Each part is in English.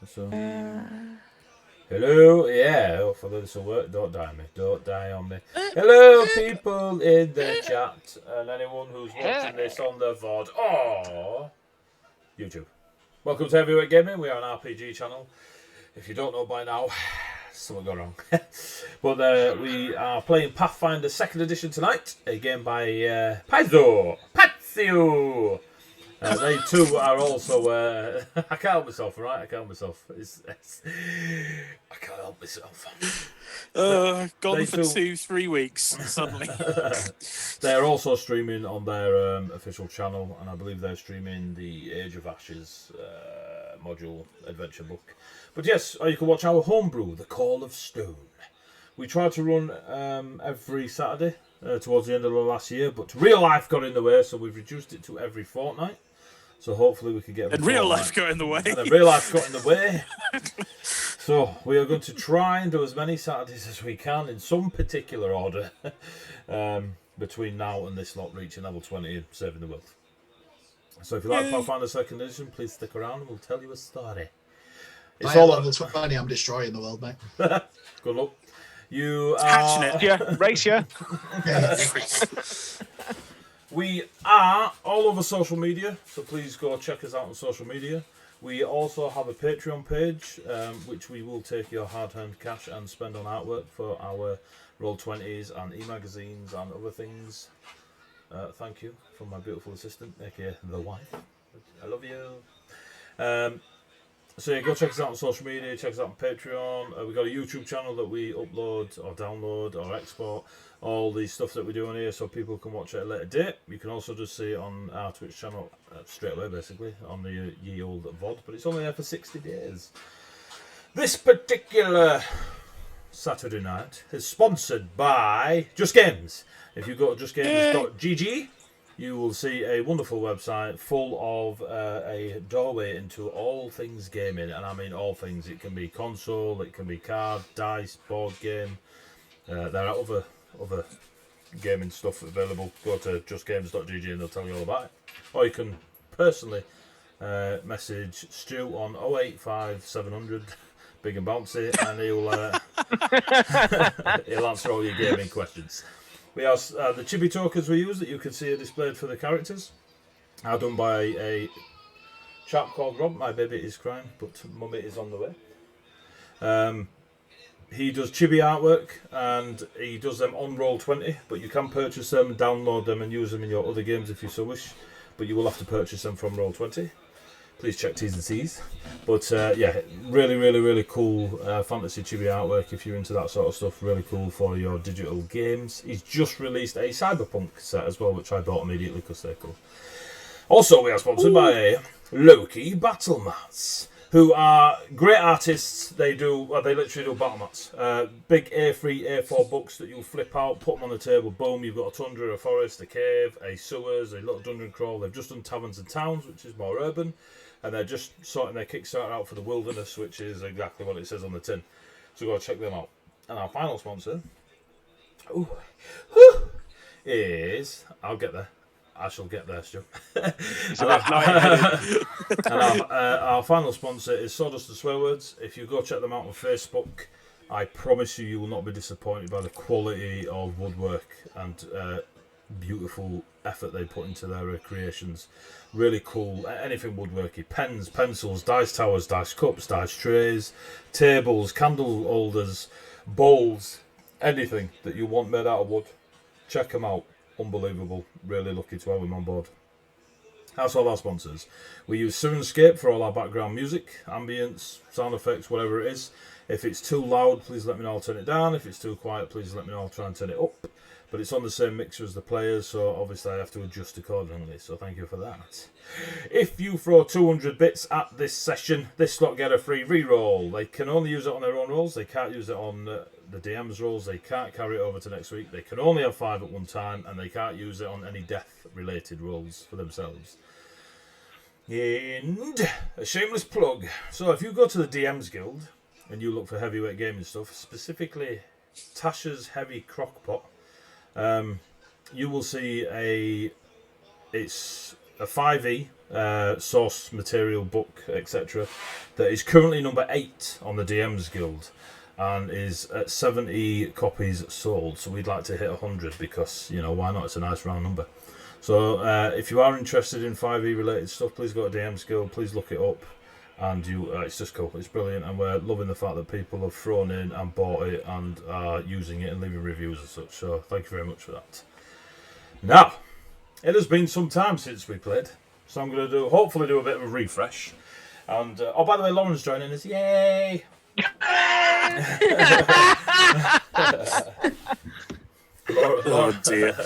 So, hello, yeah, hopefully this will work. Don't die on me. Don't die on me. Hello, people in the chat, and anyone who's watching this on the VOD or YouTube. Welcome to Heavyweight Gaming. We are an RPG channel. If you don't know by now, something gone wrong. But we are playing Pathfinder 2nd Edition tonight, a game by Pazzo. They too are also. I can't help myself, right? I can't help myself. I can't help myself. Gone for 2-3 weeks suddenly. They are also streaming on their official channel, and I believe they're streaming the Age of Ashes module adventure book. But yes, you can watch our homebrew, The Call of Stone. We tried to run every Saturday towards the end of the last year, but real life got in the way, so we've reduced it to every fortnight. So hopefully we can get. And real life got in the way. And real life got in the way. So we are going to try and do as many Saturdays as we can in some particular order between now and this lot reaching level 20 and saving the world. So if you like Pathfinder 2nd Edition, please stick around and we'll tell you a story. It's all level 20. I'm destroying the world, mate. Good luck. You are... Hatching it. Yeah, race, yeah. We are all over social media, so please go check us out on social media. We also have a Patreon page, which we will take your hard-earned cash and spend on artwork for our Roll20s and e-magazines and other things. Thank you from my beautiful assistant, aka the wife. I love you. So yeah, go check us out on social media, check us out on Patreon. We've got a YouTube channel that we upload or download or export all the stuff that we do on here so people can watch it at a later date. You can also just see it on our Twitch channel straight away, basically, on the ye old VOD, but it's only there for 60 days. This particular Saturday night is sponsored by Just Games. If you go to justgames.gg, you will see a wonderful website full of a doorway into all things gaming, and I mean all things. It can be console, it can be card, dice, board game. There are other gaming stuff available. Go to justgames.gg and they'll tell you all about it. Or you can personally message Stu on 085 700 big and bouncy, and he'll answer all your gaming questions. We have the chibi tokens we use that you can see are displayed for the characters are done by a chap called Rob. My baby is crying, but mummy is on the way. He does chibi artwork and he does them on Roll20, but you can purchase them, download them and use them in your other games if you so wish, but you will have to purchase them from Roll20. Please check T's and C's. But yeah, really cool fantasy chibi artwork if you're into that sort of stuff. Really cool for your digital games. He's just released a Cyberpunk set as well, which I bought immediately because they're cool. Also, we are sponsored by Loke Battle Mats, who are great artists. They literally do battle mats. Big A3, A4 books that you'll flip out, put them on the table, boom, you've got a tundra, a forest, a cave, a sewers, a little dungeon crawl. They've just done Taverns and Towns, which is more urban. And they're just sorting their Kickstarter out for the Wilderness, which is exactly what it says on the tin. So go check them out. And our final sponsor is... I'll get there. I shall get there, Stu. Our final sponsor is Sawdustandswearwords. If you go check them out on Facebook, I promise you will not be disappointed by the quality of woodwork and beautiful effort they put into their creations. Really cool. Anything woodworky. Pens, pencils, dice towers, dice cups, dice trays, tables, candle holders, bowls, anything that you want made out of wood. Check them out. Unbelievable. Really lucky to have them on board. That's all our sponsors. We use Soundscape for all our background music, ambience, sound effects, whatever it is. If it's too loud, please let me know, I'll turn it down. If it's too quiet, please let me know, I'll try and turn it up. But it's on the same mixer as the players, so obviously I have to adjust accordingly, so thank you for that. If you throw 200 bits at this session, this slot get a free reroll. They can only use it on their own rolls, they can't use it on the DM's rolls, they can't carry it over to next week, they can only have 5 at one time, and they can't use it on any death-related rolls for themselves. And a shameless plug. So if you go to the DM's Guild, and you look for heavyweight gaming stuff, specifically Tasha's Heavy Crockpot, you will see it's a 5e source material book, etc. that is currently number 8 on the DMs Guild and is at 70 copies sold. So we'd like to hit 100 because, you know, why not? It's a nice round number. So if you are interested in 5e related stuff, please go to DMs Guild, please look it up. And it's just cool, it's brilliant, and we're loving the fact that people have thrown in and bought it and are using it and leaving reviews and such, so thank you very much for that. Now, it has been some time since we played, so I'm going to hopefully do a bit of a refresh. And, oh, by the way, Lauren's joining us, yay! Oh dear.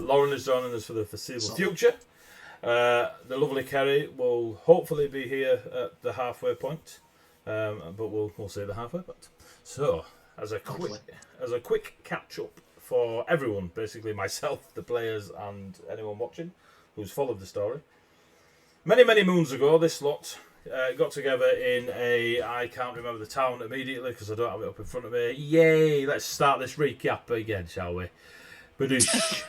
Lauren is joining us for the foreseeable future. The lovely Kerry will hopefully be here at the halfway point, but we'll see at the halfway point. So, as a quick catch up for everyone, basically myself, the players, and anyone watching who's followed the story. Many moons ago, this lot got together in I can't remember the town immediately because I don't have it up in front of me. Yay! Let's start this recap again, shall we? Badoosh.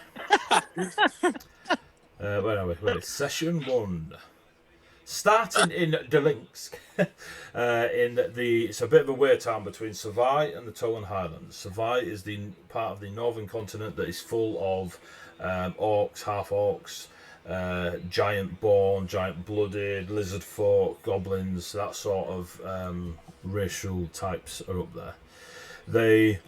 Where are we? Wait, session 1. Starting in Delinsk, it's a bit of a weird town between Savai and the Towan Highlands. Savai is the part of the northern continent that is full of orcs, half-orcs, giant-born, giant-blooded, lizard folk, goblins, that sort of racial types are up there. They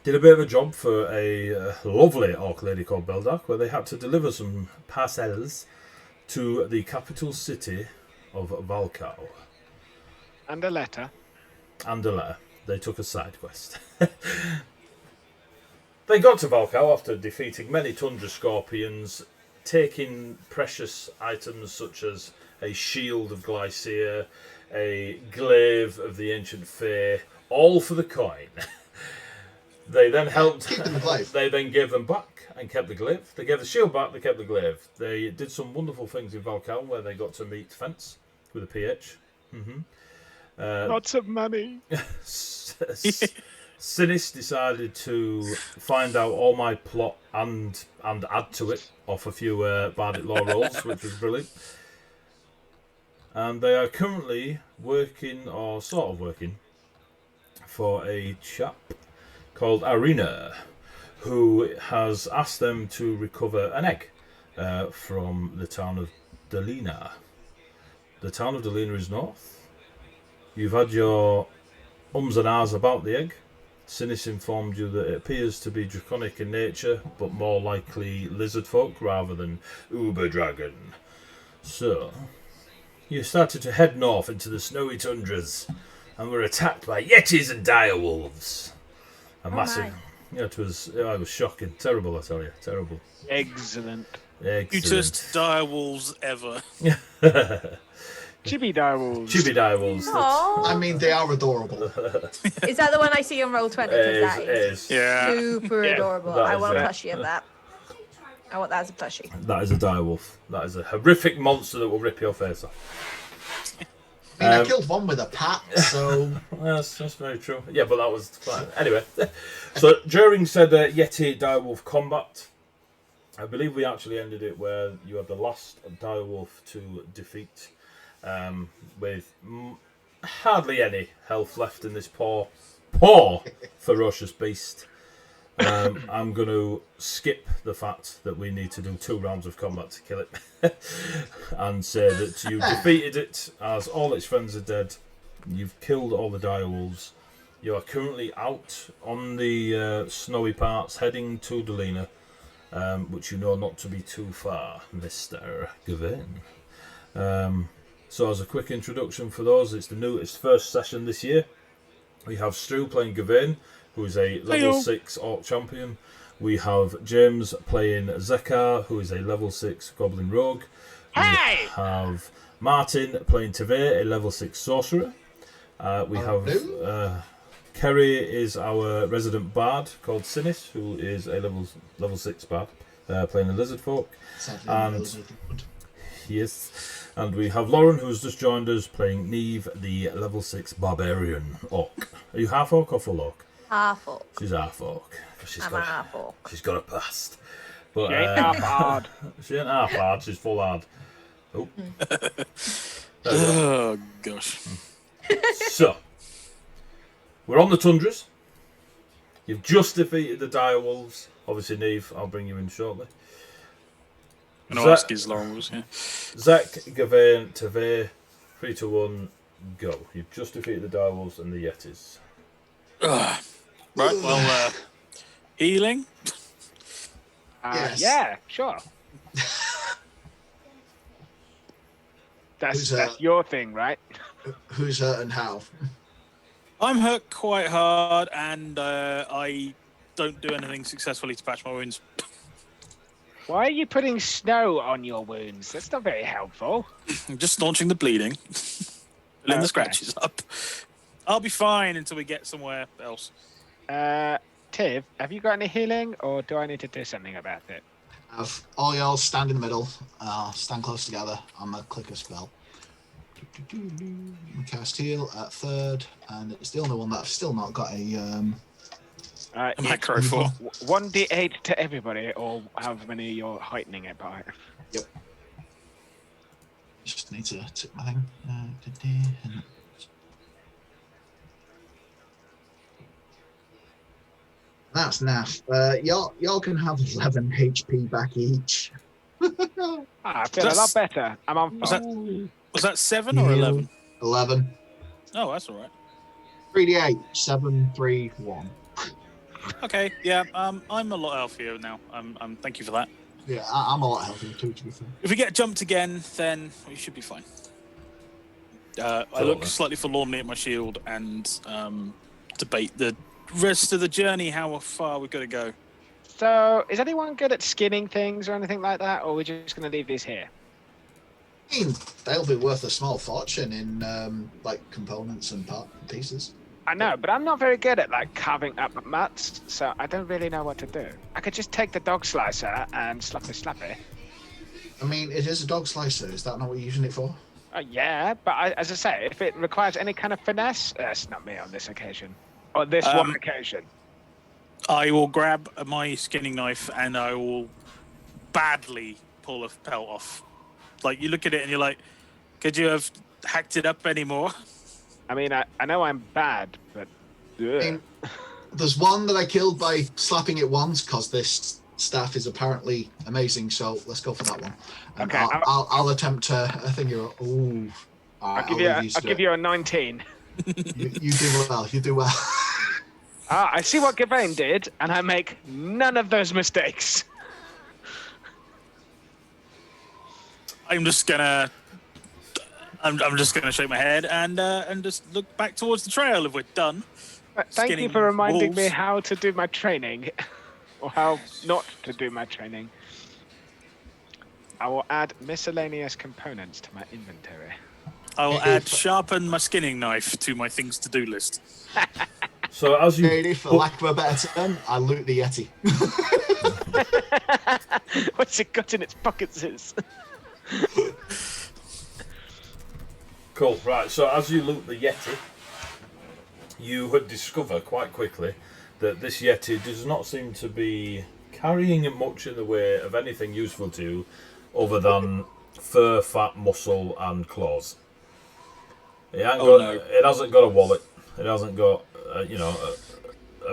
did a bit of a job for a lovely orc lady called Beldak, where they had to deliver some parcels to the capital city of Valkau. And a letter. They took a side quest. They got to Valkau after defeating many tundra scorpions, taking precious items such as a shield of Glycea, a glaive of the ancient Fae, all for the coin. They then helped. They then gave them back and kept the glaive. They gave the shield back. They kept the glaive. They did some wonderful things in Valkau where they got to meet Fence with a PH. Lots of money. Sinis decided to find out all my plot and add to it off a few Bardic Law rolls, which was brilliant. And they are currently working, or sort of working, for a chap called Arena, who has asked them to recover an egg from the town of Delina. The town of Delina is north. You've had your ums and ahs about the egg. Sinis informed you that it appears to be draconic in nature, but more likely lizard folk rather than uber dragon. So, you started to head north into the snowy tundras and were attacked by yetis and direwolves. A massive. Yeah, it was shocking. Terrible, I tell you. Terrible. Excellent. Cutest direwolves ever. Chibi direwolves. Chibi direwolves. I mean, they are adorable. Is that the one I see on Roll20? It is. Yeah. Super adorable. I want a plushie of that. I want that as a plushie. That is a direwolf. That is a horrific monster that will rip your face off. I mean, I killed one with a pat, so... that's very true. Yeah, but that was fine. Anyway, so during said Yeti direwolf combat, I believe we actually ended it where you had the last direwolf to defeat, with hardly any health left in this poor ferocious beast. I'm going to skip the fact that we need to do 2 rounds of combat to kill it and say that you defeated it as all its friends are dead. You've killed all the direwolves. You are currently out on the snowy parts heading to Delina, which you know not to be too far, Mr. Gavin. So as a quick introduction for those, it's first session this year. We have Stu playing Gavin, who is a level 6 Orc champion. We have James playing Zekar, who is a level 6 Goblin Rogue. We have Martin playing Teve, a level 6 Sorcerer. We have Kerry is our resident Bard called Sinis, who is a level 6 Bard, playing the Lizard Folk. And we have Lauren, who's just joined us, playing Neve, the level 6 Barbarian Orc. Are you half Orc or full Orc? Half orc. She's half Orc. I'm a half orc. She's got a past. But, She ain't half hard. She ain't half hard, she's full hard. Oh. Oh, gosh. So, we're on the tundras. You've just defeated the direwolves. Obviously, Neve, I'll bring you in shortly. And I'll ask his laurels, yeah. Zach, Gavain, Tavay, 3 to 1, go. You've just defeated the direwolves and the yetis. Right, well, healing? Yes. Yeah, sure. That's your thing, right? Who's hurt and how? I'm hurt quite hard, and I don't do anything successfully to patch my wounds. Why are you putting snow on your wounds? That's not very helpful. I'm just staunching the bleeding, filling the scratches up. I'll be fine until we get somewhere else. Tiv, have you got any healing, or do I need to do something about it? All y'all stand in the middle, stand close together. I'm gonna click a spell. Cast heal at 3rd, and it's the only one that I've still not got a macro for. 1d8 to everybody, or however many you're heightening it by. Yep. Just need to tick my thing. That's naff. Y'all can have 11 HP back each. I feel a lot better. I'm on. Was that 7 or 11? 11. Oh, that's all right. 3d8. 7, 3, 1. Okay, yeah. I'm a lot healthier now. Thank you for that. Yeah, I'm a lot healthier too, to be fair. If we get jumped again, then we should be fine. I look slightly forlornly at my shield and debate the rest of the journey, how far we've got to go. So, is anyone good at skinning things or anything like that, or are we just going to leave these here? I mean, they'll be worth a small fortune in like components and pieces. I know, but I'm not very good at like carving up mutts, so I don't really know what to do. I could just take the dog slicer and slappy. I mean, it is a dog slicer. Is that not what you're using it for? Yeah, but as I say, if it requires any kind of finesse, that's not me on this occasion. On this one occasion. I will grab my skinning knife and I will badly pull a pelt off. Like, you look at it and you're like, could you have hacked it up anymore? I mean, I know I'm bad, but... I mean, there's one that I killed by slapping it once, because this staff is apparently amazing, so let's go for that one. And okay, I'll attempt a thing here. Ooh. I'll give you a 19. You do well, you do well. I see what Gavain did, and I make none of those mistakes. I'm just gonna shake my head and just look back towards the trail if we're done. Thank you for reminding me how to do my training, or how not to do my training. I will add miscellaneous components to my inventory. I will add sharpen my skinning knife to my things to do list. So as you, for lack of a better term, I loot the Yeti. What's it got in its pockets? Cool, right, so as you loot the Yeti, you would discover quite quickly that this Yeti does not seem to be carrying much in the way of anything useful to you other than fur, fat, muscle and claws. It hasn't got a wallet, it hasn't got a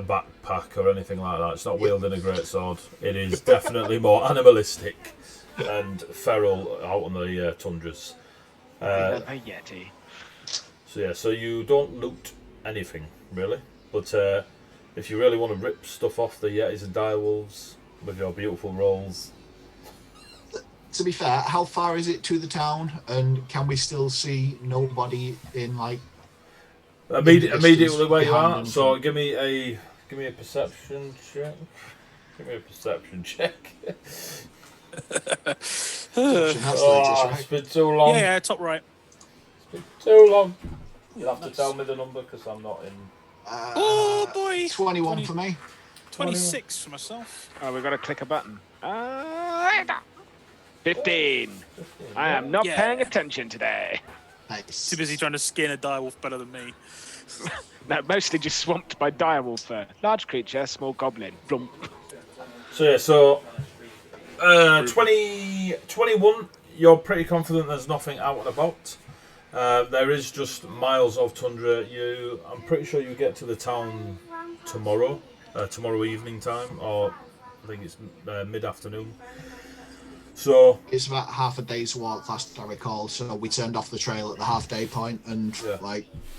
backpack or anything like that. It's not wielding a great sword. It is definitely more animalistic and feral out on the tundras. A Yeti. So you don't loot anything really, but if you really want to rip stuff off the Yetis and direwolves with your beautiful rolls. To be fair, how far is it to the town, and can we still see nobody in like immediately where you are? So give me a perception check. Give me a perception check. It's been too long. Yeah, top right. It's been too long. You'll have to tell me the number because I'm not in. Oh boy! 21 for me. 26 for myself. Oh, we've got to click a button. 15. I am not paying attention today. Nice. Too busy trying to skin a direwolf better than me. No, mostly just swamped by direwolf fur. Large creature, small goblin. Blump. So 21. you're pretty confident there's nothing out and about. There is just miles of tundra. I'm pretty sure you get to the town tomorrow evening time, or I think it's mid-afternoon. So it's about half a day's walk, last I recall. So we turned off the trail at the half-day point, and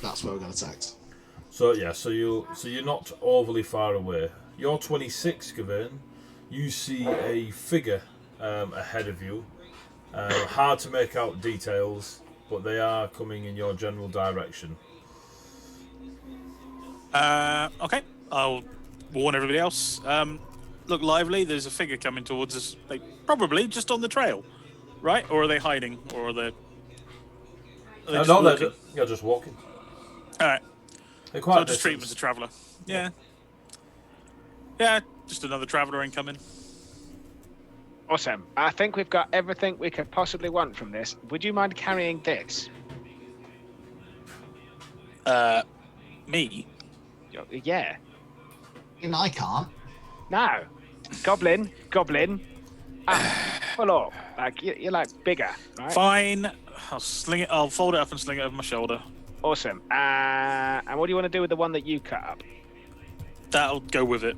that's where we got attacked. So you're not overly far away. You're 26, Gawain. You see a figure ahead of you. Hard to make out details, but they are coming in your general direction. Okay, I'll warn everybody else. Look lively. There's a figure coming towards us. Probably just on the trail, right? Or are they hiding? Or are they? Just walking? You're just walking. All right. They're quite. So I'll just treat him as a traveller. Yeah. Yeah, just another traveller incoming. Awesome. I think we've got everything we could possibly want from this. Would you mind carrying this? Me? Yeah. And I can't. No. Goblin. Full up. Like, you're like bigger, right? Fine. I'll fold it up and sling it over my shoulder. Awesome. And what do you want to do with the one that you cut up? That'll go with it.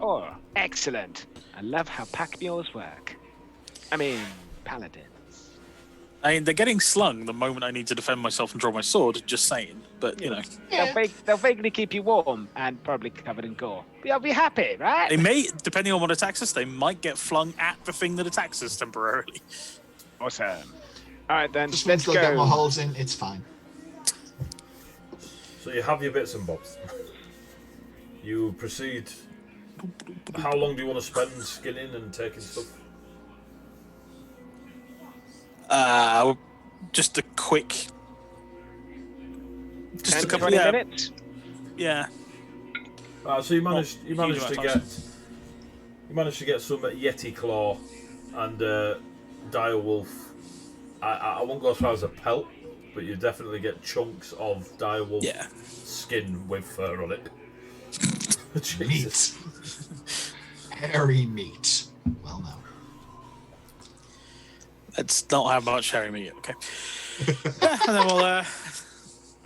Oh, excellent. I love how pack mules work. I mean, paladins. I mean, they're getting slung the moment I need to defend myself and draw my sword, just saying. But, you know. They'll vaguely keep you warm and probably covered in gore. But you'll be happy, right? They may, depending on what attacks us, they might get flung at the thing that attacks us temporarily. Awesome. All right, then, Just let's go. get more holes in, it's fine. So you have your bits and bobs. You proceed. How long do you want to spend skinning and taking stuff? Just a quick. Just 10 a couple 20 of minutes. Yeah. So you managed to amount of time. get some Yeti claw and dire wolf. I won't go as far as a pelt, but you definitely get chunks of dire wolf skin with fur on it. Meat. Hairy meat. Well, no. Let's not have much hairy meat, okay? And then we'll.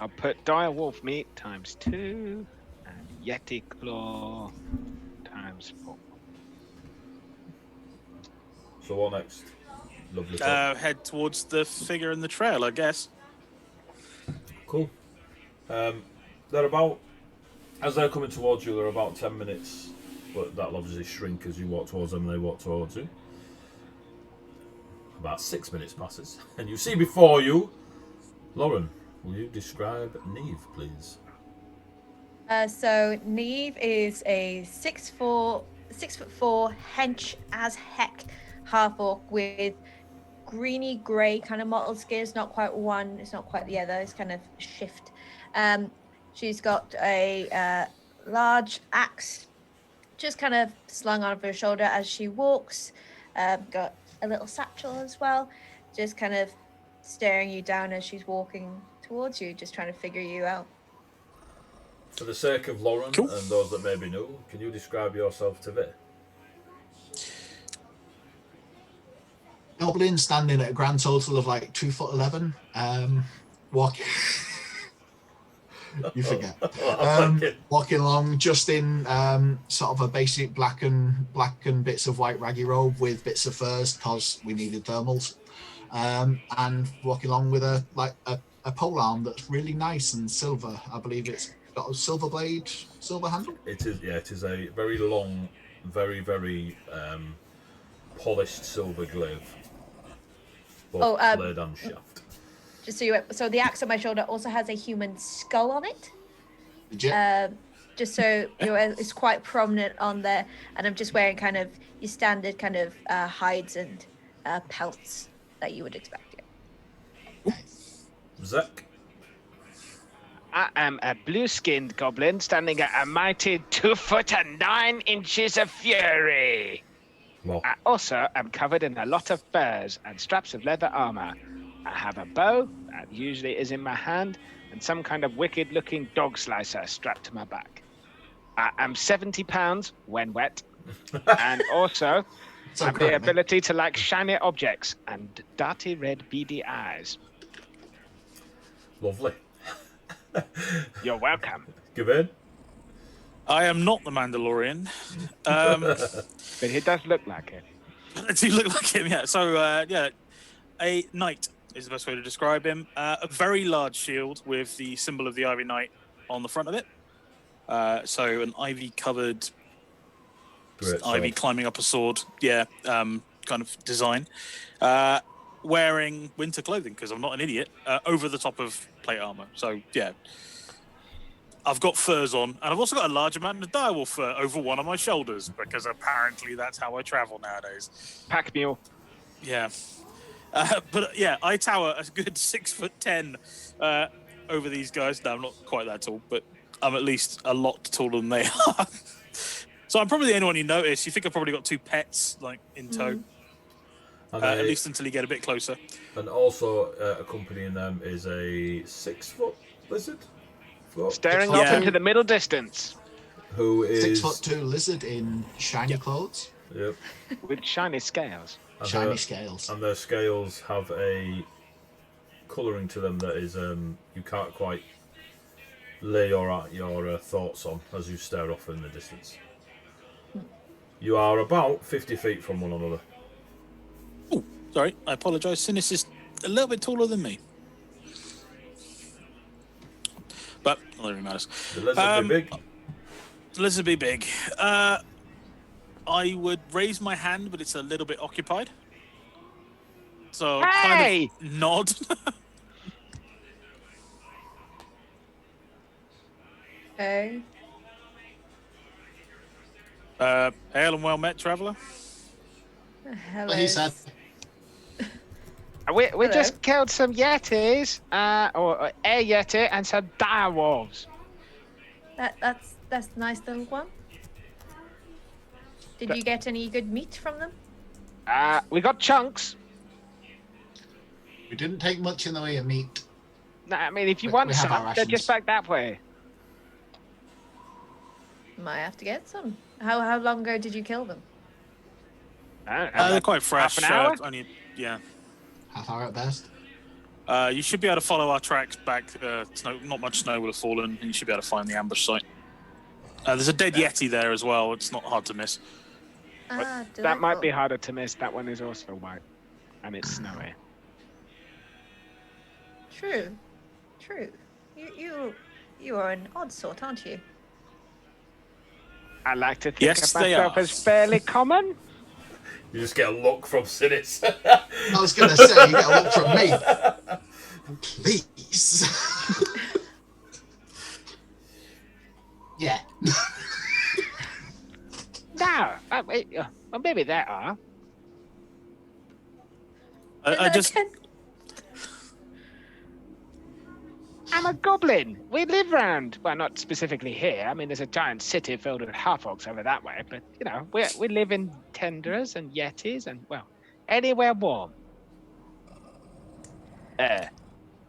I'll put dire wolf meat times 2 and Yeti claw times 4. So what next? Lovely. Head towards the figure in the trail, I guess. Cool. They're about, as they're coming towards you, they're about 10 minutes, but that'll obviously shrink as you walk towards them and they walk towards you. About 6 minutes passes, and you see before you, Lauren, will you describe Neve, please? So Neve is a 6'4", hench as heck half-orc with greeny grey kind of mottled skin. It's not quite one, it's not quite the other, it's kind of shift. She's got a large axe just kind of slung on her shoulder as she walks. Got a little satchel as well, just kind of staring you down as she's walking towards you, just trying to figure you out. For the sake of Lauren and those that may be new, can you describe yourself to Vic? Goblin standing at a grand total of like 2'11". Walking. You forget. Walking along just in sort of a basic black and bits of white raggy robe with bits of furs because we needed thermals. And walking along with a pole arm that's really nice and silver. I believe it's got a silver blade, silver handle. It is, yeah. It is a very long, very polished silver glaive. Both blade and shaft. Just so the axe on my shoulder also has a human skull on it. Just so it's quite prominent on there, and I'm just wearing kind of your standard kind of hides and pelts that you would expect. Yeah. Zek? I am a blue-skinned goblin standing at a mighty 2 foot and 9 inches of fury. Well. I also am covered in a lot of furs and straps of leather armor. I have a bow that usually is in my hand and some kind of wicked-looking dog slicer strapped to my back. I am 70 pounds when wet, and also So have the correct me. ability to like shiny objects and dirty red beady eyes. Lovely. You're welcome. Gaben? I am not the Mandalorian. But he does look like it. I do look like him, yeah. So, yeah, a knight is the best way to describe him. A very large shield with the symbol of the Ivy Knight on the front of it. So an ivy-covered, ivy climbing up a sword, yeah, kind of design. Wearing winter clothing, because I'm not an idiot, over the top of plate armor. So, yeah. I've got furs on, and I've also got a large amount of direwolf fur over one of my shoulders, because apparently that's how I travel nowadays. Pack mule. Yeah. But yeah, I tower a good 6'10" over these guys. No, I'm not quite that tall, but I'm at least a lot taller than they are. So I'm probably the only one you notice. You think I've probably got 2 pets like in tow. At least until you get a bit closer. And also accompanying them is a 6-foot lizard. Staring off into the middle distance. Who is 6'2" lizard in shiny clothes. Yep. With shiny scales. Shiny scales. And their scales have a colouring to them that is you can't quite lay your thoughts on as you stare off in the distance. You are about 50 feet from one another. Oh, sorry, I apologise. Sinus is a little bit taller than me. But not really matters. The lizard be big. The lizard be big. I would raise my hand, but it's a little bit occupied. So kind of nod. Okay. Hail and well met, traveller. Hello. What he said. We just killed some yetis, or a yeti and some direwolves. That's a nice little one. Did you get any good meat from them? We got chunks. We didn't take much in the way of meat. No, I mean, if you want we have our some, they're just rations. back that way. Might have to get some. How long ago did you kill them? They're quite fresh. Half an hour? Only, yeah. Half hour at best. You should be able to follow our tracks back. Not much snow will have fallen, and you should be able to find the ambush site. There's a dead yeti there as well. It's not hard to miss. That might be harder to miss. That one is also white, and it's snowy. True. You are an odd sort, aren't you? I like to think Yes, of they myself are. as fairly common. You just get a look from Sinus. I was going to say, you get a look from me. Please. Yeah. No, well, maybe there are. I'm a goblin. We live round. Well, not specifically here. I mean, there's a giant city filled with half-orcs over that way. But, you know, we live in tundras and yetis and, well, anywhere warm.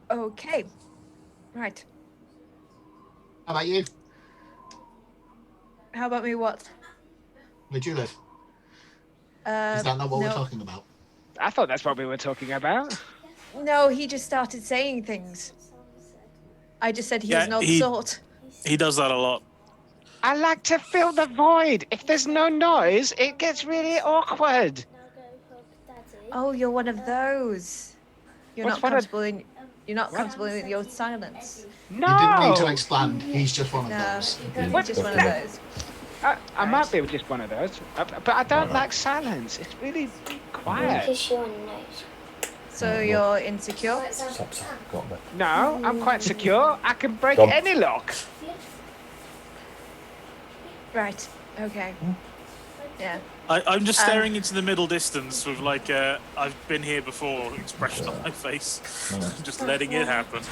Okay. Right. How about you? How about me? What? Where'd you live? Is that not what no. we're talking about? I thought that's what we were talking about. No, he just started saying things. I just said he was an odd sort. He does that a lot. I like to fill the void. If there's no noise, it gets really awkward. Oh, you're one of those. You're What's not one of- comfortable in. You're not comfortable in your silence. No. You didn't need to expand. He's just one of No, those. he's just one of those. I might be just one of those, but I don't like silence. It's really quiet. So you're insecure? No, I'm quite secure. I can break any lock. Right. Okay. Yeah. I'm just staring into the middle distance with like I've been here before expression on my face, just letting it happen.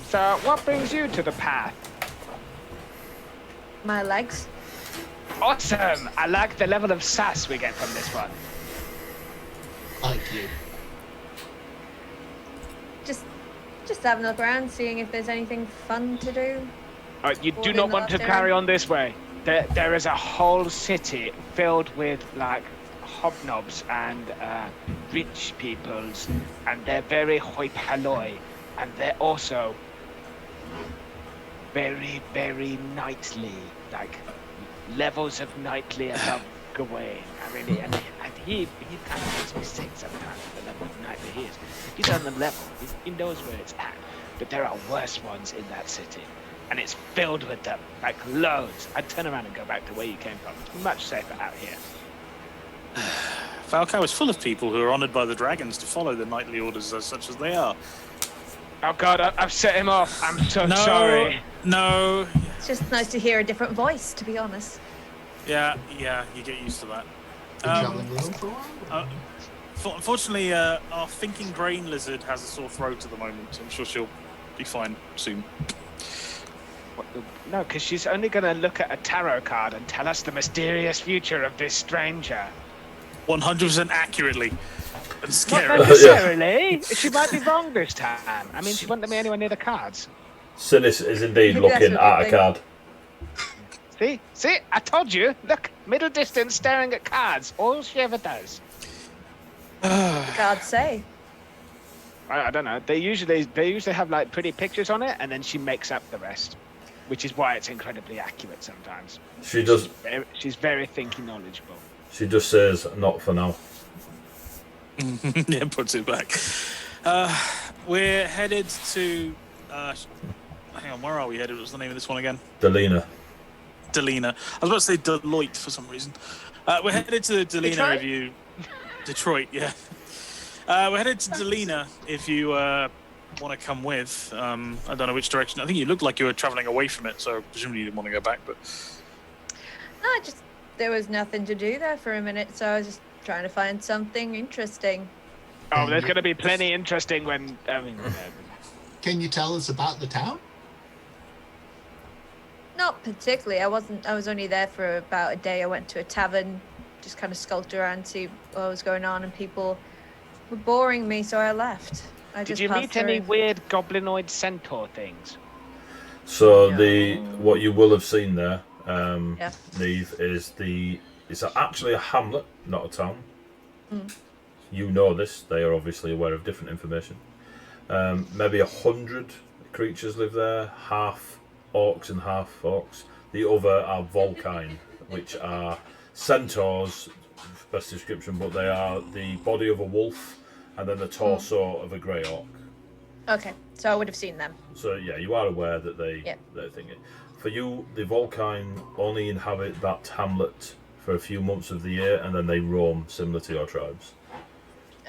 So, what brings you to the path? My legs. Awesome! I like the level of sass we get from this one. Like you. Just having a look around, seeing if there's anything fun to do. You do All not in the want to left carry area? on this way. There is a whole city filled with like hobnobs and rich peoples, and they're very hoi polloi, and they're also very, very knightly, like levels of knightly above Gawain. I really, and he kind of makes me sick sometimes at the level of knightly he is. He's on the level, he knows where it's at, but there are worse ones in that city, and it's filled with them, like loads. I'd turn around and go back to where you came from. It's much safer out here. Falco is full of people who are honoured by the dragons to follow the knightly orders as such as they are. Oh God, I've set him off. I'm so sorry. No. It's just nice to hear a different voice, to be honest. Yeah, you get used to that. Been traveling alone for a while? Unfortunately, our thinking brain lizard has a sore throat at the moment. I'm sure she'll be fine soon. No, because she's only going to look at a tarot card and tell us the mysterious future of this stranger. 100% accurately. And Not scary. necessarily. She might be wrong this time. I mean, she won't let me anywhere near the cards. Sinis is indeed Maybe that's looking what at they a card. See, I told you. Look, middle distance, staring at cards. All she ever does. Cards say. I don't know. They usually have like pretty pictures on it, and then she makes up the rest, which is why it's incredibly accurate sometimes. She does. She's very thinky knowledgeable. She just says, "Not for now." Yeah, puts it back. We're headed to. Hang on, where are we headed? What's the name of this one again? Delina. Delina. I was about to say Deloitte for some reason. We're headed to the Delina Detroit? if you. Detroit, yeah. We're headed to Delina if you want to come with. I don't know which direction. I think you looked like you were traveling away from it, so presumably you didn't want to go back. But There was nothing to do there for a minute, so I was just trying to find something interesting. Oh, there's going to be plenty interesting when. I mean, Can you tell us about the town? Not particularly. I was only there for about a day. I went to a tavern, just kind of skulked around, see what was going on, and people were boring me, so I left. did you meet any weird goblinoid centaur things? So what you will have seen there, Yeah. Neve, is it's actually a hamlet, not a town. Mm. You know this. They are obviously aware of different information. Maybe 100 creatures live there, half orcs and half orcs. The other are Volkine, which are centaurs, best description, but they are the body of a wolf and then the torso of a grey orc. Okay, so I would have seen them. So yeah, you are aware that they're thinking. For you, the Volkine only inhabit that hamlet for a few months of the year, and then they roam similar to your tribes.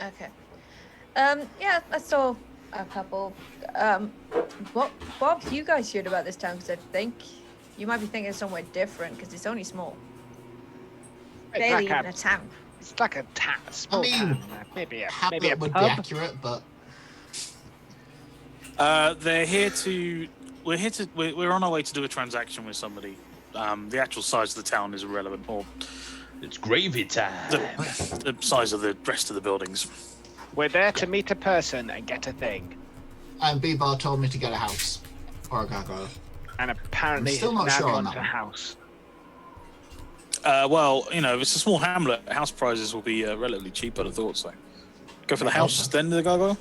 Okay. Yeah, I saw a couple. What have you guys heard about this town? Because I think you might be thinking somewhere different, because it's only small. Barely even a town. It's like a small town. Maybe a Hamlet would be pub. accurate, but we're on our way to do a transaction with somebody. The actual size of the town is irrelevant, or It's gravy time. the size of the rest of the buildings. We're there to meet a person and get a thing. and B-Bar told me to get a house or a gargoyle. And apparently I'm still not now sure on gone that to one. house. Well, if it's a small hamlet, house prices will be relatively cheap, I'd have thought so. Go for the house, then the gargoyle?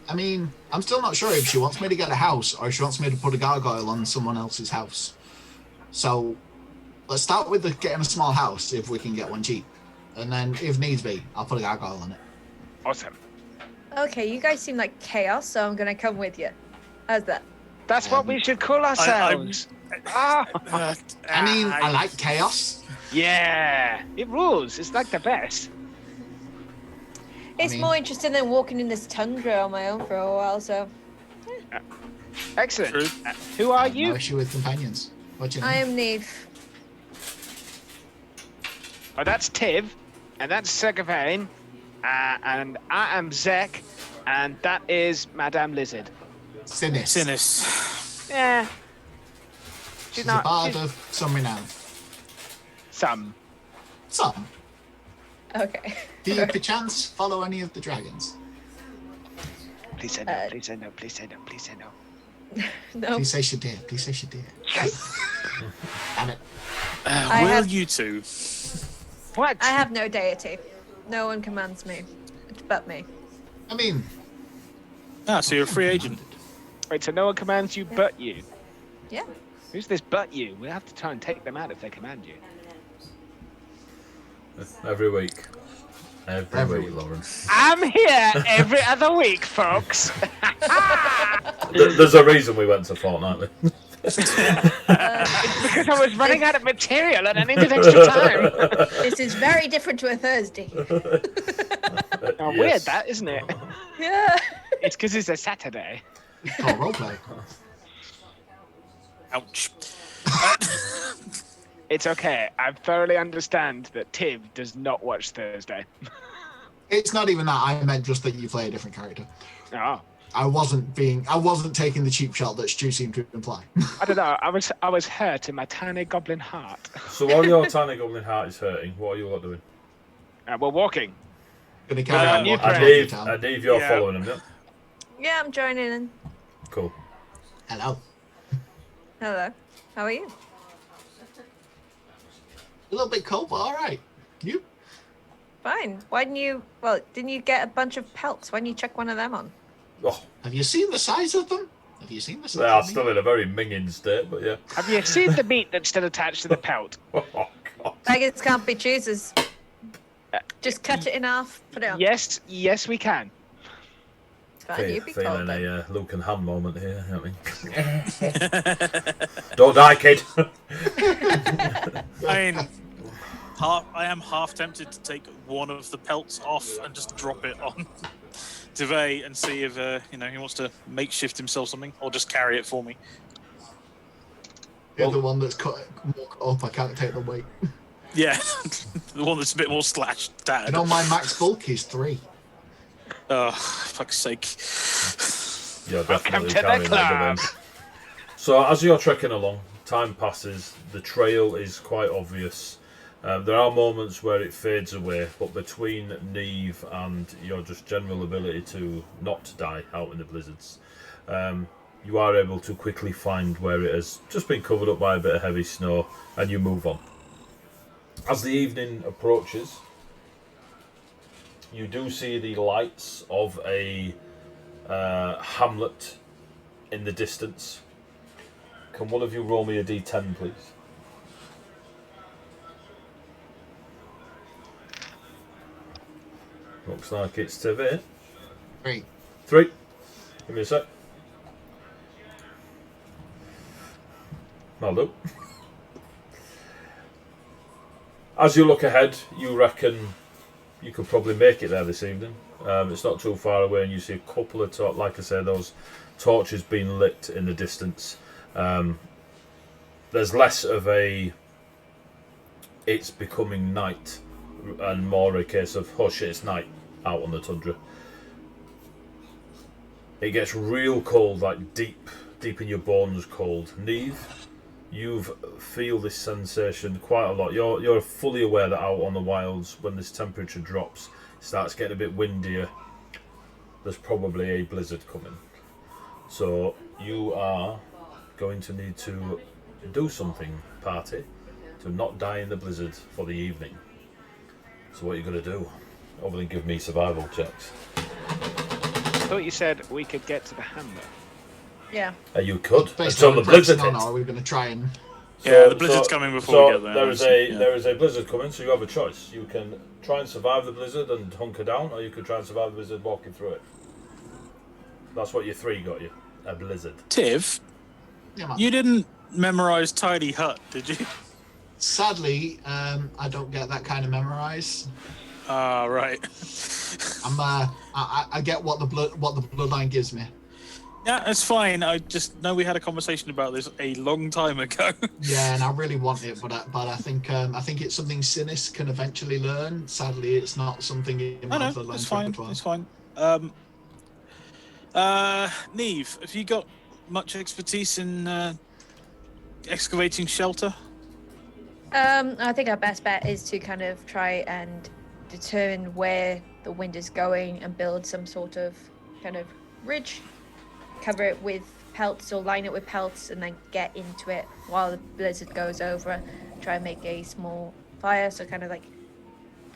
I mean, I'm still not sure if she wants me to get a house or if she wants me to put a gargoyle on someone else's house. So let's start with getting a small house if we can get one cheap. And then if needs be, I'll put a gargoyle on it. Awesome. Okay, you guys seem like chaos, so I'm gonna come with you. How's that? That's what we should call ourselves. I mean, I like chaos. Yeah, it rules. It's like the best. It's mean- more interesting than walking in this tundra on my own for a while, so Excellent. True. Who are No you? issue with companions. What's your I name? am Neve. Oh, that's Tiv, and that's Segavain, and I am Zek, and that is Madame Lizard. Sinis. Sinis. Yeah. She's a bard of some renown. Some. Some. Okay. Do you perchance follow any of the dragons? Please say no, please say no, please say no, please say no. No. Please say Shadir. Please say Shadir. Damn it. Will you two? What? I have no deity. No one commands me, but me. I mean, Ah, so you're a free agent. Wait, so no one commands you but you? Yeah. Who's this but you? We'll have to try and take them out if they command you. Every week. Every week, Lauren. I'm here every other week, folks. There's a reason we went to fortnightly. It's because I was running out of material and I needed extra time. This is very different to a Thursday. Oh, weird that, isn't it? Yeah. It's because it's a Saturday. oh, roleplay. Ouch. It's okay. I thoroughly understand that Tiv does not watch Thursday. It's not even that. I meant just that you play a different character. Oh. I wasn't taking the cheap shot that Stu seemed to imply. I don't know. I was hurt in my tiny goblin heart. So while your tiny goblin heart is hurting, what are you lot doing? We're walking. Gonna carry on new walking friend. around Dave, you're Yeah. following him, yeah? Yeah, I'm joining in. Cool. Hello. Hello. How are you? A little bit cold, but all right. You? Fine. Didn't you get a bunch of pelts? Why didn't you chuck one of them on? Oh, Have you seen the size of them? Have you seen the size they are of them? still in a very minging state, but yeah. Have you seen the meat that's still attached to the pelt? Oh, God. Beggars can't be choosers. Just cut it in half, put it on. Yes, we can. Fine, you be told Feeling then. a Luke and Han moment here, you know what I mean? Don't die, kid! I mean, I am half tempted to take one of the pelts off and just drop it on Devay and see if he wants to makeshift himself something or just carry it for me. You're the one that's cut up. I can't take the weight. Yeah, the one that's a bit more slashed, You tattered. know, my max bulk is 3. Oh, fuck's sake. You're Welcome definitely to the carrying that club. domain. So as you're trekking along, time passes, the trail is quite obvious. There are moments where it fades away, but between Neve and your just general ability to not die out in the blizzards, you are able to quickly find where it has just been covered up by a bit of heavy snow, and you move on. As the evening approaches, you do see the lights of a hamlet in the distance. Can one of you roll me a d10, please? Looks like it's TV. 3. 3. Give me a sec. I'll do. As you look ahead, you reckon you could probably make it there this evening. It's not too far away, and you see a couple of like I say, those torches being lit in the distance. There's less of a it's becoming night and more a case of hush, it's night out on the tundra. It gets real cold, like deep in your bones cold. Neve, you feel this sensation quite a lot. You're fully aware that out on the wilds, when this temperature drops, it starts getting a bit windier. There's probably a blizzard coming. So you are going to need to do something, party, to not die in the blizzard for the evening. So what are you going to do? Other than give me survival checks. I thought you said we could get to the hamlet. Yeah. You could. Based Until on the the blizzard on, hits. or are we going to try and... Yeah, the blizzard's coming before we get there. There is a blizzard coming, so you have a choice. You can try and survive the blizzard and hunker down, or you could try and survive the blizzard walking through it. That's what your 3 got you. A blizzard. Tiv, Yeah, man. you didn't memorize Tidy Hut, did you? Sadly, I don't get that kind of memorize. Ah, right. I get what the bloodline gives me. Yeah, it's fine. I just know we had a conversation about this a long time ago. Yeah, and I really want it, but I think it's something Sinis can eventually learn. Sadly, it's not something in my No, bloodline it's fine. repertoire. It's fine. Neve, have you got much expertise in excavating shelter? I think our best bet is to kind of try and determine where the wind is going and build some sort of kind of ridge cover it with pelts or line it with pelts and then get into it while the blizzard goes over. Try and make a small fire, so kind of like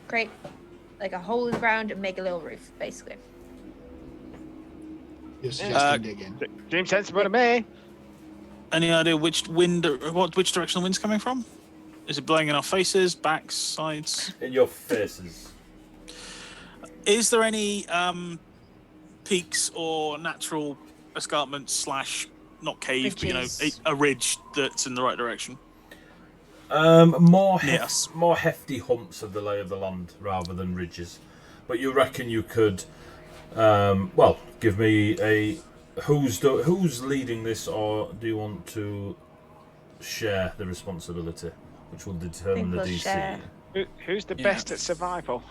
create like a hole in the ground and make a little roof, basically. You're suggesting digging. Seems sensible to me. Any idea which direction the wind's coming from? Is it blowing in our faces, backs, sides? In your faces. Is there any peaks or natural escarpments / not cave, but Ridges. a ridge that's in the right direction? More Yes. more hefty humps of the lay of the land rather than ridges. But you reckon you could, give me a who's leading this, or do you want to share the responsibility, which will determine the we'll DC? share. Who's the Yeah. best at survival?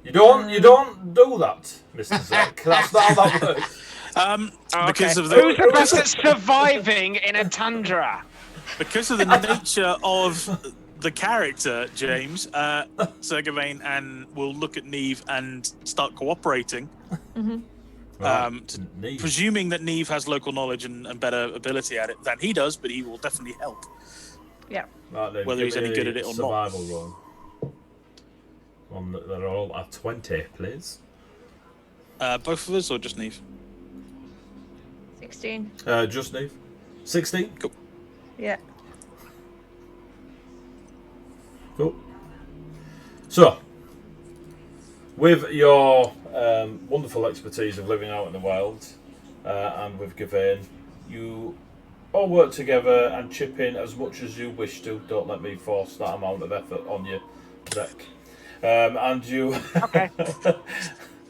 You don't do that, Mr. Zek. That's not how that works. Because of Who's the the best at surviving in a tundra? because of the nature of the character, James, Sir Gawain and will look at Neve and start cooperating. Neve. Presuming that Neve has local knowledge and better ability at it than he does, but he will definitely help. Yeah. Right, then, whether give he's any me good a at it or not. survival roll. They're all at 20, please. Both of us or just Neve? 16. Just Neve. 16. Cool. Yeah. Cool. So, with your wonderful expertise of living out in the wild, and with Gawain, you all work together and chip in as much as you wish to. Don't let me force that amount of effort on you, Zek. And you, Okay.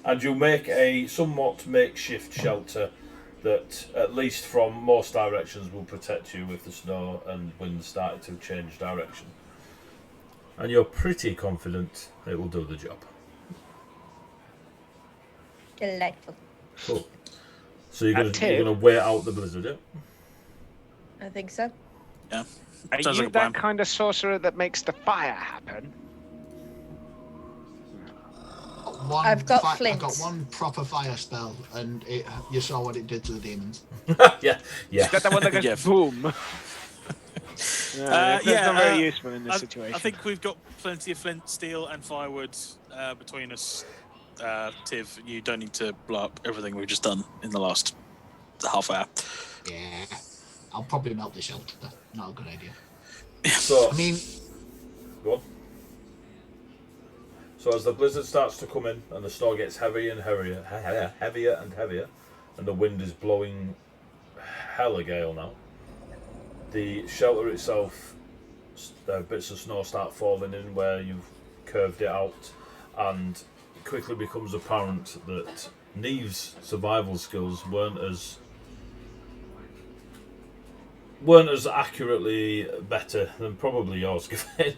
and you make a somewhat makeshift shelter that, at least from most directions, will protect you if the snow and wind started to change direction. And you're pretty confident it will do the job. Delightful. Cool. So you're At gonna 2? wait out the blizzard, yeah? I think so. Yeah. Are Sounds you like a plan. that kind of sorcerer that makes the fire happen? I've got I flint. got one proper fire spell, and you saw what it did to the demons. Yeah. Is that the one that goes Yeah. boom? That's not very useful in this I situation. think we've got plenty of flint, steel, and firewood between us, Tiv. You don't need to blow up everything we've just done in the last half hour. Yeah, I'll probably melt the shelter. Not a good idea. So, I mean, go on. So as the blizzard starts to come in and the snow gets heavier and heavier, and the wind is blowing hella gale now, the shelter itself, bits of snow start falling in where you've curved it out, and it quickly becomes apparent that Neve's survival skills weren't as accurately better than probably yours, Gawain.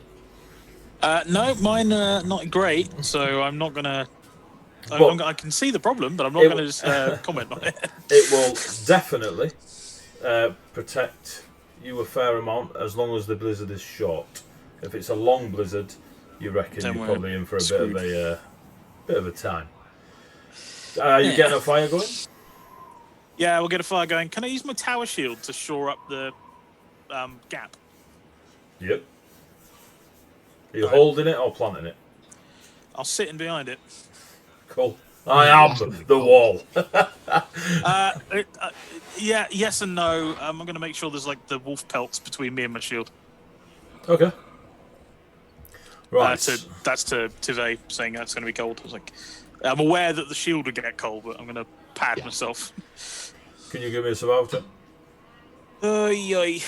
No, mine not great. So I'm not gonna. But- I can see the problem, but I'm not It- going to just comment on it. It will definitely protect you a fair amount as long as the blizzard is short. If it's a long blizzard, you reckon Then you're we're probably in for a screwed. bit of a time. You getting a fire going? Yeah, we'll get a fire going. Can I use my tower shield to shore up the gap? Yep. Are you Right. holding it or planting it? I'll sit in behind it. Cool. I am the wall. Yeah, yes and no. I'm going to make sure there's like the wolf pelts between me and my shield. Okay. Right. That's to Tive saying that's going to be cold. I was like, I'm aware that the shield will get cold, but I'm going to pad myself. Can you give me a survival check? Oy.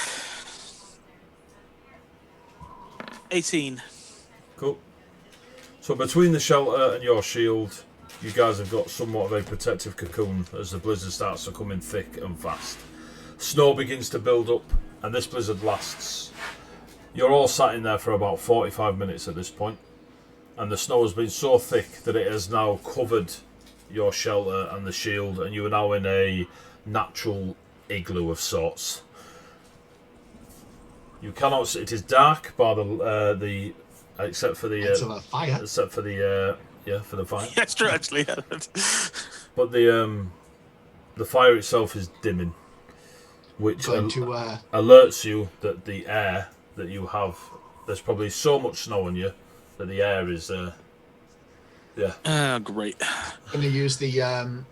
18. Cool. So between the shelter and your shield, you guys have got somewhat of a protective cocoon as the blizzard starts to come in thick and fast. Snow begins to build up, and this blizzard lasts. You're all sat in there for about 45 minutes at this point, and the snow has been so thick that it has now covered your shelter and the shield, and you are now in a natural igloo of sorts. You cannot see, it is dark by the except for the fire. except for the for the fire. Yeah, it's true, actually. But the the fire itself is dimming, which Going to alerts you that the air that you have, there's probably so much snow on you that the air is, Great. going to use the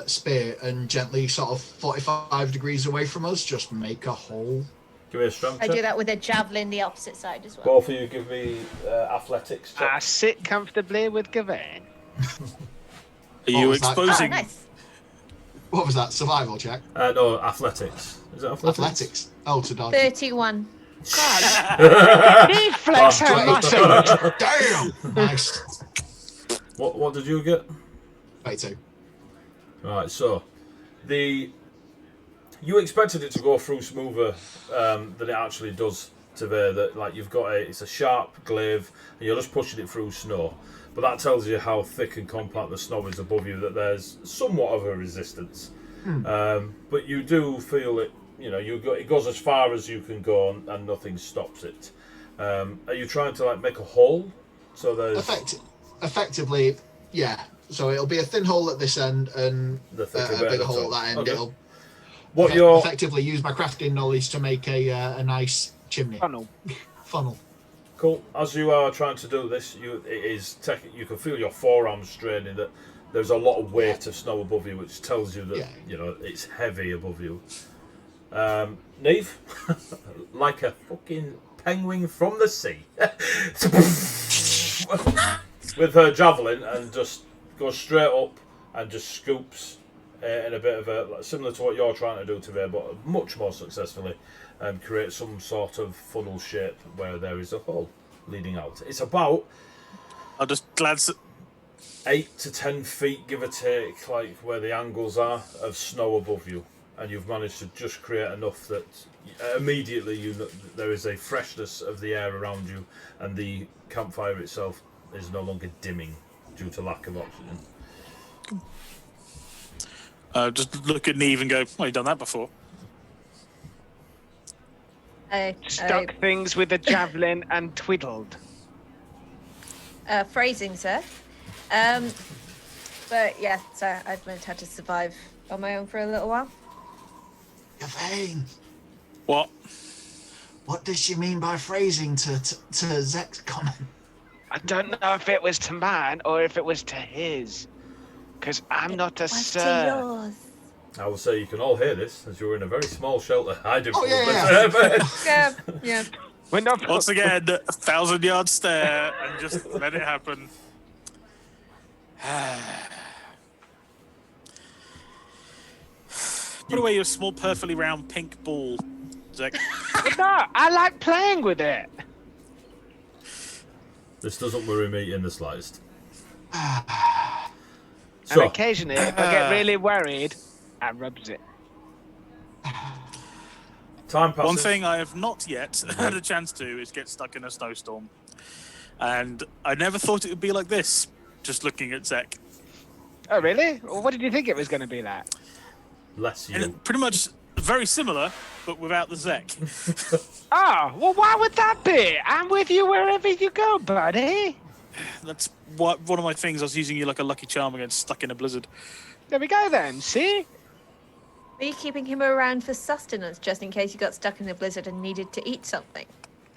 spear and gently sort of 45 degrees away from us, just make a hole. Give me a strength I check. do that with a javelin the opposite side as well. Both of you give me athletics check. I sit comfortably with Gawain. Are you was that? exposing? Oh, nice. What was that? Survival check? No, athletics. Is it athletics? Athletics. Oh, to dodge. 31. He flex her muscles. Damn! Nice. What did you get? 22. Right, so you expected it to go through smoother than it actually does today. That like you've got it's a sharp glaive and you're just pushing it through snow. But that tells you how thick and compact the snow is above you. That there's somewhat of a resistance. But you do feel it. You know, it goes as far as you can go and nothing stops it. Are you trying to like make a hole? So there's Effectively, yeah. So it'll be a thin hole at this end and The a thicker bit bigger at the hole top. at that end. Okay. It'll what you're effectively use my crafting knowledge to make a nice chimney funnel. cool. As you are trying to do this, you can feel your forearms straining. That there's a lot of weight of snow above you, which tells you that you know it's heavy above you. Neve, like a fucking penguin from the sea, with her javelin and just goes straight up and just scoops in a bit of a similar to what you're trying to do today, but much more successfully, and create some sort of funnel shape where there is a hole leading out. It's about I'll just glance at 8 to 10 feet, give or take, like where the angles are of snow above you, and you've managed to just create enough that immediately you know there is a freshness of the air around you, and the campfire itself is no longer dimming due to lack of oxygen. just look at Neve and go, well, you've done that before. Stuck things with a javelin and twiddled. Phrasing, sir. But yeah, so I've learned how to survive on my own for a little while. Gawain, What? what does she mean by phrasing to Zek's comment? I don't know if it was to mine or if it was to his. Because I'm not a What's to sir. yours? I will say you can all hear this as you're in a very small shelter hiding from yeah. Yeah, yeah. We're not. Once again, 1,000-yard stare and just let it happen. Put away your small, perfectly round pink ball, Zek. No, I like playing with it. This doesn't worry me in the slightest. And So, occasionally, if I get really worried, I rubs it. time passes. One thing I have not yet had a chance to is get stuck in a snowstorm. And I never thought it would be like this, just looking at Zek. Oh, really? Well, what did you think it was going to be like? Bless you. And pretty much very similar, but without the Zek. Oh, well, why would that be? I'm with you wherever you go, buddy. That's one of my things. I was using you like a lucky charm against stuck in a blizzard. There we go then, see? Are you keeping him around for sustenance just in case you got stuck in a blizzard and needed to eat something?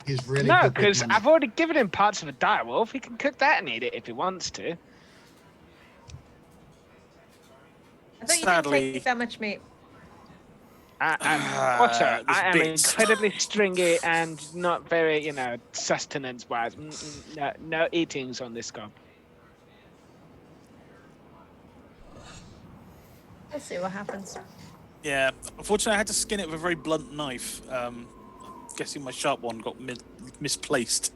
He's really No, good with because money. I've already given him parts of a direwolf. He can cook that and eat it if he wants to. I thought you Sadly- didn't take that much meat. Watch out. this I am bit. incredibly stringy and not very, sustenance-wise. No eatings on this gob. Let's see what happens. Yeah, unfortunately I had to skin it with a very blunt knife. Guessing my sharp one got misplaced.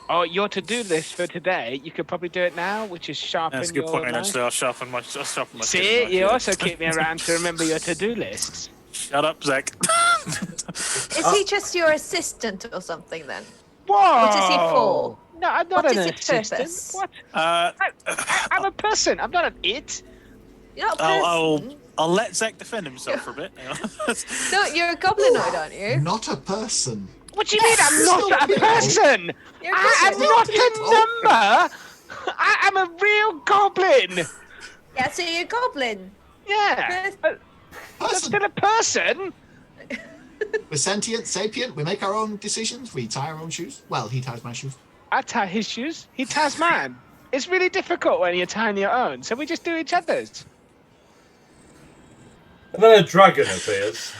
Oh, your to-do list for today, you could probably do it now, which is sharpen That's a good your point, knife. actually. I'll sharpen my skinning See, knife, you yeah. also keep me around to remember your to-do lists. Shut up, Zek. Is he just your assistant or something then? Whoa! What is he for? No, I'm not What an is his assistant. purpose? What? Uh, I'm a person. I'm not an it. You're not a person. I'll let Zek defend himself for a bit. No, you're a goblinoid, aren't you? Not a person. What do you mean I'm not a person? You're a I am goblin. not a number. I am a real goblin. Yeah, so you're a goblin. Yeah. That's still a person. We're sentient, sapient. We make our own decisions. We tie our own shoes. Well, he ties my shoes. I tie his shoes. He ties mine. It's really difficult when you're tying your own, so we just do each other's. And then a dragon appears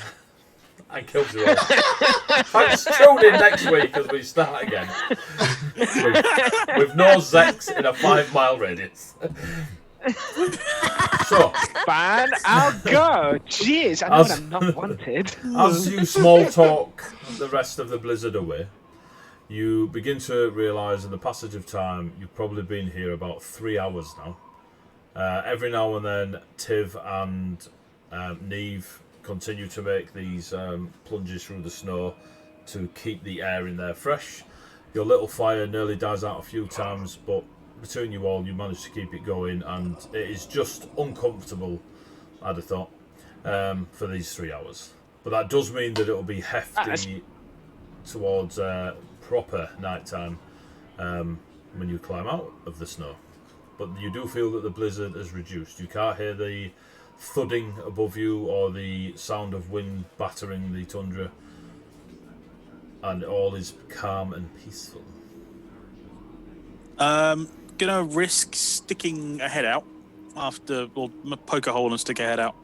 and kills you all. Thanks, tune in next week as we start again. with no Zex in a 5-mile radius. So, Fine, I'll go. Jeez, I know when I'm not wanted. As you small talk the rest of the blizzard away, you begin to realise in the passage of time you've probably been here about 3 hours now. Every now and then, Tiv and Neve continue to make these plunges through the snow to keep the air in there fresh. Your little fire nearly dies out a few times, but between you all, you manage to keep it going, and it is just uncomfortable, I'd have thought, for these 3 hours. But that does mean that it'll be hefty towards proper nighttime when you climb out of the snow. But you do feel that the blizzard has reduced. You can't hear the thudding above you or the sound of wind battering the tundra, and all is calm and peaceful. Gonna risk sticking a head out after, or poke a hole and stick a head out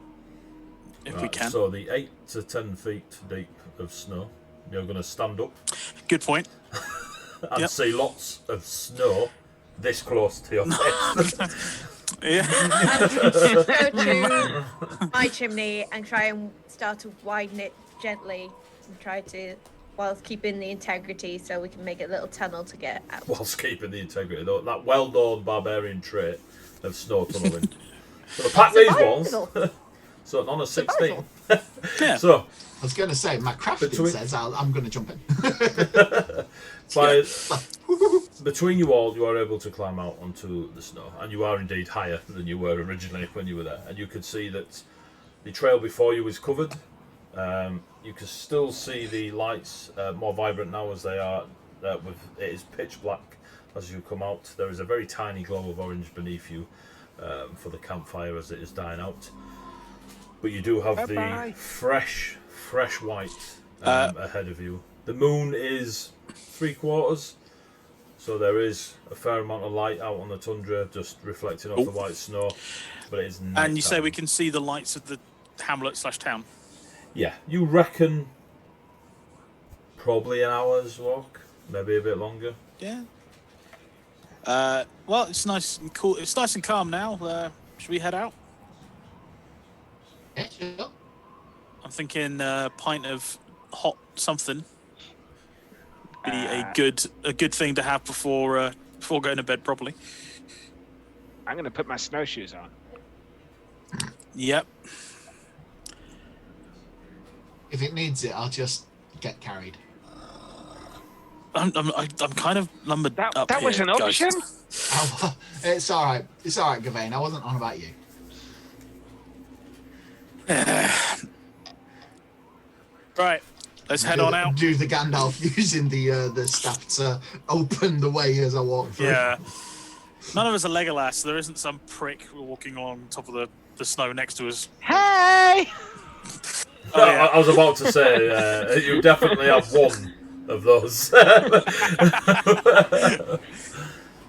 if we can. So the 8 to 10 feet deep of snow, you're going to stand up. Good point. And see lots of snow this close to your face. Yeah. Go to my chimney and try and start to widen it gently and try to, whilst keeping the integrity, so we can make a little tunnel to get out. Whilst keeping the integrity, though, that well-known barbarian trait of snow tunneling. So pack these walls. So on a 16. Yeah. So I was going to say, my crafting says I'm going to jump in. Between you all, you are able to climb out onto the snow, and you are indeed higher than you were originally when you were there. And you can see that the trail before you is covered. You can still see the lights more vibrant now as they are. It is pitch black as you come out. There is a very tiny glow of orange beneath you for the campfire as it is dying out. But you do have the fresh white ahead of you. The moon is 3/4, so there is a fair amount of light out on the tundra, just reflecting off the white snow. But it is nighttime. And you say we can see the lights of the hamlet/town? Yeah, you reckon probably an hour's walk, maybe a bit longer. Yeah. Well, it's nice and cool. It's nice and calm now. Should we head out? Yeah, sure. I'm thinking a pint of hot something. Be a good thing to have before going to bed properly. I'm going to put my snowshoes on. Yep. If it needs it, I'll just get carried. I'm kind of lumbered up That here, was an guys. option? It's all right. It's all right, Gavain. I wasn't on about you. Right, let's head on out. Do the Gandalf using the staff to open the way as I walk through. Yeah. None of us are Legolas, so there isn't some prick walking along top of the snow next to us. Hey! Oh, yeah. I was about to say, you definitely have one of those.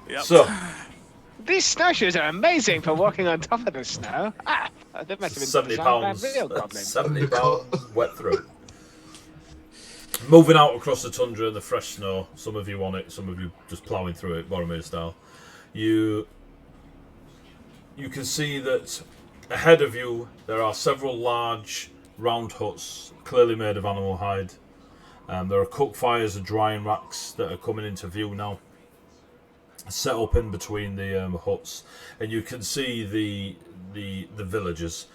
Yep. So, These snowshoes are amazing for walking on top of the snow. They must have been 70 designed by pounds. real goblins. 70 pounds wet through. Moving out across the tundra and the fresh snow, some of you on it, some of you just ploughing through it, Boromir style. You can see that ahead of you there are several large round huts, clearly made of animal hide. There are cook fires and drying racks that are coming into view now, set up in between the huts, and you can see the villagers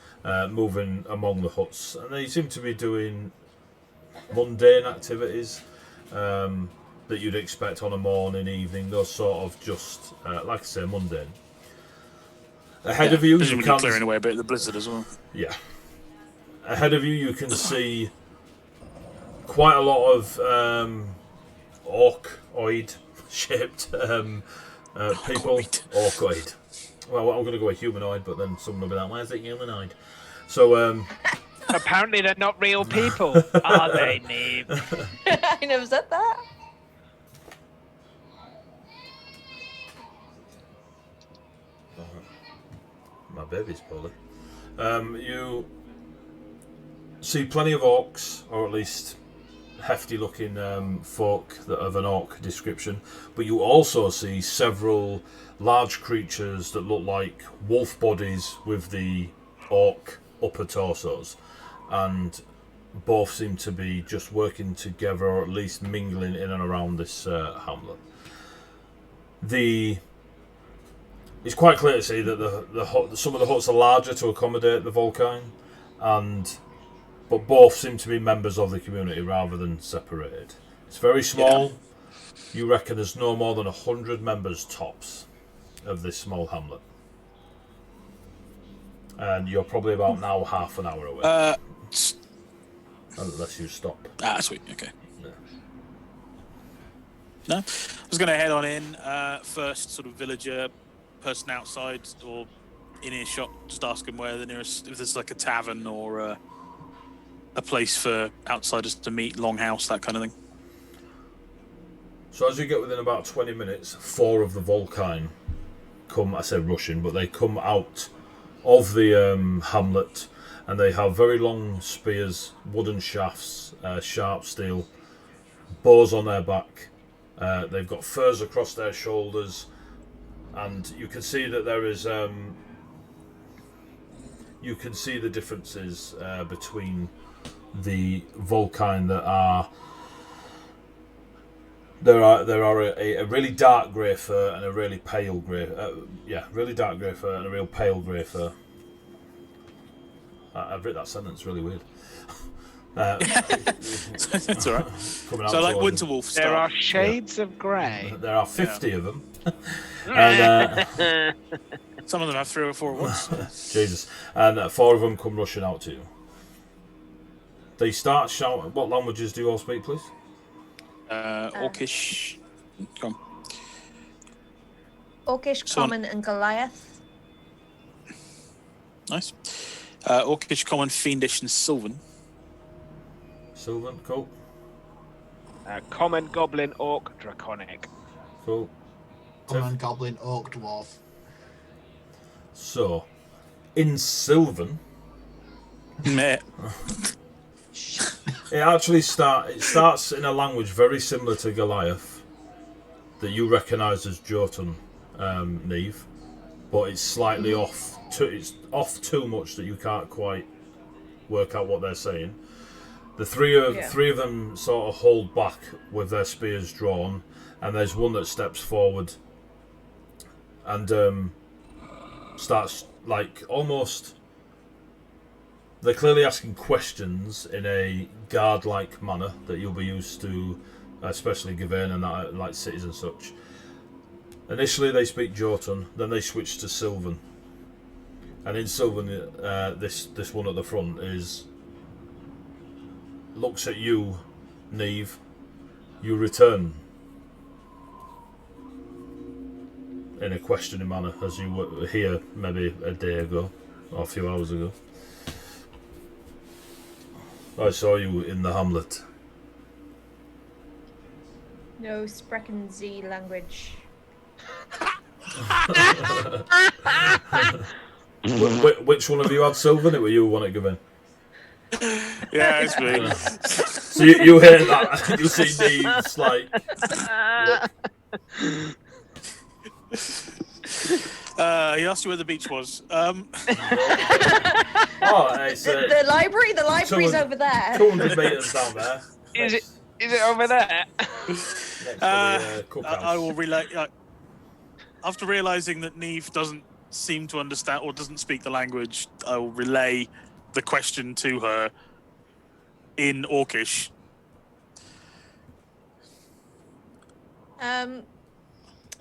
moving among the huts, and they seem to be doing mundane activities that you'd expect on a morning, evening, those sort of just, like I say, mundane. Ahead of you, Presumably you can clearing away a bit of the blizzard as well. Yeah. Ahead of you can see quite a lot of orcoid shaped people. Orcoid. Well, I'm going to go with humanoid, but then someone will be like, why is it humanoid? So, Apparently they're not real people, are they, Neve? I never said that. My baby's poorly. You see plenty of orcs, or at least hefty-looking folk that have an orc description, but you also see several large creatures that look like wolf bodies with the orc upper torsos, and both seem to be just working together, or at least mingling in and around this hamlet. It's quite clear to see that some of the huts are larger to accommodate the Volkine, but both seem to be members of the community rather than separated. It's very small. Yeah. You reckon there's no more than 100 members tops of this small hamlet. And you're probably about now half an hour away. Unless you stop. Sweet, okay. Yeah. No? I was going to head on in. First sort of villager, person outside or in earshot, just ask them where the nearest, if there's like a tavern or a place for outsiders to meet, longhouse, that kind of thing. So as you get within about 20 minutes, 4 of the Volkine come, I say rushing, but they come out of the hamlet, and they have very long spears, wooden shafts, sharp steel, bows on their back. They've got furs across their shoulders, and you can see that there is you can see the differences between the Volkine that are there are a really dark grey fur and a really pale grey really dark grey fur and a real pale grey fur. I've written that sentence really weird. That's all right. So like Winter Wolf style. There are shades of grey. There are 50 of them. And, some of them have 3 or 4 at once. Jesus. And 4 of them come rushing out to you. They start shouting. What languages do you all speak, please? Orcish. Come. Orcish, Common, and Goliath. Nice. Orcish, Common, Fiendish, and Sylvan. Sylvan, cool. Common, Goblin, Orc, Draconic. Cool. Common, Goblin, Orc, Dwarf. So, in Sylvan, Meh. it actually starts in a language very similar to Goliath that you recognise as Jotun, Neve, but it's slightly off. It's off too much that you can't quite work out what they're saying. The three of them sort of hold back with their spears drawn, and there's one that steps forward and starts like almost. They're clearly asking questions in a guard-like manner that you'll be used to, especially Gavin and that, like cities and such. Initially, they speak Jotun, then they switch to Sylvan, and in Sylvan, this one at the front looks at you, Neve. You return in a questioning manner, as you were here maybe a day ago or a few hours ago. I saw you in the hamlet. No Sprechen Z language. Which one of you had Sylvan? It were you who wanted to go in. Yeah, it's me. So you hear that? You see Neve's like. He asked you where the beach was. It's the library. The library's over there. 200 metres down there. Is it over there? I will relay. After realising that Neve doesn't seem to understand or doesn't speak the language, I will relay the question to her in Orcish.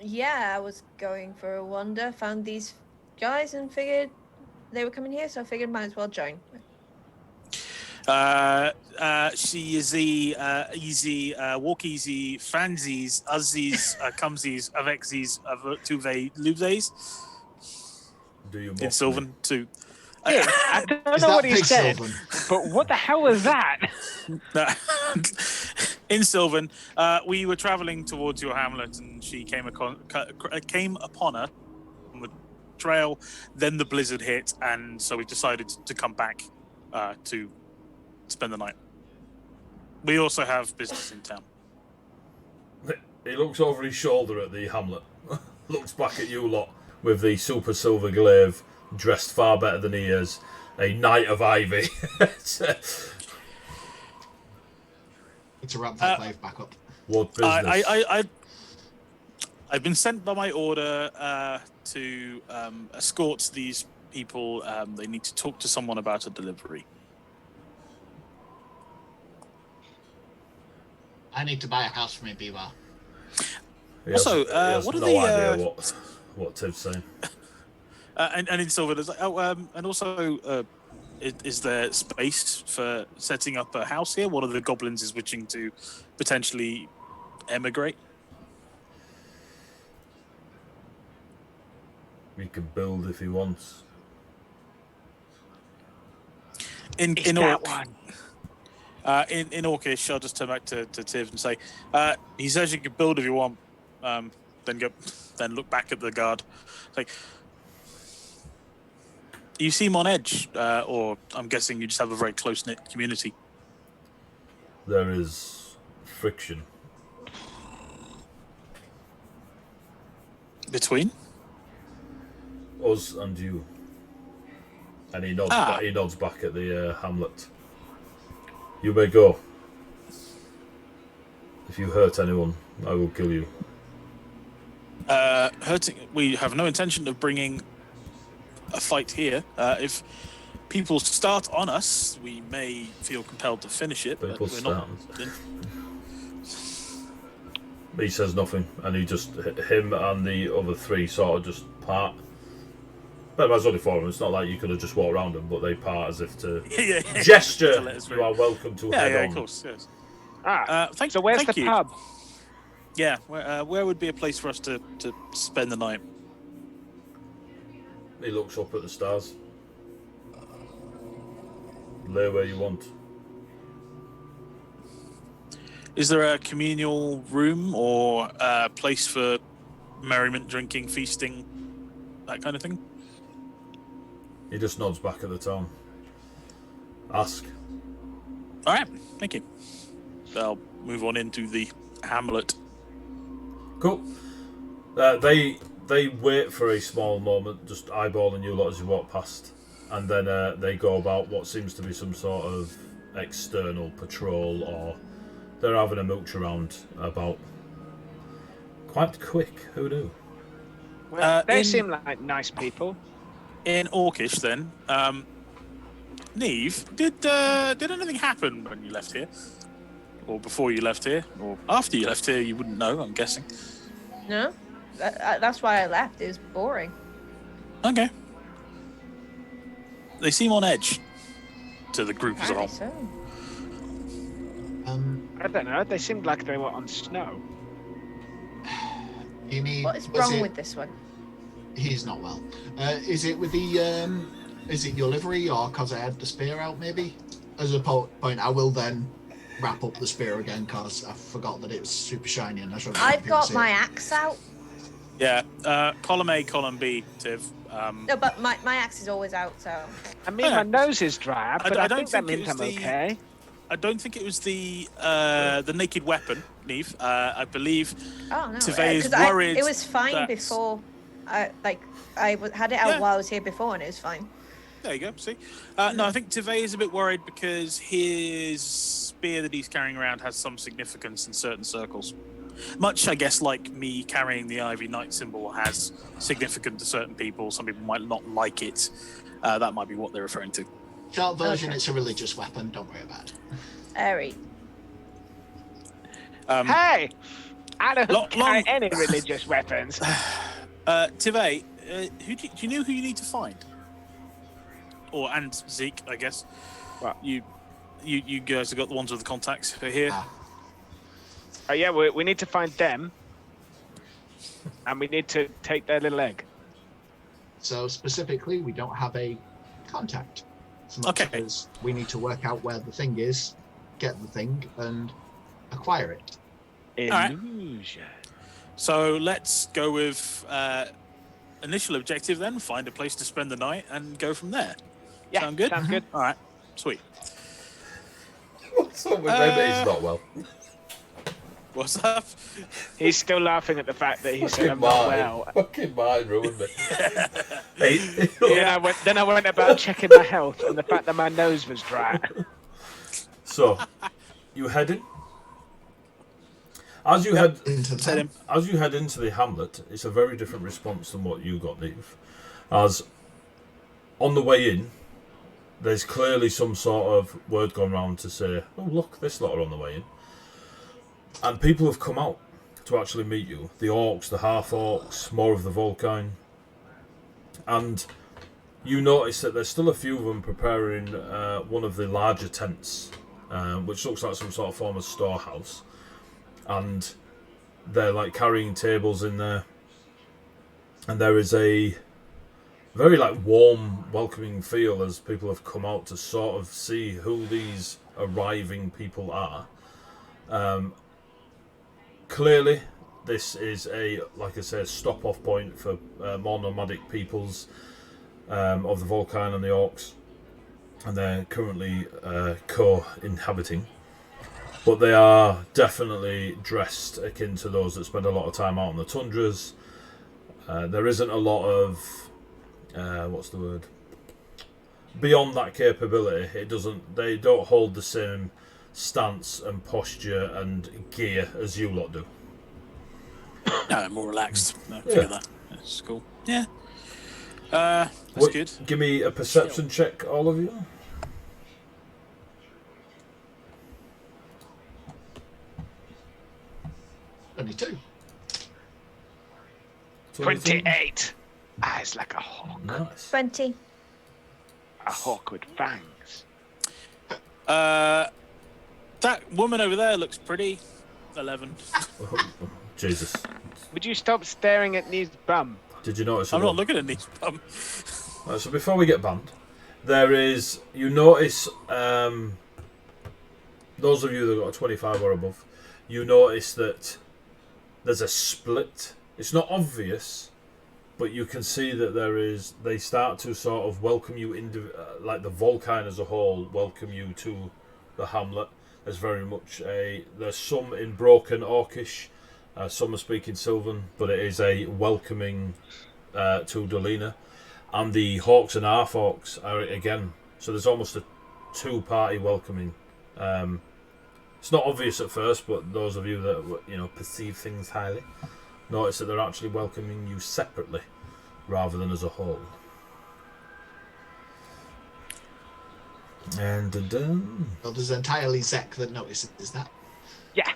Yeah, I was going for a wander, found these guys and figured they were coming here, so I figured might as well join. She is easy, walk easy, fansies, uzzies, cumsies, avexes, tuve, lubes. Do you in Sylvan to. Yeah, I don't Is know that what he Big said, Sylvan? but what the hell was that? In Sylvan, we were traveling towards your hamlet, and she came upon her on the trail. Then the blizzard hit, and so we decided to come back to spend the night. We also have business in town. He looks over his shoulder at the hamlet, looks back at you lot with the super silver glaive, dressed far better than he is, a knight of ivy. Need to wrap that glaive back up. What business? I've been sent by my order to escort these people. They need to talk to someone about a delivery. I need to buy a house for me, Beaver. Also, what are no idea what Tiv's saying. And in Silver, there's and also, is there space for setting up a house here? One of the goblins is wishing to potentially emigrate. We can build if he wants. In that one. In Orcish, I'll just turn back to Tiv and say, he says you can build if you want. Then look back at the guard. Like, you seem on edge, or I'm guessing you just have a very close-knit community. There is friction. Between? Us and you. And he nods, he nods back at the hamlet. You may go. If you hurt anyone, I will kill you. We have no intention of bringing a fight here. If people start on us, we may feel compelled to finish it. People but we're start. not. He says nothing, and he just him and the other three sort of just part. But that's only for them. It's not like you could have just walked around them, but they part as if to gesture. You are welcome to head on. Of course. Yes. So where's the pub? Yeah, where would be a place for us to spend the night? He looks up at the stars. Lay where you want. Is there a communal room or a place for merriment, drinking, feasting, that kind of thing? He just nods back at the town. Ask. All right, thank you. I'll move on into the hamlet. Cool. They wait for a small moment, just eyeballing you lot as you walk past, and then they go about what seems to be some sort of external patrol, or they're having a mooch around about. Quite quick. Who knew? Well, they seem like nice people. In Orcish, then, Neve, did anything happen when you left here, or before you left here, or after you left here? You wouldn't know, I'm guessing. No, that's why I left. It was boring. Okay. They seem on edge to the group as a whole. So. I don't know. They seemed like they were on snow. You mean, What is wrong with this one? He's not well. Is it with the is it your livery, or because I had the spear out maybe? As a point, I will then wrap up the spear again because I forgot that it was super shiny and I should. I've got my axe out. Yeah, column A, column B, Tiv. No, but my axe is always out, so. I mean, my nose is dry, but I don't think that think it means was I'm okay. I don't think it was the naked weapon, Neve. I believe Oh no, Tivey is because worried. it was fine that- before. I had it out Yeah. while I was here before, and it was fine. There you go. See, no, I think Tivey is a bit worried because his spear that he's carrying around has some significance in certain circles. Much, I guess, like me carrying the Ivy Knight symbol has significance to certain people. Some people might not like it. That might be what they're referring to. Short version, Okay. it's a religious weapon. Don't worry about it. Alright. Hey! I don't Long- carry any religious weapons. Tivey, do you know who you need to find? And Zeke, I guess. What? You guys have got the ones with the contacts for here. Yeah, we need to find them. And we need to take their little egg. So specifically, we don't have a contact. So much Okay. as we need to work out where the thing is, get the thing, and acquire it. right. Illusion. So let's go with initial objective then. Find a place to spend the night and go from there. Yeah, Sound good? sounds good. All right. Sweet. What's up with him? He's not well. What's up? He's still laughing at the fact that he said I'm not well. Fucking mine ruined me. Hey, Then I went about checking my health and the fact that my nose was dry. so, you heading? As you head Into the as you head into the hamlet, it's a very different response than what you got, Neve. As on the way in, there's clearly some sort of word gone round to say, "Oh, look, this lot are on the way in," and people have come out to actually meet you. The orcs, the half-orcs, more of the Volkine, and you notice that there's still a few of them preparing one of the larger tents, which looks like some sort of form of storehouse. And they're like carrying tables in there, and there is a very like warm, welcoming feel as people have come out to sort of see who these arriving people are. Clearly, this is a, like I said, stop-off point for more nomadic peoples of the Volkine and the Orcs, and they're currently co-inhabiting. But they are definitely dressed akin to those that spend a lot of time out on the tundras. There isn't a lot of what's the word? Beyond that capability, they don't hold the same stance and posture and gear as you lot do. No, more relaxed. No, Yeah. figure that. That's cool. Yeah. That's good. Give me a perception check, all of you. only 2. 28. Eyes like a hawk. Nice. 20. A hawk with fangs. That woman over there looks pretty. 11. Oh, Jesus. Would you stop staring at Neve's bum? Did you notice? I'm not looking at these. Right, so before we get banned, you notice, those of you that got a 25 or above, you notice that there's a split. It's not obvious, but you can see that they start to sort of welcome you like the Volkine as a whole welcome you to the hamlet. There's very much there's some in broken Orcish, some are speaking Sylvan, but it is a welcoming to Dolina. And the Hawks and Half-Orcs are again, so there's almost a two-party welcoming. It's not obvious at first, but those of you that perceive things highly notice that they're actually welcoming you separately rather than as a whole. And Well, there's entirely Zek that notices that. Yeah.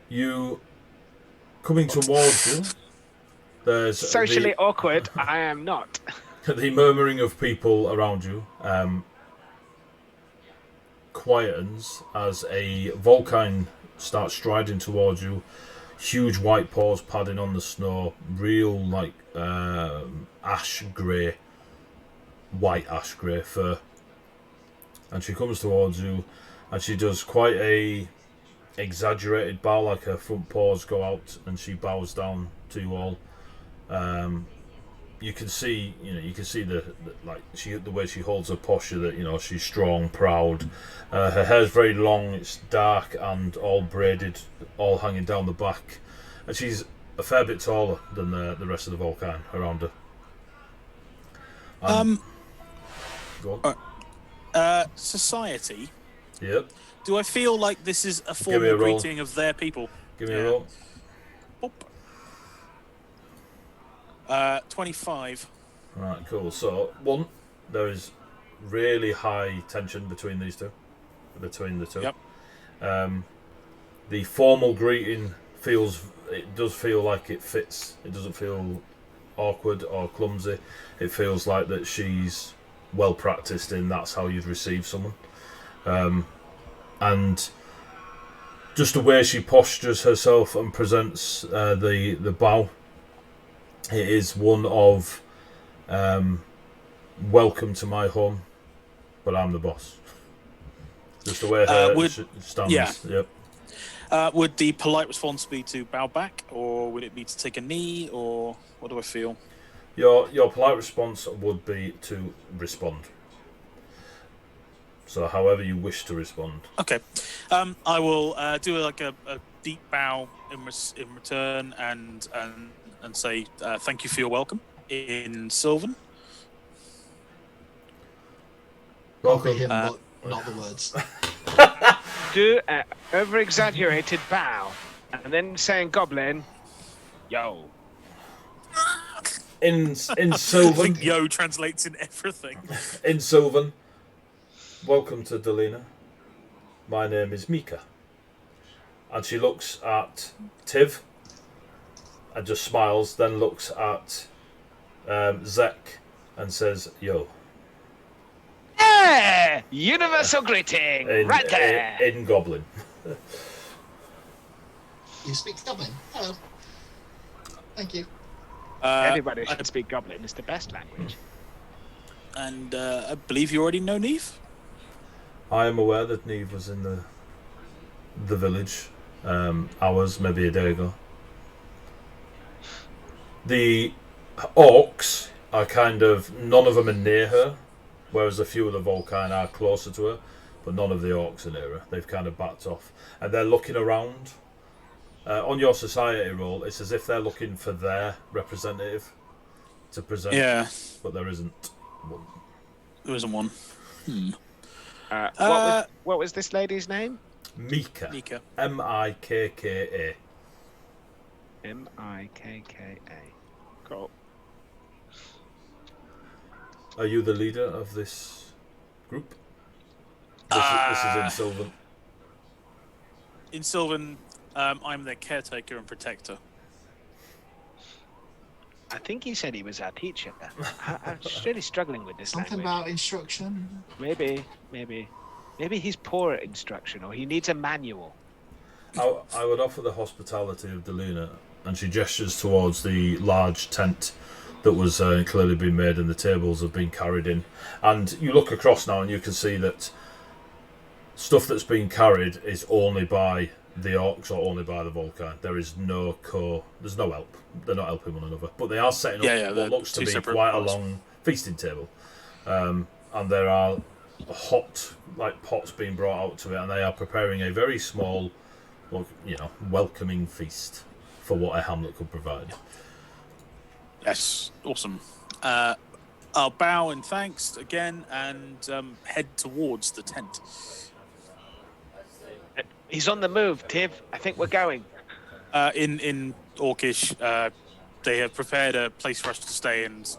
you coming towards you, there's Socially awkward, I am not. the murmuring of people around you quietens as a Volkine starts striding towards you. Huge white paws padding on the snow, real like ash grey, white ash grey fur. And she comes towards you, and she does quite a exaggerated bow, like her front paws go out, and she bows down to you all. You can see, the way she holds her posture, that she's strong, proud. Her hair's very long, it's dark and all braided, all hanging down the back, and she's a fair bit taller than the rest of the Volkine around her. Go on. Society. Yep. Do I feel like this is a Give me formal a roll. greeting of their people? Give me a roll. Boop. 25. Right, cool. So, there is really high tension between the two. Yep. The formal greeting does feel like it fits. It doesn't feel awkward or clumsy. It feels like that she's well practiced in that's how you'd receive someone. And just the way she postures herself and presents the bow, it is one of welcome to my home, but I'm the boss. Just the way her stands. Yeah. Yep. Would the polite response be to bow back, or would it be to take a knee, or what do I feel? Your polite response would be to respond. So however you wish to respond. Okay. I will do like a deep bow in return and say thank you for your welcome in Sylvan. Copy him, but not the words. Do an over-exaggerated bow, and then say in Goblin, yo. In I Sylvan. think yo translates in everything. In Sylvan. Welcome to Delina. My name is Mika. And she looks at Tiv and just smiles, then looks at Zek and says, yo. Yeah! Universal greeting! Right there! In Goblin. You speak Goblin. Hello. Thank you. Everybody should speak Goblin. It's the best language. And I believe you already know Neve? I am aware that Neve was in the village hours, maybe a day ago. The orcs are kind of, none of them are near her, whereas a few of the Volkine are closer to her, but none of the orcs are near her. They've kind of backed off. And they're looking around. On your society roll, it's as if they're looking for their representative to present. Yeah. But there isn't one. There isn't one. What was this lady's name? Mika. Mika. Mikka. Mikka. Cool. Are you the leader of this group? This is in Sylvan. In Sylvan, I'm their caretaker and protector. I think he said he was our teacher. I'm just really struggling with this Something language. about instruction. Maybe he's poor at instruction, or he needs a manual. I would offer the hospitality of Deluna, and she gestures towards the large tent that was clearly been made and the tables have been carried in. And you look across now and you can see that stuff that's been carried is only by the orcs or only by the Volkine. There is there's no help. They're not helping one another. But they are setting up what looks to be quite a long feasting table. And there are hot pots being brought out to it, and they are preparing a very small, welcoming feast for what a hamlet could provide. Yes, awesome. I'll bow in thanks again and head towards the tent. He's on the move, Tiv. I think we're going. In Orcish, they have prepared a place for us to stay and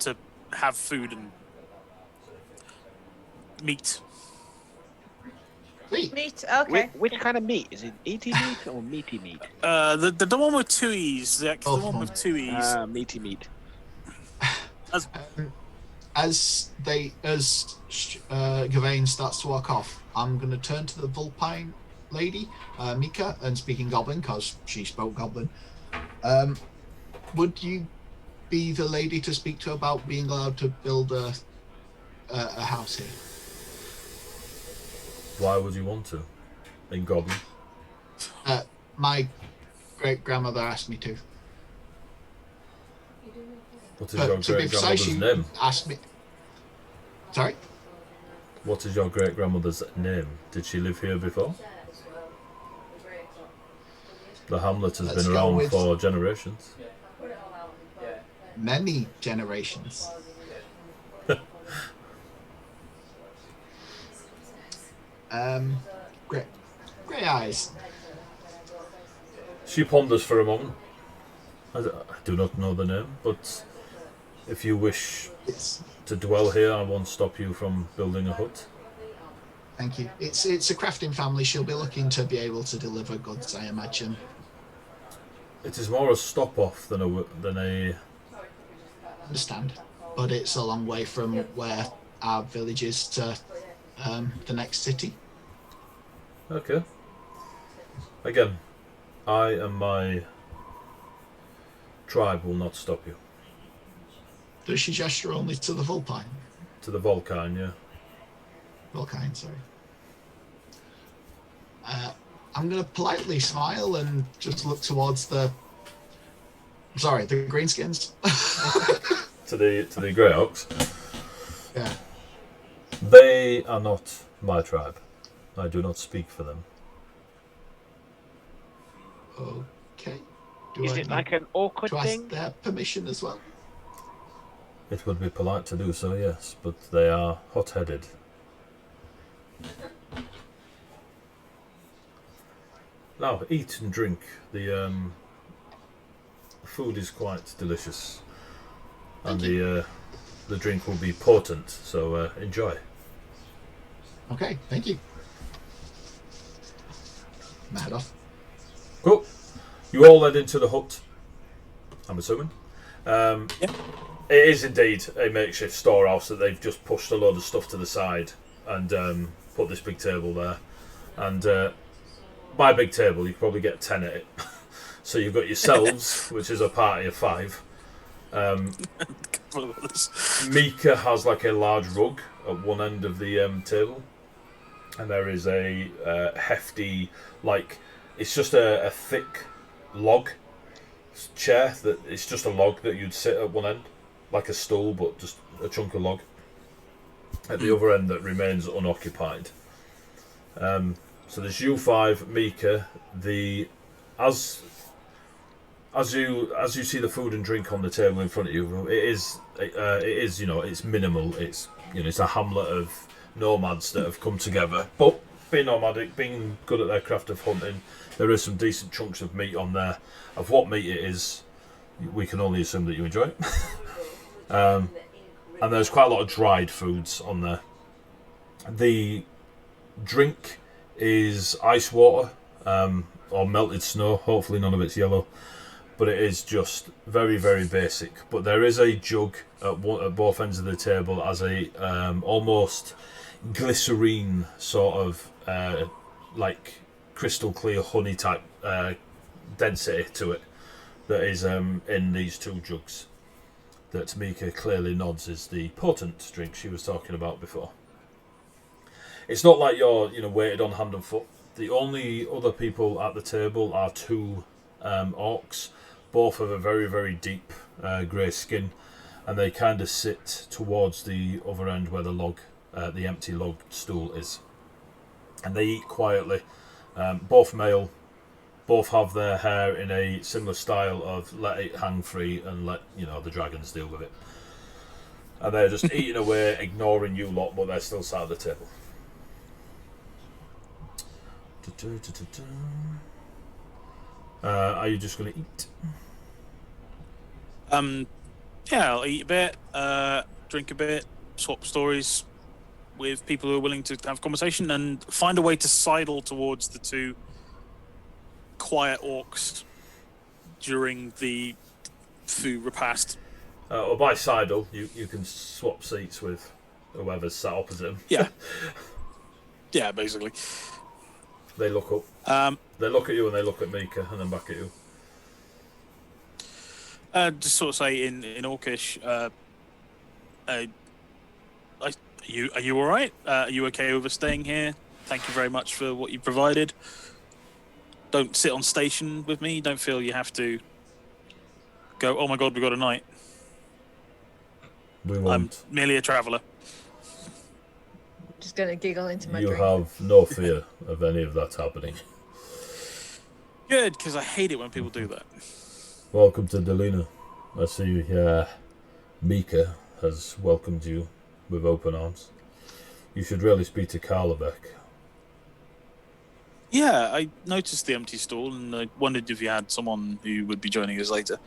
to have food and meat. Meat, okay. Which kind of meat? Is it eaty meat or meaty meat? The one with two E's, Zach. The one with two E's. Meaty meat. As Gavain starts to walk off, I'm going to turn to the Vulpine lady, Mika, and speaking Goblin, because she spoke Goblin. Would you be the lady to speak to about being allowed to build a house here? Why would you want to? In Goblin? My great-grandmother asked me to. What is your great-grandmother's name? Asked me... Sorry? What is your great-grandmother's name? Did she live here before? The hamlet has been around for generations. Many generations. Grey eyes. She ponders for a moment. I do not know the name, but if you wish to dwell here, I won't stop you from building a hut. Thank you. It's a crafting family. She'll be looking to be able to deliver goods, I imagine. It is more a stop-off than a... Understand, but it's a long way from where our village is to the next city. Okay. Again, I and my tribe will not stop you. Does she gesture only to the Vulpine? To the Volkine, yeah. Volkine, sorry. I'm going to politely smile and just look towards the greenskins. To the Grey Oaks. Yeah. They are not my tribe. I do not speak for them. Okay. Is it like an awkward to ask thing? their permission as well? It would be polite to do so, yes, but they are hot-headed. Now, eat and drink. The food is quite delicious, and the drink will be potent. So enjoy. Okay, thank you. Head off. Cool. You all head into the hut, I'm assuming. It is indeed a makeshift storehouse that they've just pushed a load of stuff to the side and put this big table there. And by big table, you can probably get 10 at it. So you've got yourselves, which is a party of 5. Mika has like a large rug at one end of the table. And there is a hefty, like, it's just a thick log chair that it's just a log that you'd sit at one end, like a stool, but just a chunk of log. At the other end that remains unoccupied. So there's you 5, Mika. As you see the food and drink on the table in front of you, it is it's minimal. It's it's a hamlet of nomads that have come together, but being nomadic, being good at their craft of hunting, there is some decent chunks of meat on there. Of what meat it is, we can only assume that you enjoy it. And there's quite a lot of dried foods on there. The drink is ice water or melted snow. Hopefully none of it's yellow, but it is just very, very basic. But there is a jug at both ends of the table as a almost glycerine sort of like crystal clear honey type density to it that is in these 2 jugs that Mika clearly nods is the potent drink she was talking about before. It's not like you're weighted on hand and foot. The only other people at the table are 2 orcs, both of a very, very deep grey skin, and they kind of sit towards the other end where the empty log stool is. And they eat quietly. Both male, both have their hair in a similar style of let it hang free and let the dragons deal with it. And they're just eating away, ignoring you lot, but they're still sat at the table. Are you just going to eat? Yeah, I'll eat a bit, drink a bit, swap stories with people who are willing to have conversation, and find a way to sidle towards the 2 quiet orcs during the food repast. Or by sidle, you can swap seats with whoever's sat opposite them. Yeah. Yeah, basically. They look up. They look at you and they look at Mika and then back at you. Just sort of say in Orcish, are you all right? Are you okay with us staying here? Thank you very much for what you provided. Don't sit on station with me. Don't feel you have to go, oh my god, we got a night. I'm merely a traveller. Just going to giggle into my You drink. have no fear of any of that happening. Good, because I hate it when people do that. Welcome to Delina. I see Mika has welcomed you with open arms. You should really speak to Karlabek. Yeah, I noticed the empty stall and I wondered if you had someone who would be joining us later.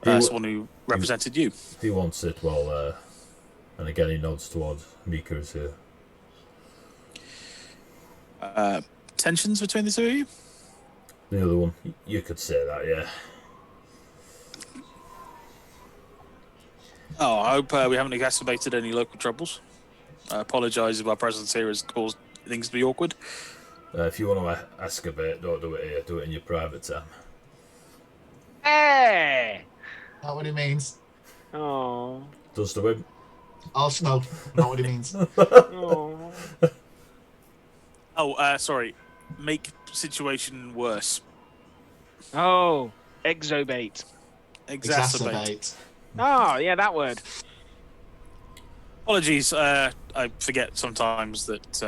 Someone who represented you. He wants it while, and again he nods towards Mika is here. Tensions between the 2 of you? The other one, you could say that, yeah. Oh, I hope we haven't exacerbated any local troubles. I apologise if our presence here has caused things to be awkward. If you want to excavate, don't do it here. Do it in your private time. Hey! Not what he means. Oh. Does to him. Also, no, not what he means. Oh. Oh, sorry. Make situation worse. Oh. Exobate. Exacerbate. Oh, yeah, that word. Apologies, I forget sometimes that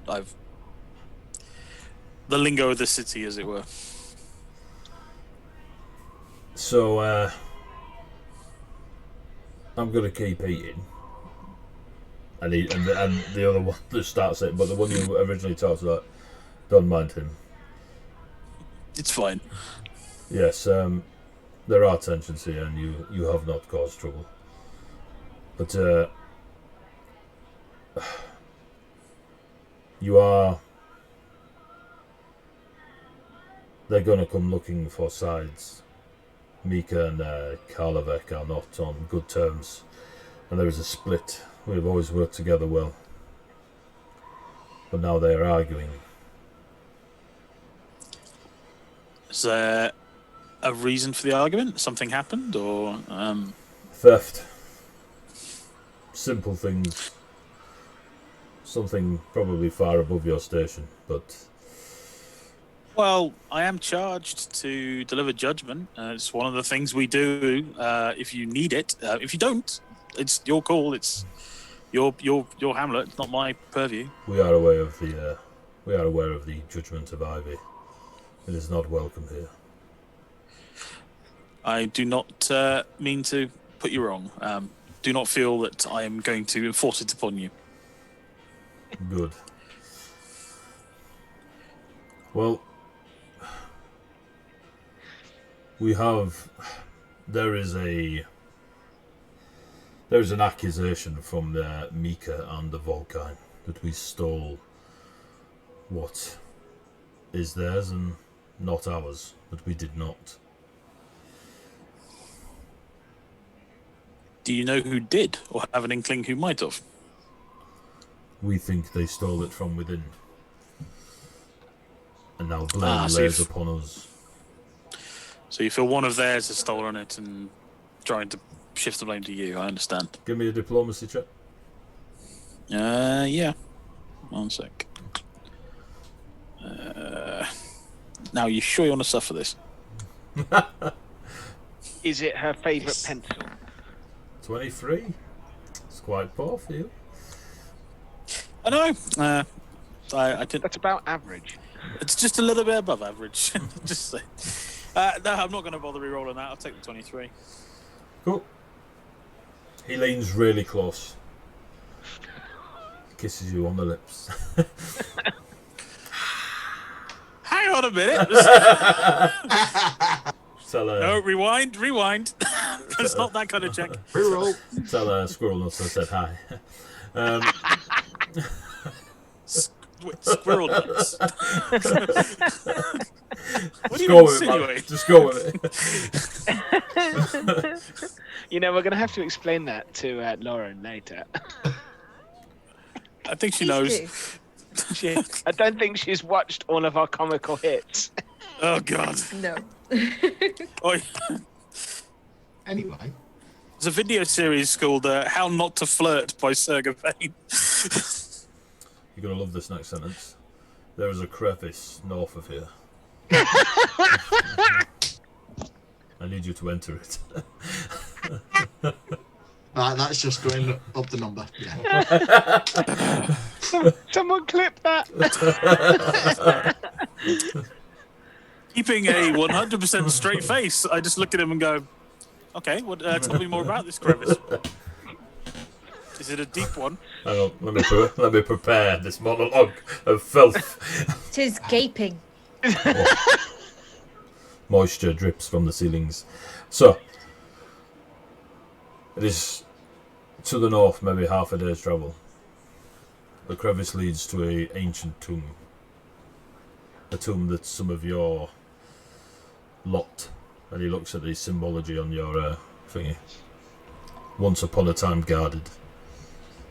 I've the lingo of the city, as it were. So, I'm gonna keep eating. And the other one that starts it, but the one you originally talked about, don't mind him. It's fine. Yes, there are tensions here, and you have not caused trouble. But you are. They're gonna come looking for sides. Mika and Karlavek are not on good terms, and there is a split. We've always worked together well, but now they are arguing. Is there a reason for the argument? Something happened, or Theft. Simple things. Something probably far above your station, but Well, I am charged to deliver judgment. It's one of the things we do if you need it. If you don't, it's your call. It's your Hamlet. It's not my purview. we are aware of the judgment of Ivy. It is not welcome here. I do not mean to put you wrong. Do not feel that I am going to enforce it upon you. Good. Well, there is an accusation from the Mika and the Volkine that we stole what is theirs and not ours, but we did not. Do you know who did, or have an inkling who might have? We think they stole it from within. And now blame lays upon us. So you feel one of theirs has stolen it and trying to shift the blame to you, I understand. Give me a diplomacy check. Yeah. 1 sec. Now, you sure you want to suffer this? Is it her favourite pencil? 23. It's quite poor for you. I know. I didn't. That's about average. It's just a little bit above average. Just say. No, I'm not going to bother re-rolling that. I'll take the 23. Cool. He leans really close. Kisses you on the lips. Hang on a minute. Tell her. No, rewind. It's not that kind of check. Reroll. Tell her Squirrel Nuts I said hi. Squirrel nuts. What do Just you go with it, man. insinuate? Just go with it. You know, we're going to have to explain that to Lauren later. I think she Please knows. do. I don't think she's watched all of our comical hits. Oh, God. No. Oh, Anyway, there's a video series called How Not to Flirt by Sir Gawain. You're going to love this next sentence. There is a crevice north of here. I need you to enter it. that's just going up the number. Yeah. Someone clip that. Keeping a 100% straight face, I just look at him and go, okay, tell me more about this crevice. Is it a deep one? Hang on, let me prepare this monologue of filth. Tis gaping. Moisture drips from the ceilings. So, it is to the north, maybe half a day's travel. The crevice leads to an ancient tomb. A tomb that some of your lot, and he looks at the symbology on your thingy, once upon a time guarded.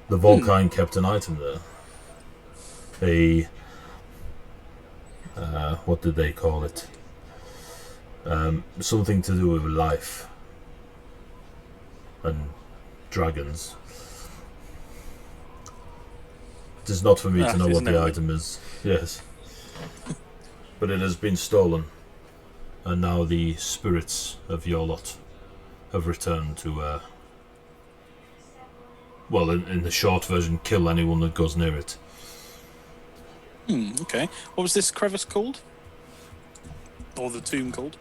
The Volkine kept an item there. what did they call it? Something to do with life and dragons. It is not for me to know what the item is. Yes. But it has been stolen. And now the spirits of your lot have returned to, well, in the short version, kill anyone that goes near it. Okay. What was this crevice called? Or the tomb called?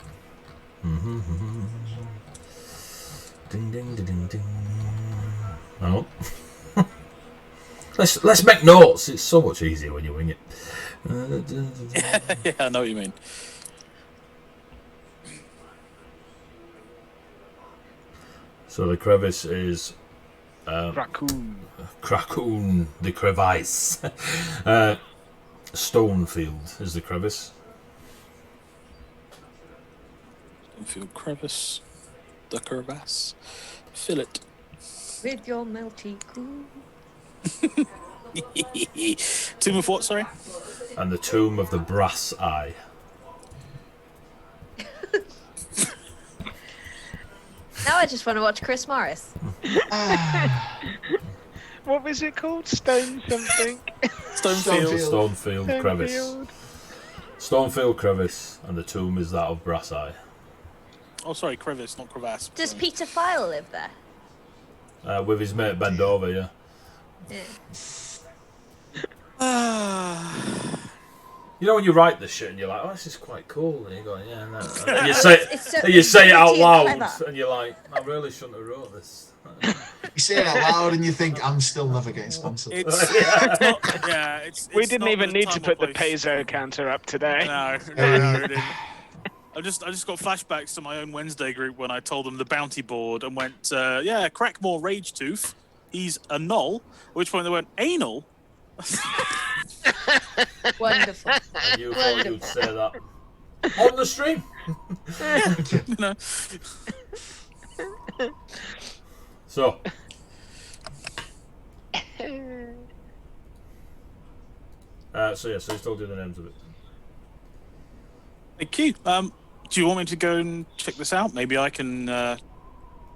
Ding ding ding ding ding. Oh. Let's make notes. It's so much easier when you wing it. Yeah, I know what you mean. So the crevice is Krakoon, the crevice. Stonefield is the crevice. Stonefield crevice, the crevasse, fill it. With your melty cool. Tomb of what? Sorry. And the tomb of the brass eye. Now I just want to watch Chris Morris. What was it called? Stone something? Stonefield crevice. Stonefield crevice, and the tomb is that of brass eye. Oh, sorry, crevice, not crevasse. Does Peter File live there? With his mate Bendover, yeah. You know when you write this shit and you're like, oh, this is quite cool, and you go, yeah, no. And you say it out loud, and you're like, I really shouldn't have wrote this. You say it out loud and you think, I'm still never getting sponsored. It's We didn't not even the need to time put or the place. peso counter up today. No, we didn't. I just got flashbacks to my own Wednesday group when I told them the bounty board and went, Crackmore Rage Tooth, he's a null. At which point they went, anal? Wonderful. And you thought you'd say that on the stream. No. So so you still do the names of it. Thank you. Do you want me to go and check this out? Maybe I can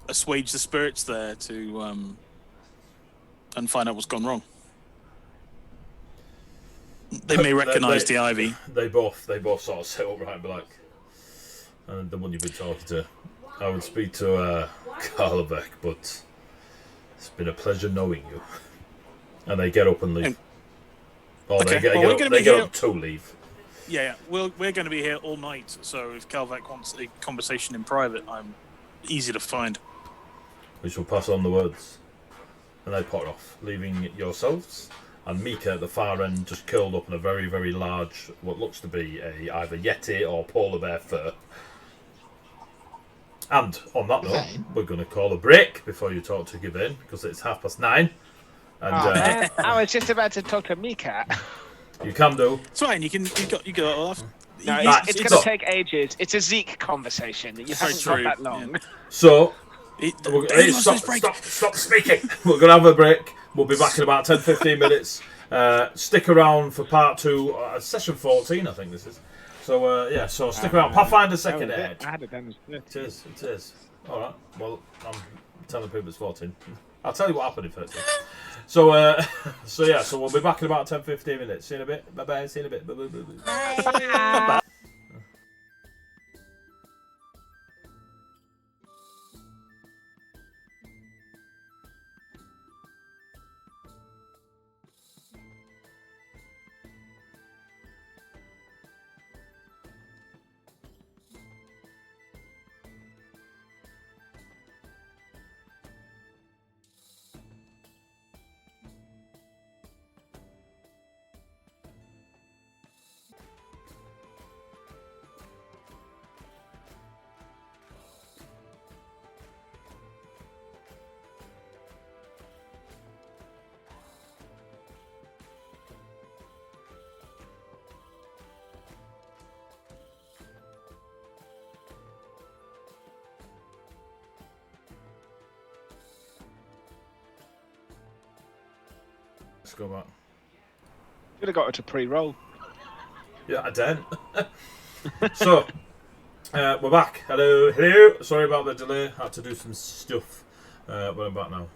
assuage the spirits there to and find out what's gone wrong. They may recognise the ivy. They both sort of sit upright and be like, and the one you've been talking to, I would speak to Karlbeck, but it's been a pleasure knowing you. And they get up and leave. Okay. They get up to leave. Yeah. We're going to be here all night, so if Karlbeck wants a conversation in private, I'm easy to find. We shall pass on the words. And they pot off, leaving yourselves and Mika at the far end just curled up in a very, very large, what looks to be either Yeti or polar bear fur. And on that note, we're going to call a break before you talk to Gavin, because it's 9:30. And I was just about to talk to Mika. You can do. It's fine. You go off. No, it's going to take ages. It's a Zeke conversation. You haven't got that long. Yeah. So, stop speaking. We're going to have a break. We'll be back in about 10-15 minutes. Stick around for part 2, session 14, I think this is. So, so stick around. Pathfinder second ed. I had it done. It is. Alright, well, I'm telling people it's 14. I'll tell you what happened in 13. So we'll be back in about 10-15 minutes. See you in a bit. Bye-bye. See you in a bit. Bye. Let's go back. Could have got her to pre-roll. Yeah, I don't. So, we're back. Hello, hello. Sorry about the delay. Had to do some stuff. But I'm back now.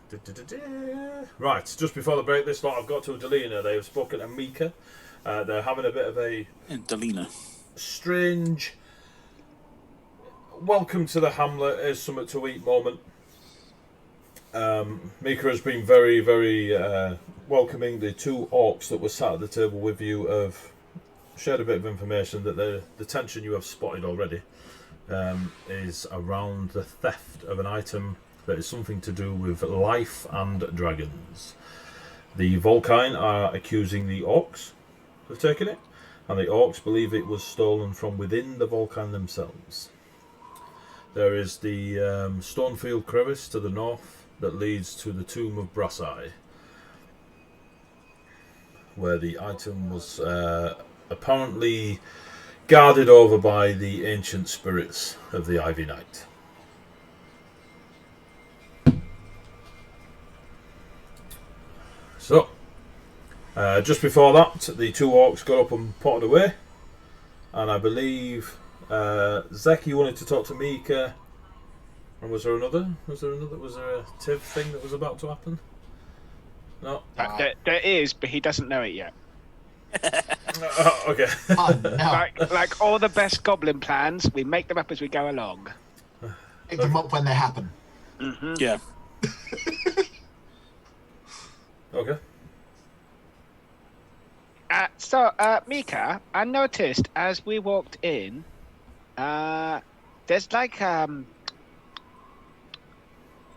Right, just before the break, this lot I've got to Delina. They have spoken to Mika. They're having a bit of a Delina. strange welcome to the hamlet is something to eat moment. Mika has been very, very welcoming. The two orcs that were sat at the table with you have shared a bit of information that the tension you have spotted already is around the theft of an item that is something to do with life and dragons. The Volkine are accusing the orcs of taking it, and the orcs believe it was stolen from within the Volkine themselves. There is the Stonefield crevice to the north that leads to the tomb of Brasseye, where the item was apparently guarded over by the ancient spirits of the Ivy Knight. So, just before that, the two orcs got up and potted away, and I believe Zek, you wanted to talk to Mika, and was there another? Was there a Tiv thing that was about to happen? No. There is, but he doesn't know it yet. Okay. Oh, no. Like all the best goblin plans, we make them up as we go along. Pick them up when they happen. Mm-hmm. Yeah. Okay. So, Mika, I noticed as we walked in, there's like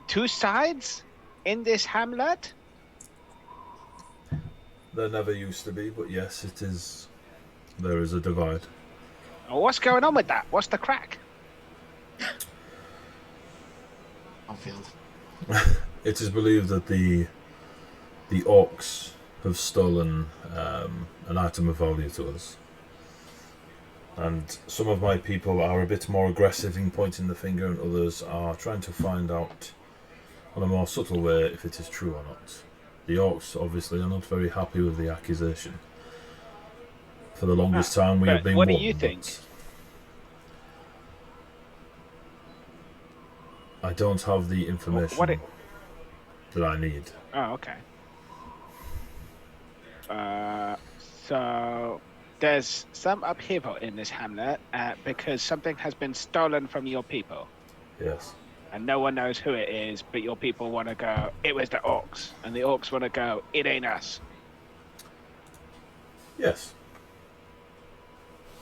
two sides in this hamlet. There never used to be, but yes, it is. There is a divide. What's going on with that? What's the crack? Field. It is believed that the orcs have stolen an item of value to us, and some of my people are a bit more aggressive in pointing the finger, and others are trying to find out on a more subtle way if it is true or not. The orcs obviously are not very happy with the accusation. For the longest time we have been what do warned, you think? I don't have the information that I need. Oh, okay. So there's some upheaval in this hamlet because something has been stolen from your people. Yes. And no one knows who it is, but your people want to go, it was the orcs. And the orcs want to go, it ain't us. Yes.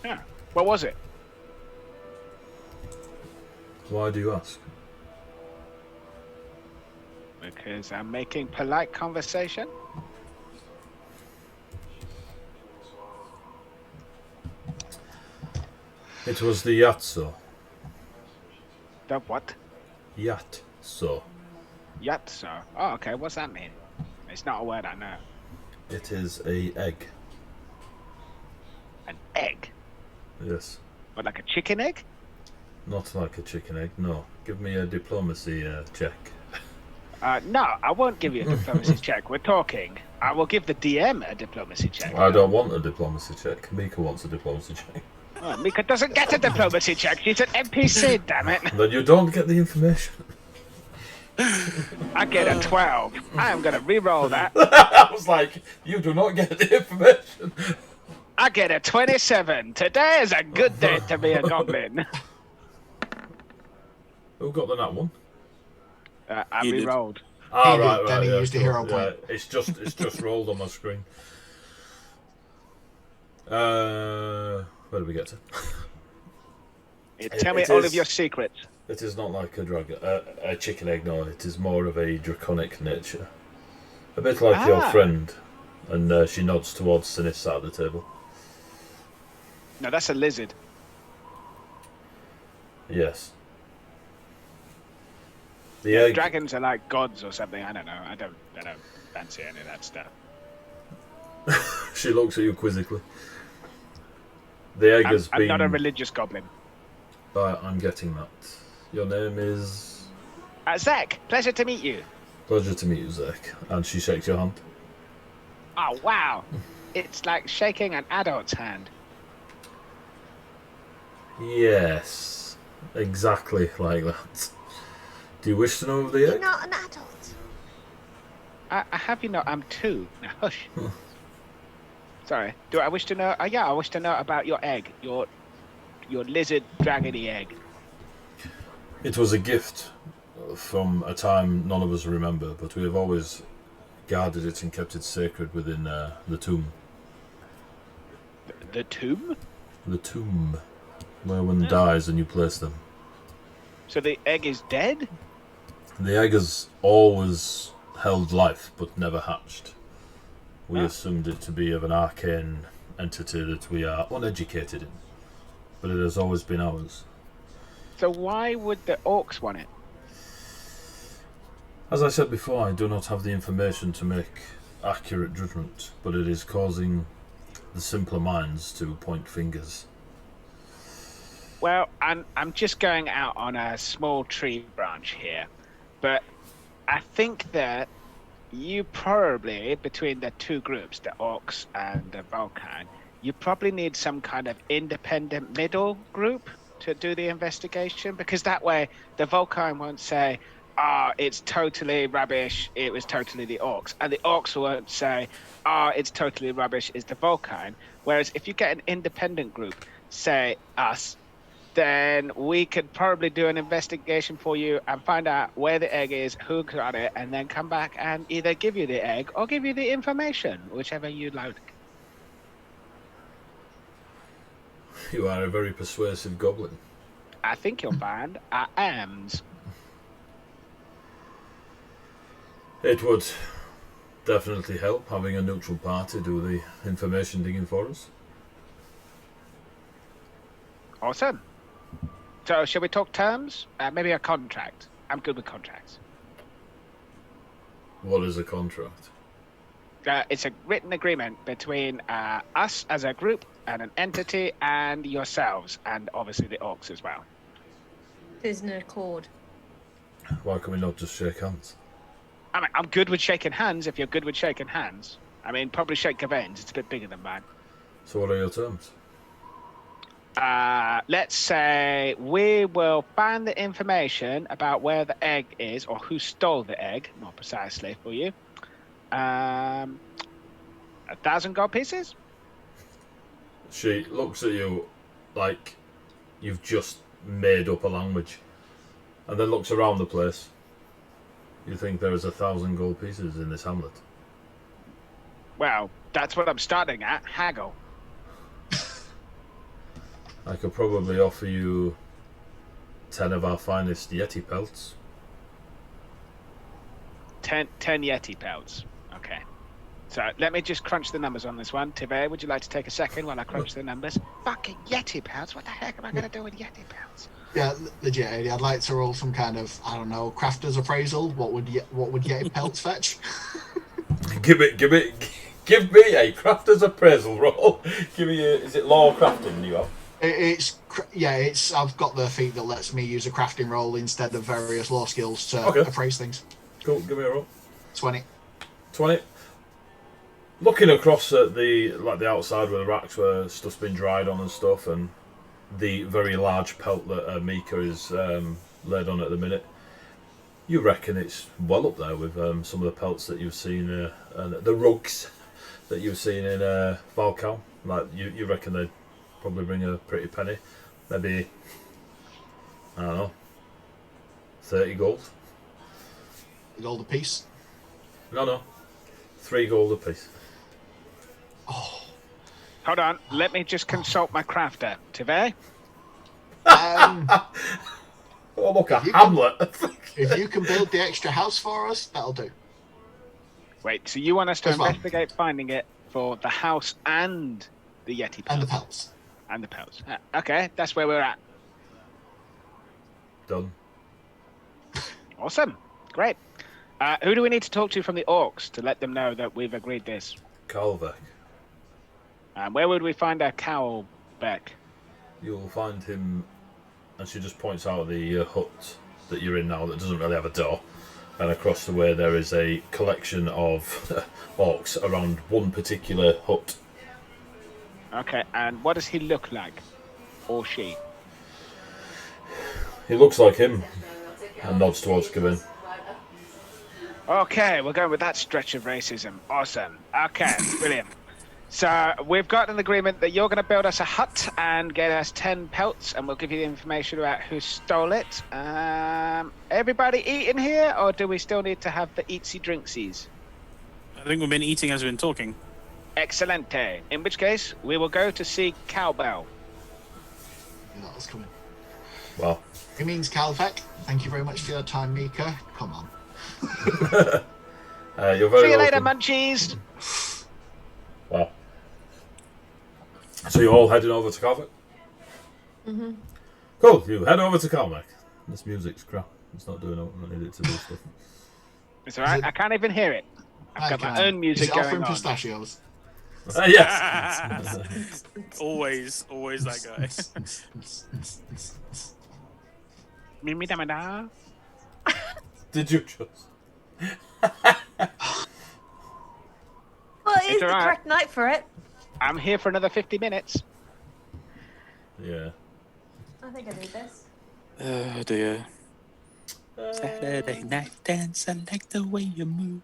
Yeah. What was it? Why do you ask? Because I'm making polite conversation. It was the Yatso. The what? Yatso. Yatso. Oh, okay. What's that mean? It's not a word I know. It is a egg. An egg? Yes. What, like a chicken egg? Not like a chicken egg, no. Give me a diplomacy check. No, I won't give you a diplomacy check. We're talking. I will give the DM a diplomacy check. I don't want a diplomacy check. Mika wants a diplomacy check. Oh, Mika doesn't get a diplomacy check. She's an NPC, damn it. Then you don't get the information. I get a 12. I am going to re-roll that. I was like, you do not get the information. I get a 27. Today is a good day to be a goblin. Who got the nat one? I You did. re-rolled. Ah, He did, right. then he used a cool. hero point. It's just rolled on my screen. Where did we get to? Tell me It all is- of your secrets. It is not like a dragon, a chicken egg. No, it is more of a draconic nature. A bit like your friend. And she nods towards Sinis sat at the table. No, that's a lizard. Yes. The egg. Dragons are like gods or something. I don't know. I don't fancy any of that stuff. She looks at you quizzically. The egg has I'm been. not a religious goblin. I'm getting that. Your name is. Zach, pleasure to meet you. Pleasure to meet you, Zach. And she shakes your hand. Oh, wow. It's like shaking an adult's hand. Yes, exactly like that. Do you wish to know of the You're egg? not an adult. I have you know, I'm 2. Now, hush. Sorry. Do I wish to know? Yeah, I wish to know about your egg. Your lizard dragony egg. It was a gift from a time none of us remember, but we have always guarded it and kept it sacred within the tomb. The tomb? The tomb, where one dies and you place them. So the egg is dead? The egg has always held life, but never hatched. We assumed it to be of an arcane entity that we are uneducated in, but it has always been ours. So why would the orcs want it? As I said before, I do not have the information to make accurate judgment, but it is causing the simpler minds to point fingers. Well, I'm just going out on a small tree branch here, but I think that you probably, between the two groups, the orcs and the Volkine, you probably need some kind of independent middle group to do the investigation, because that way the Volkine won't say, it's totally rubbish, it was totally the orcs. And the orcs won't say, it's totally rubbish, it's the Volkine. Whereas if you get an independent group, say us, then we could probably do an investigation for you and find out where the egg is, who got it, and then come back and either give you the egg or give you the information, whichever you like. You are a very persuasive goblin. I think you'll find I am. It would definitely help having a neutral party do the information digging for us. Awesome. So, shall we talk terms? Maybe a contract. I'm good with contracts. What is a contract? It's a written agreement between us as a group and an entity and yourselves, and obviously the orcs as well. There's an accord. Why can we not just shake hands? I mean, I'm good with shaking hands if you're good with shaking hands. I mean, probably shake Gawain's. It's a bit bigger than mine. So what are your terms? Let's say we will find the information about where the egg is, or who stole the egg, more precisely for you. 1,000 gold pieces? She looks at you like you've just made up a language, and then looks around the place. You think there is 1,000 gold pieces in this hamlet? Well, that's what I'm starting at. Haggle. I could probably offer you 10 of our finest Yeti pelts. 10 Yeti pelts. Okay. So let me just crunch the numbers on this one. Tive, would you like to take a second while I crunch the numbers? Fucking Yeti pelts? What the heck am I going to do with Yeti pelts? Yeah, legit, Eddie. I'd like to roll some kind of, I don't know, crafter's appraisal. What would Yeti pelts fetch? Give me a crafter's appraisal roll. Give me a, is it law crafting you have? It's I've got the feat that lets me use a crafting roll instead of various law skills to appraise things. Cool, give me a roll. 20. 20. Looking across at the outside where the racks where stuff's been dried on and stuff, and the very large pelt that Mika is laid on at the minute, you reckon it's well up there with some of the pelts that you've seen and the rugs that you've seen in Volkine. Like you reckon they'd probably bring a pretty penny, maybe, I don't know, 30 gold. Gold a piece? No, 3 gold a piece. Oh. Hold on, let me just consult my crafter. Tive? Oh, look, a hamlet. If you can build the extra house for us, that'll do. Wait, so you want us to As well. investigate finding it for the house and the Yeti pelts? And the pelts. And the pelts. Okay, that's where we're at. Done. Awesome. Great. Who do we need to talk to from the orcs to let them know that we've agreed this? Kalvek. Where would we find our Cowlbeck? You'll find him, and she just points out the hut that you're in now that doesn't really have a door. And across the way there is a collection of orcs around one particular hut. Okay, and what does he look like? Or she? He looks like him. And nods towards Gavin. Okay, we're going with that stretch of racism. Awesome. Okay, brilliant. So we've got an agreement that you're going to build us a hut and get us 10 pelts, and we'll give you the information about who stole it. Everybody eating here, or do we still need to have the eatsy drinksies? I think we've been eating as we've been talking. Excelente. In which case, we will go to see Cowbell. That was coming. Well. It means Calvec. Thank you very much for your time, Mika. Come on. You're very See you later, welcome. munchies. Wow. So you're all heading over to Calvec? Mm-hmm. Cool, you head over to Calvec. This music's crap. It's not doing what I need it to do stuff. It's alright, I can't even hear it. I've got my own music Is it going offering on. pistachios? Yes! always that guy. Mimi Damada. Did you just... Well, it is It's the alright. correct night for it. I'm here for another 50 minutes. Yeah. I think I need this. Oh dear. Saturday night dance, I like the way you move.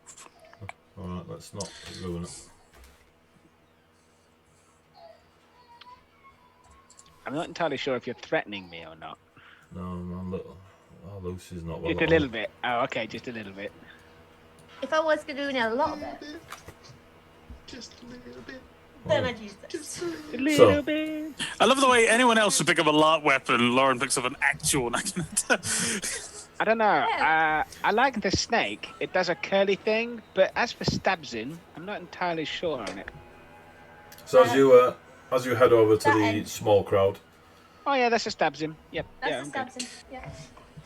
Alright, let's not ruin it. I'm not entirely sure if you're threatening me or not. No, man, look. Oh, Lucy's not well. Just a little bit. Oh, okay, just a little bit. If I was doing a lot of it, Just a little bit. then I'd use this. Just A little So- bit. I love the way anyone else would pick up a LARP weapon, Lauren picks up an actual knife. I don't know. Yeah. I like the snake. It does a curly thing, but as for stabsing, I'm not entirely sure on it. So as you head over to That the end. small crowd, Oh yeah, that's a stabsing. Yep. That's yeah, the I'm good. stabs in. Yeah.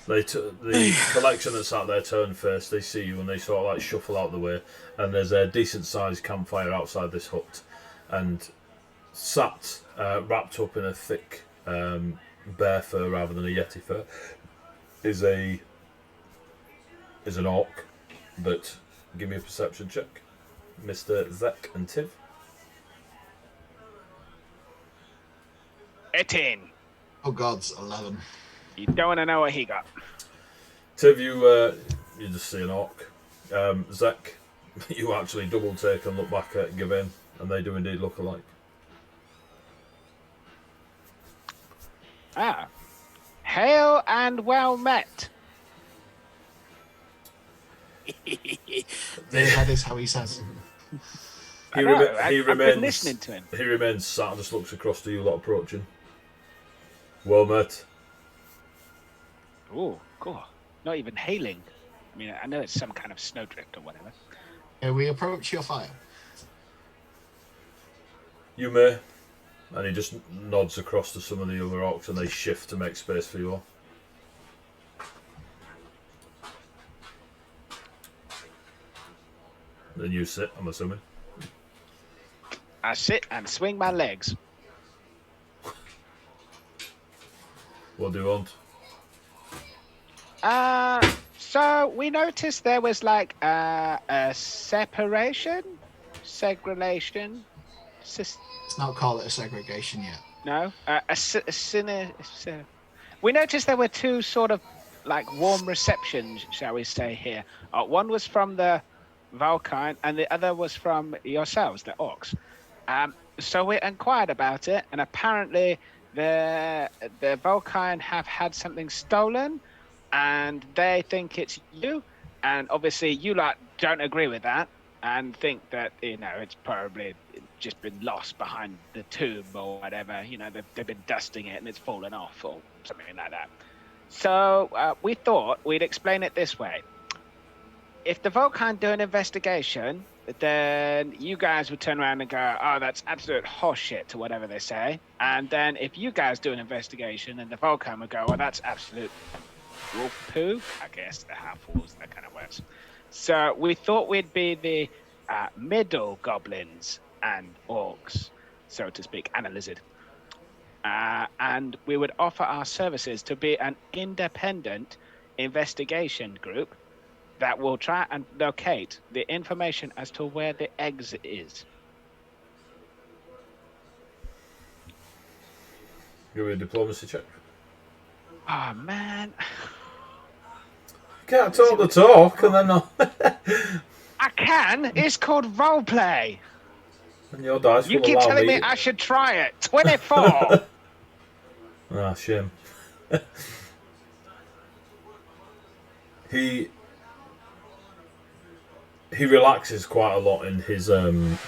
the collection that's out there turn face, they see you and they sort of like shuffle out the way, and there's a decent sized campfire outside this hut, and sat wrapped up in a thick bear fur rather than a yeti fur is an orc. But give me a perception check, Mr. Zek and Tiv. 18. Oh gods, 11. You don't want to know what he got. Tiv, you just see an orc. Zek, you actually double take and look back at Gavin, and they do indeed look alike. Ah. Hail and well met. That is how he says. I know, He I've been remains. listening to him. He remains sat and just looks across to you lot approaching. Well met. Oh, cool. Not even hailing. I mean, I know it's some kind of snowdrift or whatever. We approach your fire. You may. And he just nods across to some of the other orcs and they shift to make space for you all. Then you sit, I'm assuming. I sit and swing my legs. What do you want? So we noticed there was like a separation, segregation, Let's not call it a segregation yet. no, we noticed there were two sort of like warm receptions, shall we say here. One was from the Volkine and the other was from yourselves, the orcs. So we inquired about it, and apparently the Volkine have had something stolen, and they think it's you. And obviously, you lot don't agree with that, and think that it's probably just been lost behind the tomb or whatever. They've been dusting it and it's fallen off or something like that. So we thought we'd explain it this way. If the Volkine do an investigation, then you guys would turn around and go, oh, that's absolute horseshit, to whatever they say. And then if you guys do an investigation, then the Volkine would go, well, that's absolute wolf poo. I guess the half-wolves, that kind of works. So we thought we'd be the middle goblins and orcs, so to speak, and a lizard. And we would offer our services to be an independent investigation group that will try and locate the information as to where the exit is. Give me a diplomacy check. Oh man. Can't talk the talk, and then not. I can. It's called roleplay. And your dice You will keep allow telling me. me I should try it. 24. Ah, shame. He relaxes quite a lot in his on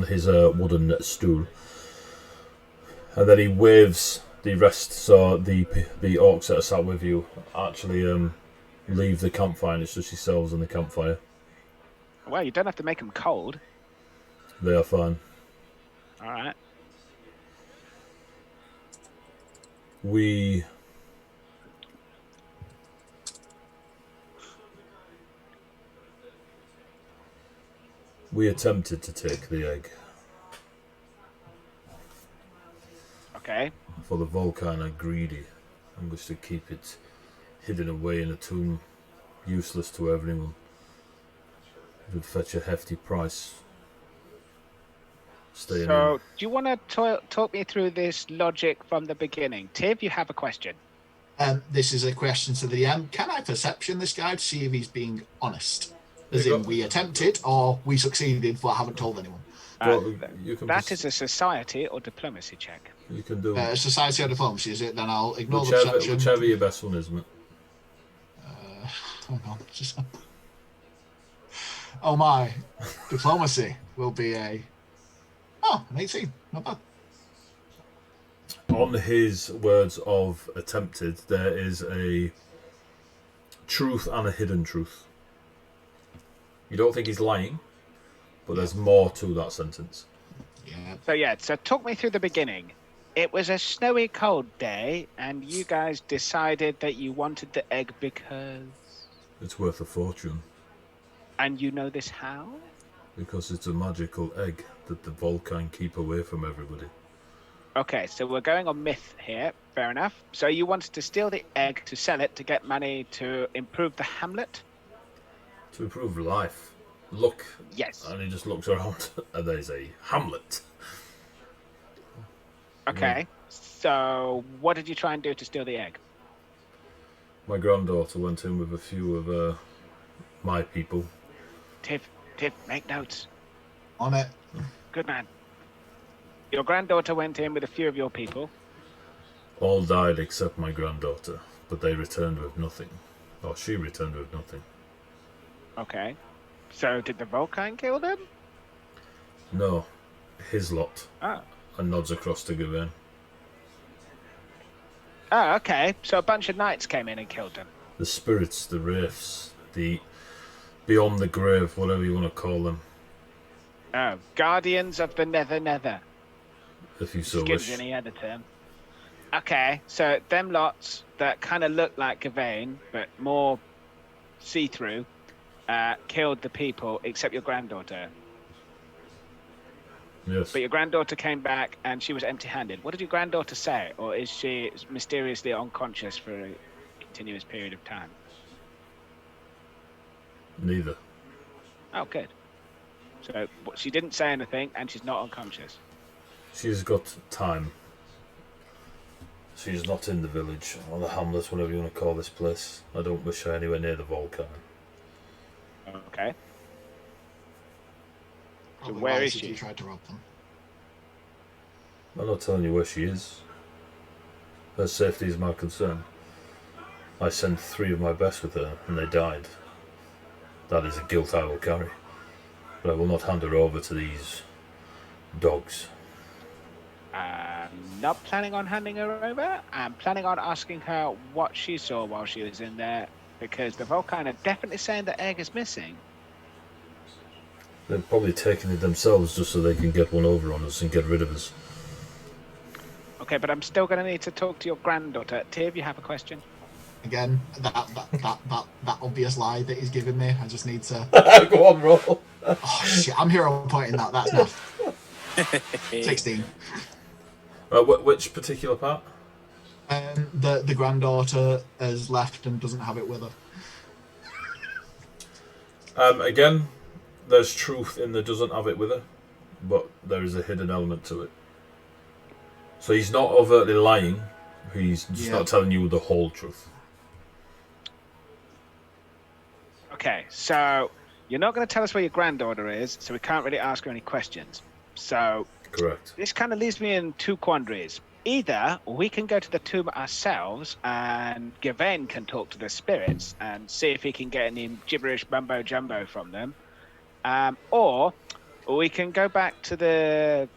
his wooden stool, and then he waves the rest. So the orcs that are sat with you actually leave the campfire, and it's just yourselves and the campfire. Well, you don't have to make them cold. They are fine. All right. We attempted to take the egg. Okay. For the Volkine are greedy and wish to keep it hidden away in a tomb, useless to everyone. It would fetch a hefty price. So, do you want to talk me through this logic from the beginning? Tiv, you have a question. This is a question to the DM. Can I perception this guy to see if he's being honest? As in, we attempted or we succeeded but haven't told anyone. That is a society or diplomacy check. You can do society or diplomacy, is it? Then I'll ignore the perception. Whichever your best one is, mate. Hang on. Oh my. Diplomacy will be an 18. Not bad. On his words of attempted, there is a truth and a hidden truth. You don't think he's lying, but there's more to that sentence. Yeah. So talk me through the beginning. It was a snowy, cold day, and you guys decided that you wanted the egg because... It's worth a fortune. And you know this how? Because it's a magical egg that the Volkine keep away from everybody. Okay, so we're going on myth here. Fair enough. So you wanted to steal the egg to sell it to get money to improve the hamlet? To improve life. Look. Yes. And he just looks around, and there's a hamlet. Okay, so what did you try and do to steal the egg? My granddaughter went in with a few of my people. Tiff, make notes. On it. Good man. Your granddaughter went in with a few of your people. All died except my granddaughter, but they returned with nothing. Or she returned with nothing. Okay. So did the Volkine kill them? No, his lot. Oh. And nods across to Gawain. Oh, okay. So a bunch of knights came in and killed them. The spirits, the wraiths, the beyond the grave, whatever you want to call them. Oh, guardians of the nether. If you so Gives wish. any other term. Okay, so them lots that kind of look like Gawain, but more see-through, killed the people except your granddaughter. Yes. But your granddaughter came back and she was empty-handed. What did your granddaughter say? Or is she mysteriously unconscious for a continuous period of time? Neither. Oh, good. So she didn't say anything and she's not unconscious. She's got time. She's not in the village, or the hamlet, whatever you want to call this place. I don't wish her anywhere near the Volkine. Okay. So Probably where wise is if she? You tried to rob them. I'm not telling you where she is. Her safety is my concern. I sent 3 of my best with her, and they died. That is a guilt I will carry. But I will not hand her over to these dogs. I'm not planning on handing her over. I'm planning on asking her what she saw while she was in there, because the Volkine are definitely saying the egg is missing. They're probably taking it themselves just so they can get one over on us and get rid of us. Okay, but I'm still going to need to talk to your granddaughter. Tiv, you have a question? Again, that obvious lie that he's giving me. I just need to. Go on, roll. Oh shit! I'm hero pointing that. That's enough. 16. Which particular part? The granddaughter has left and doesn't have it with her. Again, there's truth in the doesn't have it with her, but there is a hidden element to it. So he's not overtly lying. He's just not telling you the whole truth. Okay, so you're not going to tell us where your granddaughter is, so we can't really ask her any questions. So Correct. this kind of leaves me in two quandaries. Either we can go to the tomb ourselves and Gawain can talk to the spirits and see if he can get any gibberish mumbo jumbo from them. Or we can go back to the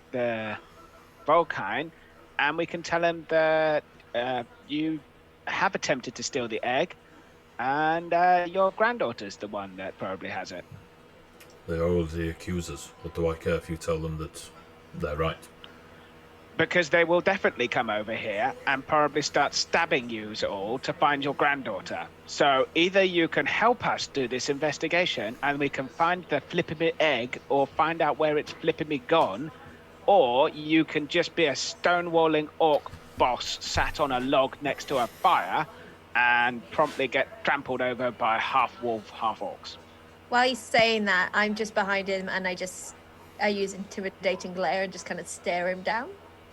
Volkine and we can tell him that you have attempted to steal the egg and your granddaughter's the one that probably has it. They are all the accusers. What do I care if you tell them that they're right? Because they will definitely come over here and probably start stabbing you all to find your granddaughter. So either you can help us do this investigation and we can find the flippin' egg or find out where it's flippin' gone, or you can just be a stonewalling orc boss sat on a log next to a fire and promptly get trampled over by half-wolf, half-orcs. While he's saying that, I'm just behind him and I use intimidating glare and just kind of stare him down.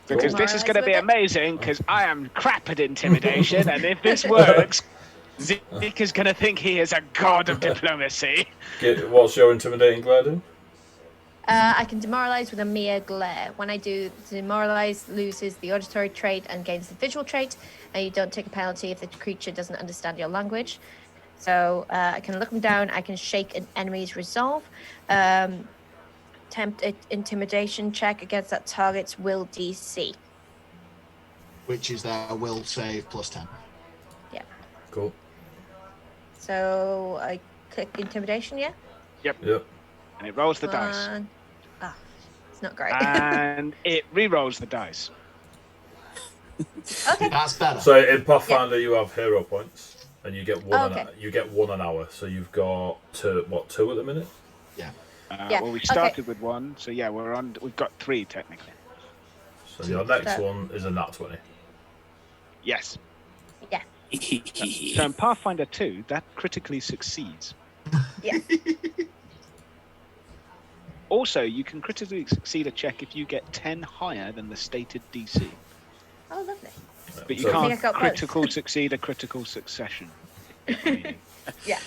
Because this is going to be Demoralise with amazing, because I am crap at intimidation, and if this works, Zeke is going to think he is a god of diplomacy. What's your intimidating glare do? I can demoralize with a mere glare. When I do, demoralize loses the auditory trait and gains the visual trait, and you don't take a penalty if the creature doesn't understand your language. So I can look them down, I can shake an enemy's resolve. Attempt intimidation check against that target's will DC. Which is their will save plus 10. Yeah. Cool. So I click intimidation, yeah? Yep. And it rolls the dice. Ah, it's not great. And it re-rolls the dice. Okay. That's better. So in Pathfinder you have hero points, and you get one. Okay. You get one an hour. So you've got two at the minute. Yeah. Yeah, Well, we started with one, so yeah, we've got 3 technically. So your next one is a nat 20. Yes. Yeah. So in Pathfinder 2, that critically succeeds. Yeah. Also, you can critically succeed a check if you get 10 higher than the stated DC. Oh, lovely. But you So- I think I can't got both. critical succeed a critical succession. Yeah.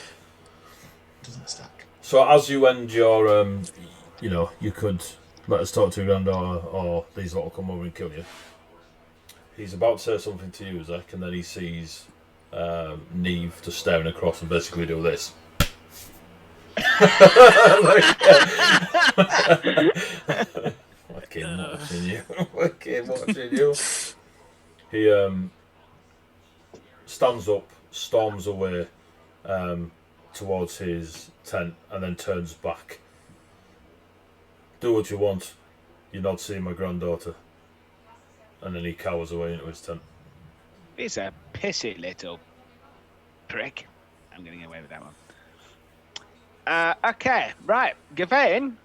Doesn't stack. So as you end your, you could let us talk to your granddaughter, or these lot will come over and kill you. He's about to say something to you, Zach, and then he sees Neve just staring across and basically do this. Fucking watching you. Fucking watching you. He stands up, storms away towards his tent, and then turns back. Do what you want. You're not seeing my granddaughter. And then he cowers away into his tent. He's a pissy little prick. I'm getting away with that one. Okay, right. Gawain,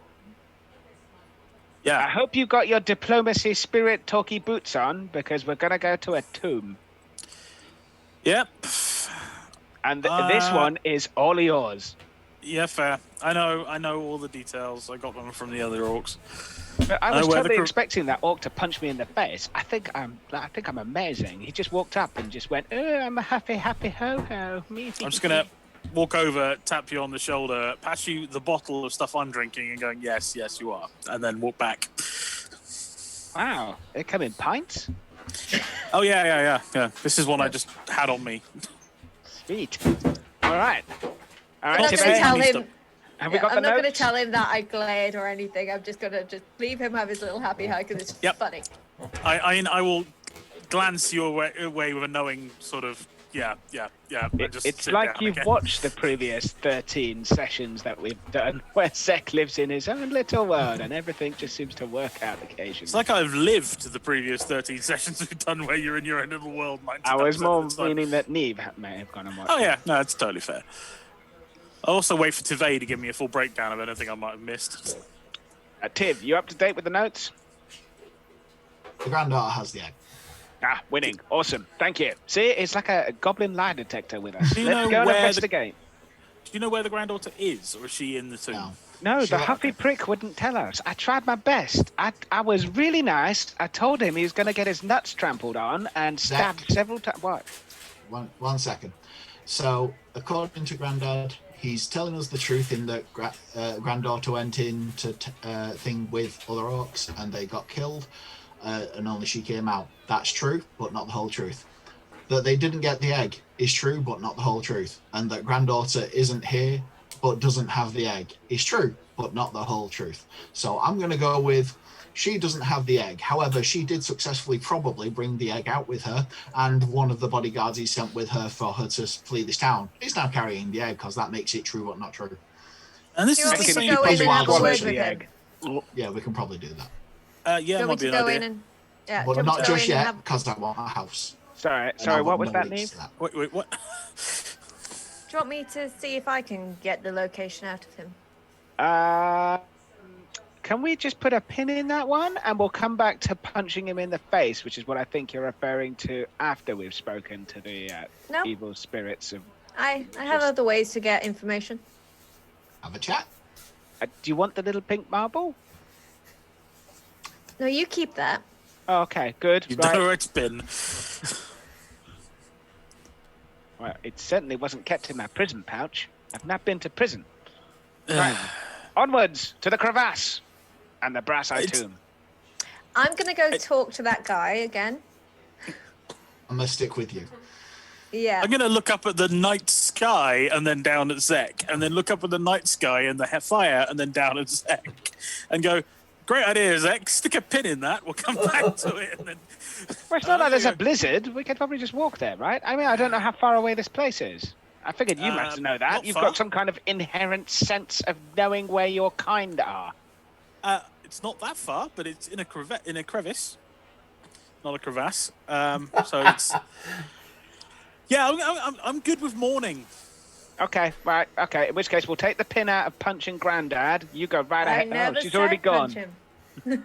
I Yeah. hope you got your diplomacy spirit talky boots on, because we're going to go to a tomb. Yep. And this one is all yours. Yeah, fair. I know all the details. I got them from the other orcs. But I was where the totally cr- expecting that orc to punch me in the face. I think I'm amazing. He just walked up and just went, "Oh, I'm a happy ho-ho." I'm just gonna walk over, tap you on the shoulder, pass you the bottle of stuff I'm drinking, and going, "Yes, yes, you are," and then walk back. Wow, they come in pints. Oh yeah. This is one I just had on me. Sweet. All right. All I'm right, not going to Gawain, tell Gawain, him. have we got I'm the not going to notes? tell him that I glared or anything. I'm just going to leave him have his little happy hug because it's Yep. funny. I will glance your way with a knowing sort of yeah. and just It's sit like down you've again. watched the previous 13 sessions that we've done where Zek lives in his own little world and everything just seems to work out occasionally. It's like I've lived the previous 13 sessions we've done where you're in your own little world. I was 99% more of the time. meaning that Neve may have gone and watched Oh it. yeah, no, it's totally fair. I'll also wait for Tivay to give me a full breakdown of anything I might have missed. Tiv, you up to date with the notes? The granddaughter has the egg. Ah, winning. Awesome. Thank you. See, it's like a goblin lie detector with us. Do you Let's know go and where the- investigate. Do you know where the granddaughter is, or is she in the tomb? No. No, She the like- huffy prick wouldn't tell us. I tried my best. I was really nice. I told him he was going to get his nuts trampled on and stabbed Zach. several times. What? One second. So, according to Grandad, he's telling us the truth in that granddaughter went into thing with other orcs and they got killed, and only she came out. That's true, but not the whole truth. That they didn't get the egg is true, but not the whole truth. And that granddaughter isn't here, but doesn't have the egg is true, but not the whole truth. So I'm going to go with she doesn't have the egg. However, she did successfully probably bring the egg out with her, and one of the bodyguards he sent with her for her to flee this town is now carrying the egg, because that makes it true but not true. And this Do you is want the me to same go in and have a Swallow word the with him? egg. Yeah, we can probably do that. Yeah, Do you might want be me an to go idea. in and... Yeah, do But you want not me to go just in and yet, have- because I want a house. Sorry, And I sorry. What want was no that, links Neve? to Wait, what? Do you want me to see if I can get the location out of him? Can we just put a pin in that one, and we'll come back to punching him in the face, which is what I think you're referring to after we've spoken to the No, evil spirits of. I have other ways to get information. Have a chat. Do you want the little pink marble? No, you keep that. Oh, okay, good. You Right. know where it's been. Well, it certainly wasn't kept in my prison pouch. I've not been to prison. Right. Onwards to the crevasse and the brass eye It's- tomb. I'm going to go talk to that guy again. I'm going to stick with you. Yeah. I'm gonna look up at the night sky and then down at Zek, and then look up at the night sky and the fire and then down at Zek, and go, "Great idea, Zek. Stick a pin in that. We'll come back to it." And then, Well, it's not like there's a yeah. blizzard. We could probably just walk there, right? I mean, I don't know how far away this place is. I figured you must know that. not You've far. got some kind of inherent sense of knowing where your kind are. it's not that far, but it's in a crevice, not a crevasse. So it's. Yeah, I'm good with morning. Okay, right, okay. In which case, we'll take the pin out of punching Grandad. You go right I ahead. never Oh, she's said already punch gone. him.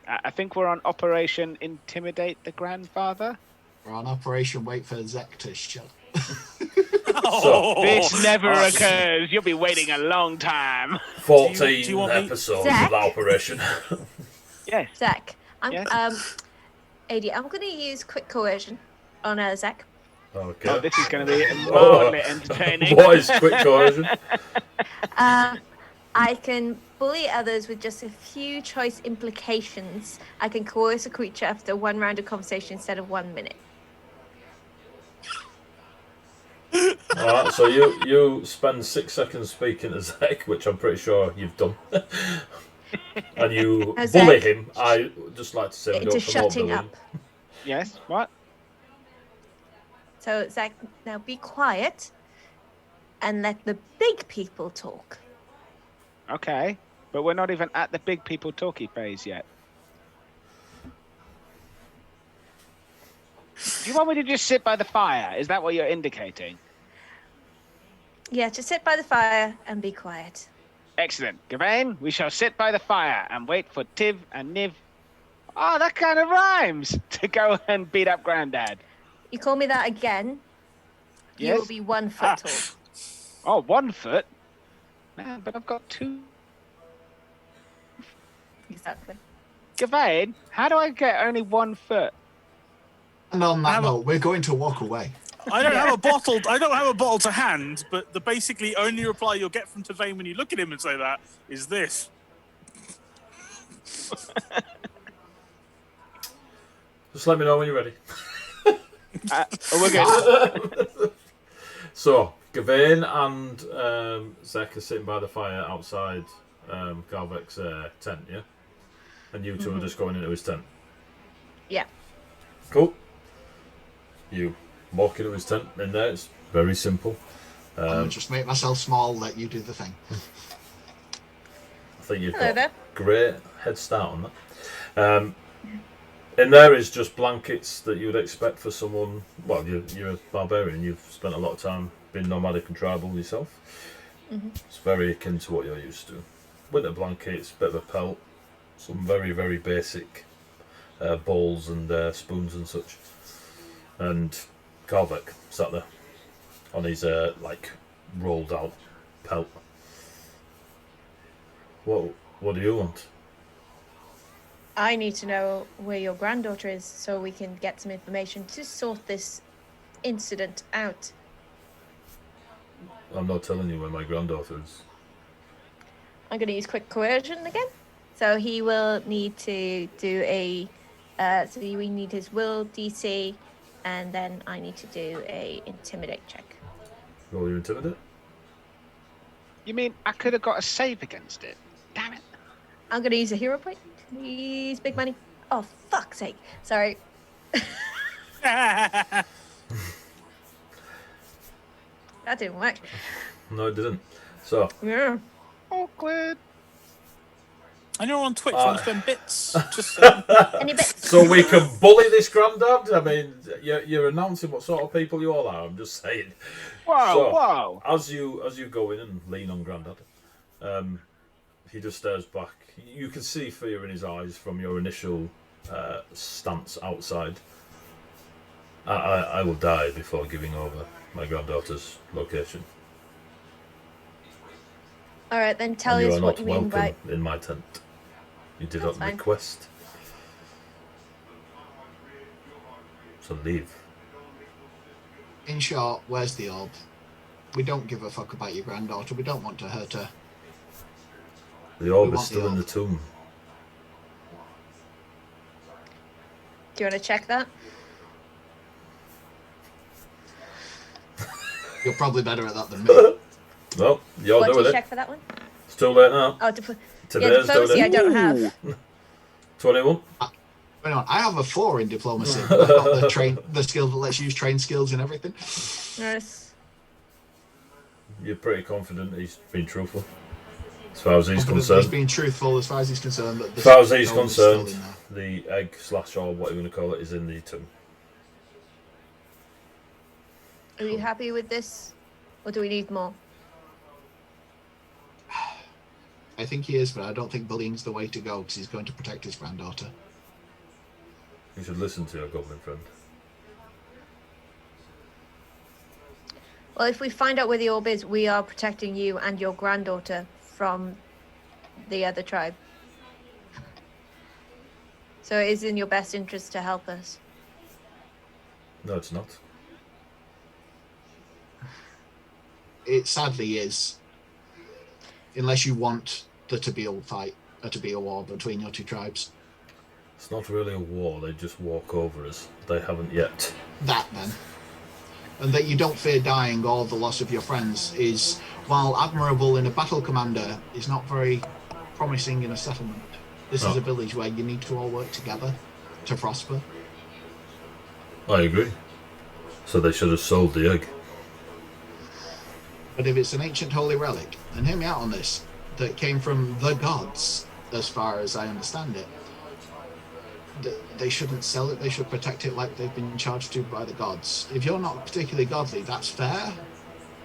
I think we're on Operation Intimidate the Grandfather. We're on Operation Wait for Zek to shut. Oh, This never occurs. You'll be waiting a long time. 14 do you want me- episodes Zach? of that operation. Yes. Zach, I'm Yes? AD, I'm going to use quick coercion on Zach. Okay. Oh, this is going to be mildly entertaining. What is quick coercion? I can bully others with just a few choice implications. I can coerce a creature after one round of conversation instead of 1 minute. Alright, so you spend 6 seconds speaking to Zek, which I'm pretty sure you've done. And you Zek, bully him. I just like to say we into don't promote shutting bullying. up. Yes, what? So, Zach, now be quiet and let the big people talk. Okay, but we're not even at the big people talky phase yet. Do you want me to just sit by the fire? Is that what you're indicating? Yeah, just sit by the fire and be quiet. Excellent. Gawain, we shall sit by the fire and wait for Tiv and Niv. Oh, that kind of rhymes. To go and beat up Grandad. You call me that again, you Yes? will be 1 foot tall. Oh, 1 foot? Man, but I've got 2. Exactly. Gawain, how do I get only 1 foot? And on that note, we're going to walk away. I don't have a bottle. I don't have a bottle to hand, but the basically only reply you'll get from Tavain when you look at him and say that is this. Just let me know when you're ready. We're good. So, Gawain and Zek are sitting by the fire outside Garvek's tent, yeah? And you two are just going into his tent. Yeah. Cool. You walk into his tent in there, it's very simple. I'm going to just make myself small, let you do the thing. I think you've Hello got there. great head start on that. In there is just blankets that you would expect for someone. Well, you're a barbarian. You've spent a lot of time being nomadic and tribal yourself. It's very akin to what you're used to. Winter blankets, bit of a pelt, some very, very basic bowls and spoons and such. And Karvek sat there on his like rolled out pelt. What do you want? I need to know where your granddaughter is so we can get some information to sort this incident out. I'm not telling you where my granddaughter is. I'm going to use quick coercion again. So he will need to do a... so we need his will DC, and then I need to do a intimidate check. Roll your intimidate. You mean I could have got a save against it? Damn it. I'm going to use a hero point. Please, big money. Oh, fuck's sake. Sorry. That didn't work. No, it didn't. So, Yeah. Awkward. And you're on Twitch, want to spend bits? Just Any bits? so we can bully this granddad? I mean, you're announcing what sort of people you all are. I'm just saying. Whoa, So, whoa. As you go in and lean on Grandad, he just stares back. You can see fear in his eyes from your initial stance outside. I will die before giving over my granddaughter's location. All right, then tell And you us are what not you mean welcome by... in my tent. You did That's not fine. request. So leave. In short, where's the orb? We don't give a fuck about your granddaughter. We don't want to hurt her. The orb We is want the still in the orb. tomb. Do you want to check that? You're probably better at that than me. Well, you're What do doing you it. check for that one? It's too late now. Oh, Today's diplomacy doing I it. don't have. 21. Hang on, I have a 4 in diplomacy. I've got the skill that lets you use train skills and everything. Nice. You're pretty confident he's been truthful. As far as he's Confident that concerned. he's being truthful as far as he's concerned. But As far as he's the orb is still concerned, in there. the egg / or what you're going to call it is in the tomb. Are you happy with this? Or do we need more? I think he is, but I don't think bullying's the way to go because he's going to protect his granddaughter. You should listen to your goblin friend. Well, if we find out where the orb is, we are protecting you and your granddaughter from the other tribe. So it is in your best interest to help us. No, it's not. It sadly is. Unless you want there to be a fight, or to be a war between your two tribes. It's not really a war, they just walk over us. They haven't yet. That then. And that you don't fear dying or the loss of your friends is, while admirable in a battle commander, is not very promising in a settlement. This is Oh. a village where you need to all work together to prosper. I agree. So they should have sold the egg. But if it's an ancient holy relic, and hear me out on this, that came from the gods, as far as I understand it, they shouldn't sell it, they should protect it like they've been charged to by the gods. If you're not particularly godly, that's fair,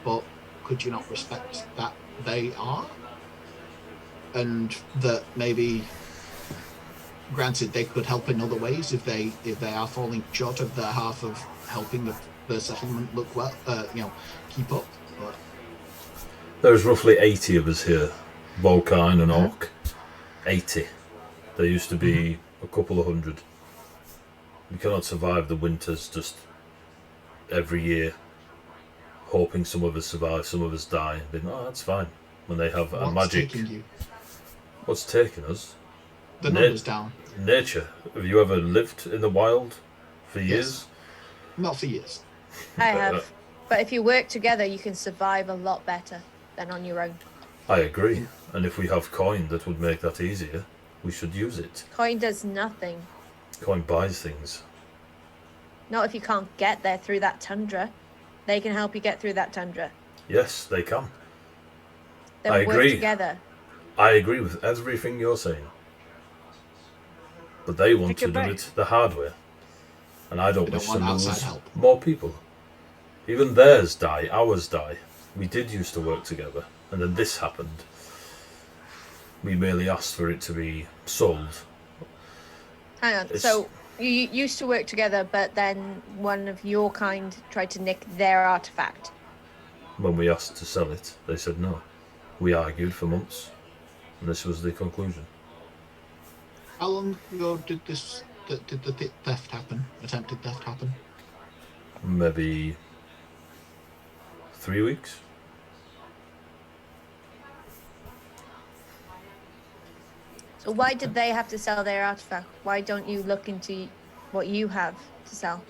but could you not respect that they are? And that maybe, granted, they could help in other ways if they are falling short of their half of helping the settlement look well, keep up. But There's roughly 80 of us here. Volkine and Orc. 80. There used to be a couple of hundred. We cannot survive the winters just every year, hoping some of us survive, some of us die. And being, that's fine. When they have a what's magic. taking you? What's taking us? The numbers down. Nature. Have you ever lived in the wild for years? Not for years. I have. But if you work together, you can survive a lot better than on your own. I agree. And if we have coin that would make that easier, we should use it. Coin does nothing. Coin buys things. Not if you can't get there through that tundra. They can help you get through that tundra. Yes, they can. Then I work agree. together. I agree with everything you're saying. But they want Pick to a do brain. it the hard way. And I don't They wish don't to want outside lose help. more people. Even theirs die, ours die. We did used to work together, and then this happened. We merely asked for it to be sold. Hang on. It's- So you used to work together, but then one of your kind tried to nick their artifact. when we asked to sell it, they said no. We argued for months, and this was the conclusion. How long ago did the theft happen? Attempted theft happen? Maybe 3 weeks. So why did they have to sell their artifact? Why don't you look into what you have to sell?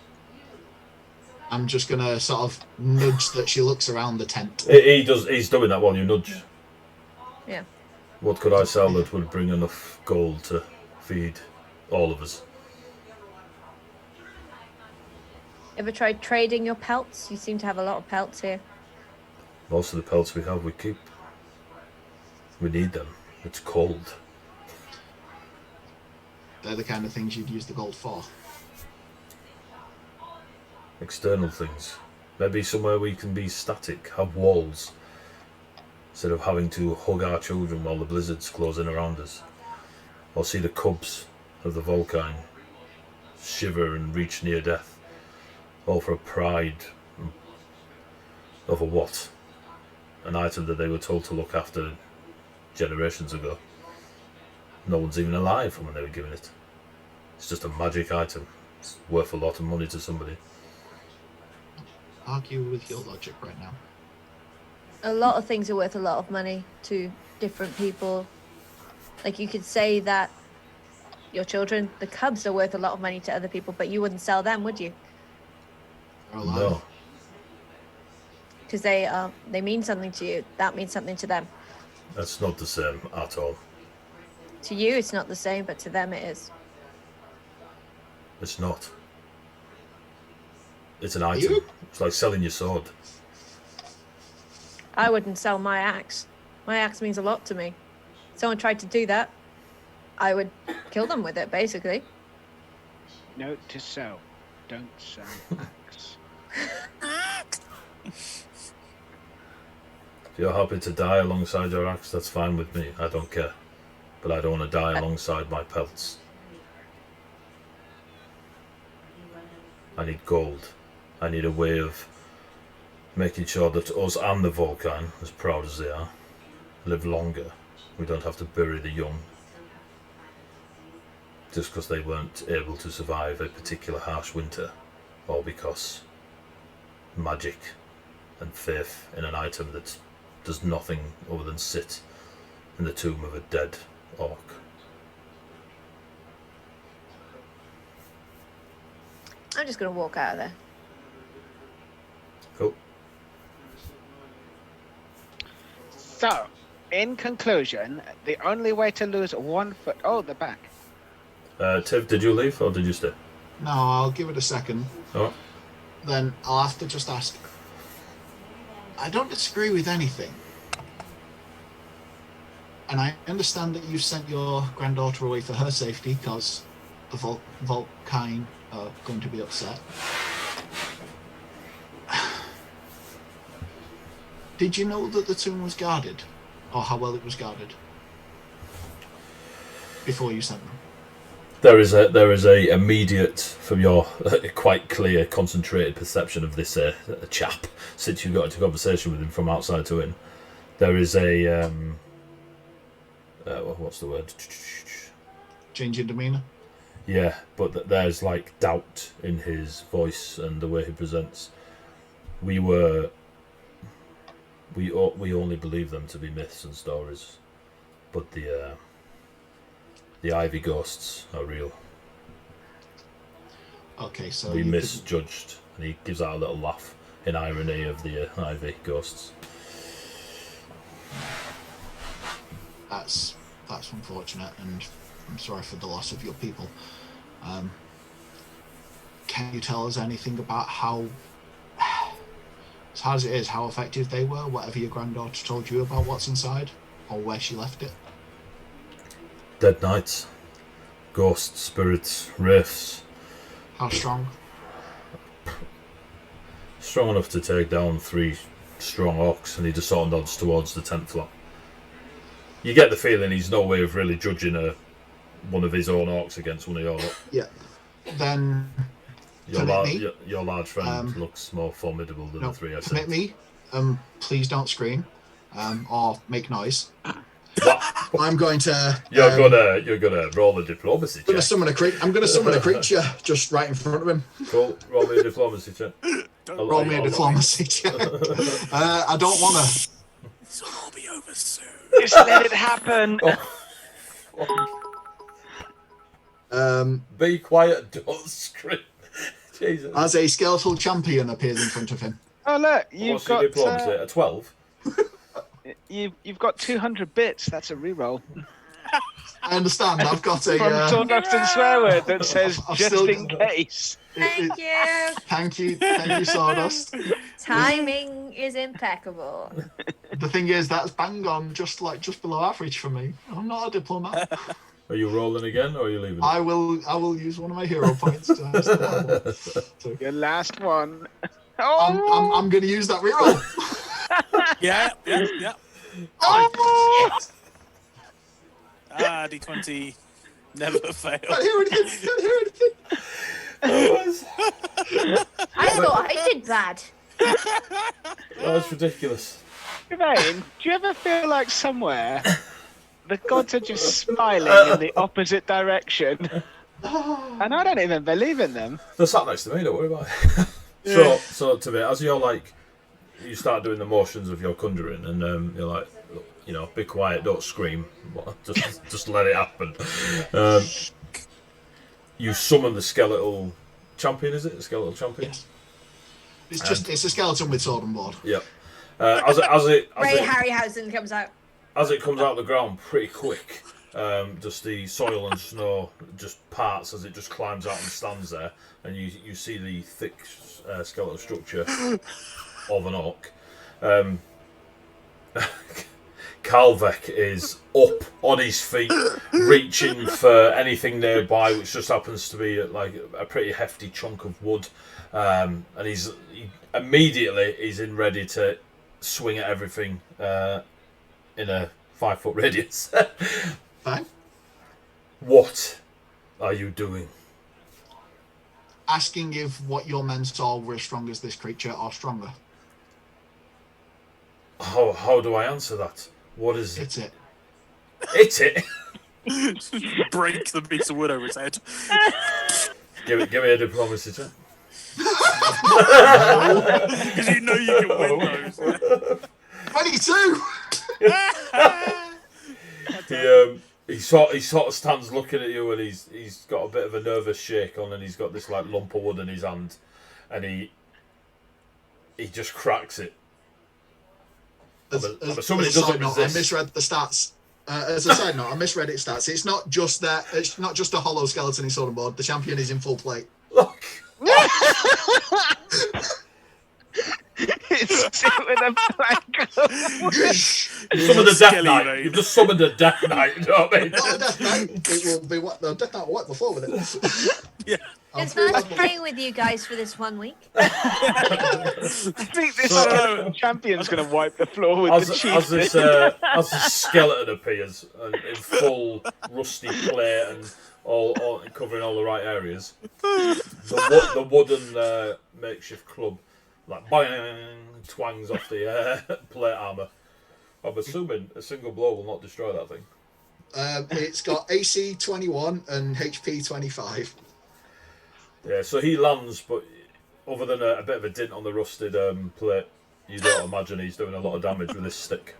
I'm just gonna sort of nudge that she looks around the tent. He does. He's doing that while you nudge. Yeah. What could I sell that would bring enough gold to feed all of us? Ever tried trading your pelts? You seem to have a lot of pelts here. Most of the pelts we have, we keep. We need them. It's cold. They're the kind of things you'd use the gold for. External things. Maybe somewhere we can be static, have walls, instead of having to hug our children while the blizzard's closing around us. Or see the cubs of the Volkine shiver and reach near death. All for a pride over what? An item that they were told to look after generations ago. No one's even alive from when they were given it. It's just a magic item. It's worth a lot of money to somebody. Argue with your logic right now. A lot of things are worth a lot of money to different people. Like you could say that your children, the cubs, are worth a lot of money to other people, but you wouldn't sell them, would you? They're alive. No. Because they mean something to you. That means something to them. That's not the same at all. To you, it's not the same, but to them, it is. It's not. It's an item. It's like selling your sword. I wouldn't sell my axe. My axe means a lot to me. Someone tried to do that, I would kill them with it, basically. Note to self: don't sell axe. If you're happy to die alongside your axe, that's fine with me. I don't care. But I don't want to die alongside my pelts. I need gold. I need a way of making sure that us and the Volkine, as proud as they are, live longer. We don't have to bury the young just because they weren't able to survive a particular harsh winter, or because magic and faith in an item that does nothing other than sit in the tomb of a dead orc. I'm just going to walk out of there. Cool. So, in conclusion, the only way to lose 1 foot... Oh, the back. Tiv, did you leave or did you stay? No, I'll give it a second. Oh. Then I'll have to just ask. I don't disagree with anything. And I understand that you sent your granddaughter away for her safety because the Volkine are going to be upset. Did you know that the tomb was guarded? Or how well it was guarded? Before you sent them? There is a immediate, from your quite clear, concentrated perception of this chap, since you got into conversation with him from outside to in. There is a what's the word? Change in demeanour? Yeah, but there's like doubt in his voice and the way he presents. We only believe them to be myths and stories, but the ivy ghosts are real. Okay, so we misjudged, and he gives out a little laugh in irony of the ivy ghosts. That's unfortunate, and I'm sorry for the loss of your people. Can you tell us anything about how, as hard as it is, how effective they were? Whatever your granddaughter told you about what's inside, or where she left it? Dead knights, ghosts, spirits, wraiths. How strong? Strong enough to take down 3 strong orcs, and he just sort of nods towards the 10th floor. You get the feeling he's no way of really judging one of his own orcs against one of your. Yeah. Then your large friend looks more formidable than the 3 I said. Permit me please don't scream or make noise. What? I'm going to. You're gonna roll a diplomacy check. I'm gonna summon a creature just right in front of him. Cool. Roll me a diplomacy check. Roll me a diplomacy check. I don't want to. This will all be over soon. Just let it happen. Be quiet. Don't scream. Jesus. As a skeletal champion appears in front of him. Oh look, you've What's your got diplomacy? A 12. you've got 200 bits. That's a reroll. I understand. I've got a. From Sawdustandswearwords that says I've just still- in case. Thank you. Thank you, Sawdust. Timing is impeccable. The thing is, that's bang on, just below average for me. I'm not a diplomat. Are you rolling again, or are you leaving? I will use one of my hero points to Your last one. Oh! I'm going to use that reroll. Yeah. Oh, D20 never fails. can't hear anything. I thought I did bad. That's ridiculous. Gavain, do you ever feel like somewhere the gods are just smiling in the opposite direction? And I don't even believe in them. They're sat next to me, don't worry about it. So to me, as you're like, you start doing the motions of your conjuring, and you're like, you know, be quiet, don't scream, just let it happen. You summon the skeletal champion, is it? The skeletal champion? Yes. It's a skeleton with sword and board. Yeah. As Ray it Harryhausen comes out. as it comes out of the ground pretty quick, just the soil and snow just parts as it just climbs out and stands there, and you see the thick skeletal structure of an orc. Kalvek is up on his feet, reaching for anything nearby, which just happens to be like a pretty hefty chunk of wood, and he immediately is in ready to swing at everything in a 5-foot radius. Fine. What are you doing? Asking if what your men saw were as strong as this creature or stronger. How do I answer that? What is it? It's it. It's it. Break the piece of wood over his head. Give me a diplomacy check. Because you know you can win those. 22! He sort of stands looking at you, and he's got a bit of a nervous shake on, and he's got this like lump of wood in his hand, and he just cracks it. I'm assuming it doesn't I resist. misread the stats. As a side note, I misread its stats. It's not just that. It's not just a hollow skeleton in sword and board. The champion is in full plate. Look. It's with a plank. Summoned a Death Skelly, Knight. mate. You've just summoned a Death Knight, you know what I mean? Not a Death Knight. It will be what the Death Knight will wipe the floor with it. Yeah. It's nice playing with you guys for this 1 week. I think this champion's going to wipe the floor with the chief. As this skeleton appears in full rusty plate and all covering all the right areas, the wooden makeshift club like bang twangs off the plate armor. I'm assuming a single blow will not destroy that thing. It's got AC 21 and HP 25. Yeah, so he lands, but other than a bit of a dint on the rusted plate, you don't imagine he's doing a lot of damage with this stick.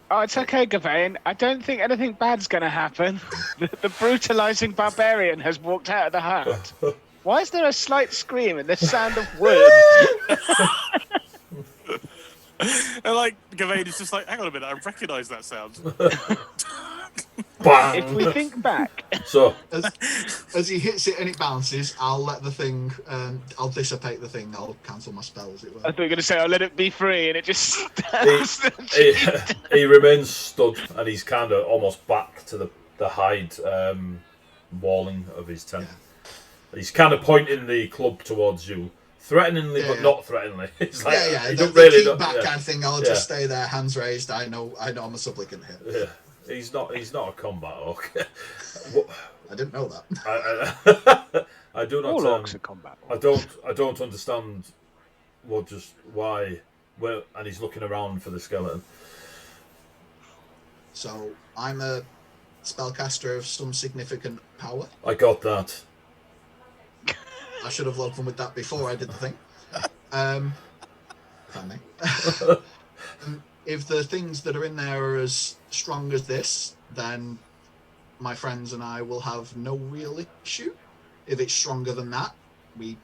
Oh, it's okay, Gavain. I don't think anything bad's going to happen. The brutalizing barbarian has walked out of the hut. Why is there a slight scream and the sound of wood? And like Gavain is just like, hang on a minute, I recognise that sound. Bang! If we think back, So As he hits it and it bounces, I'll let the thing. I'll dissipate the thing. I'll cancel my spell, as it were. I thought you were going to say, "I'll let it be free," and it just stabs. he remains stood, and he's kind of almost back to the hide walling of his tent. He's kind of pointing the club towards you, threateningly but not threateningly. It's like, he the don't really keep don't- back yeah. kind of thing. I'll just stay there, hands raised. I know I'm a supplicant here. Yeah, he's not a combat orc. I didn't know that. I do not. All orcs are combat. I don't understand why Well, and he's looking around for the skeleton. So I'm a spellcaster of some significant power. I got that. I should have logged on with that before I did the thing. Funny. If the things that are in there are as strong as this, then my friends and I will have no real issue. If it's stronger than that, we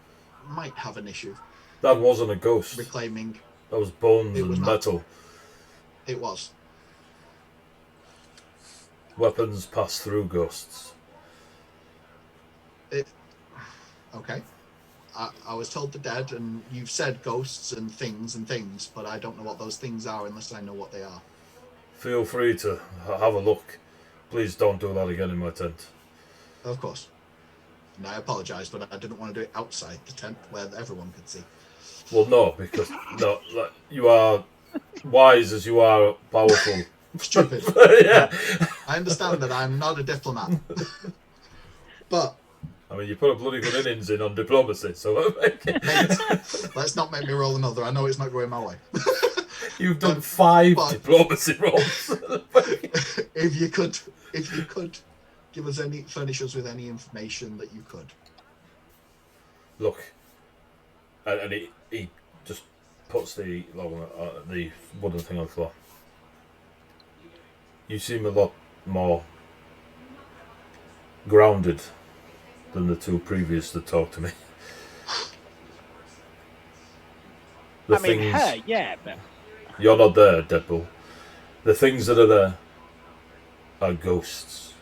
might have an issue. That wasn't a ghost. Reclaiming. That was bones It was and not. metal. It was. Weapons pass through ghosts. Okay. I was told the dead, and you've said ghosts and things, but I don't know what those things are unless I know what they are. Feel free to have a look. Please don't do that again in my tent. Of course. And I apologise, but I didn't want to do it outside the tent where everyone could see. Well, no, because like, you are wise as you are powerful. Stupid. Yeah. I understand that I'm not a diplomat. But I mean, you put a bloody good innings in on diplomacy, so mate, let's not make me roll another. I know it's not going my way. you've done 5 but- diplomacy rolls. If you could give us furnish us with any information that you could. Look, and he just puts the wooden thing on the floor. You seem a lot more grounded than the 2 previous that talked to me. I mean, her, yeah, but You're not there, Deadpool. The things that are there are ghosts.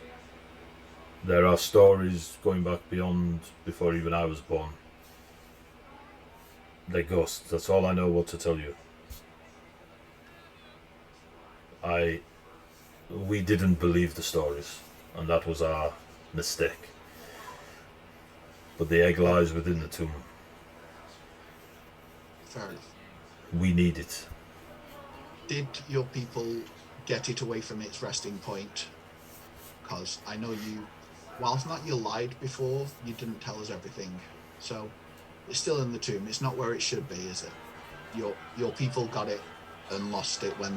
There are stories going back before even I was born. They're ghosts. That's all I know what to tell you. We didn't believe the stories, and that was our mistake. But the egg lies within the tomb. Fair enough. We need it. Did your people get it away from its resting point? Because I know you, whilst not you lied before, you didn't tell us everything. So it's still in the tomb. It's not where it should be, is it? Your people got it and lost it when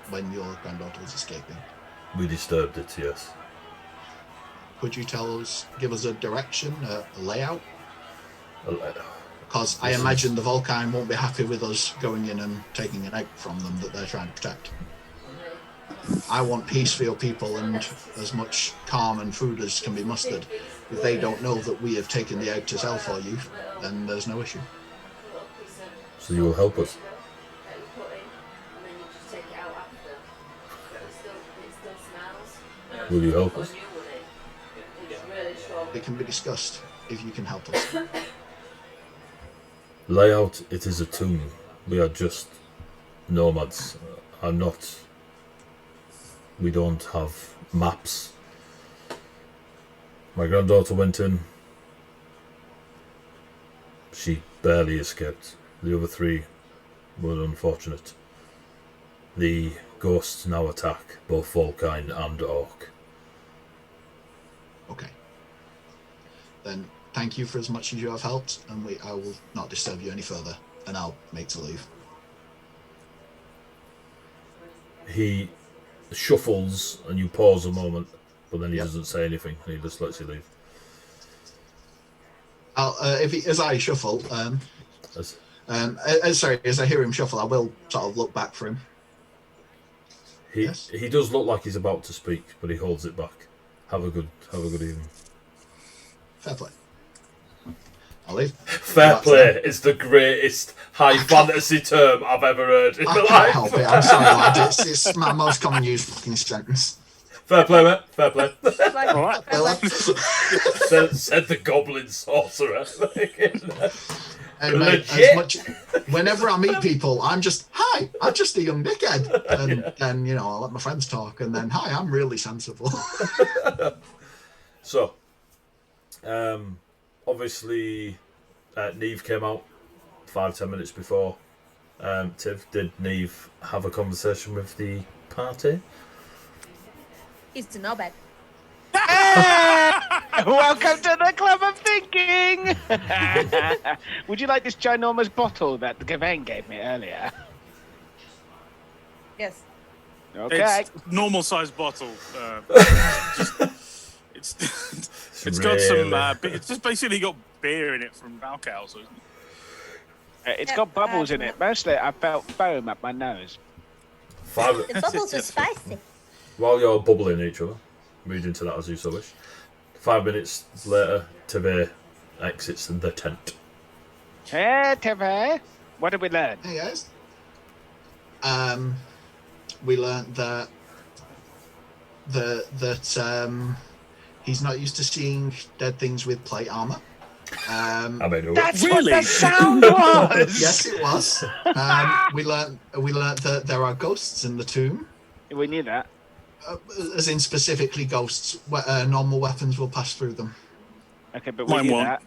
when your granddaughter was escaping. We disturbed it, yes. Could you give us a direction, a layout? Uh, Because I imagine the Volkine won't be happy with us going in and taking an egg from them that they're trying to protect. I want peace for your people and as much calm and food as can be mustered. If they don't know that we have taken the egg to sell for you, then there's no issue. So you will help us? Will you help us? It can be discussed if you can help us. Layout, it is a tomb. We are just nomads. We don't have maps. My granddaughter went in. She barely escaped. The other 3 were unfortunate. The ghosts now attack both Volkine and Orc. Okay. Then thank you for as much as you have helped, and I will not disturb you any further, and I'll make to leave. He shuffles and you pause a moment, but then he Yep. doesn't say anything and he just lets you leave. As I shuffle, As as I hear him shuffle, I will sort of look back for him. Yes. he does look like he's about to speak, but he holds it back. Have a good evening. Fair play. I'll leave. Fair play is the greatest high fantasy term I've ever heard in I my can't life. help it. I'm sorry, lad. It's my most common used fucking sentence. Fair play, mate. Fair play. Like, All right. said the goblin sorcerer. Hey, mate, Legit. Whenever I meet people, I'm just, hi, I'm just a young dickhead. And then, I'll let my friends talk. And then, hi, I'm really sensible. So, obviously, Neve came out 5-10 minutes before. Tiv, did Neve have a conversation with the party? he's to know bed. welcome to the Club of Thinking. Would you like this ginormous bottle that the Gawain gave me earlier? Yes. Okay. It's normal sized bottle. It's it's got some. It's just basically got beer in it from Valcal. So It's Yep, got bubbles in yeah. it. Mostly, I felt foam up my nose. The bubbles are spicy. While you're bubbling each other, read into that as you so wish. 5 minutes later, Teve exits the tent. Hey, Teve. What did we learn? Hey guys. We learnt that he's not used to seeing dead things with plate armor. I mean, That's Really? what the sound was. Yes, it was. We learnt that there are ghosts in the tomb. We knew that. As in specifically ghosts. Normal weapons will pass through them. Okay, but we Mine knew won't. that.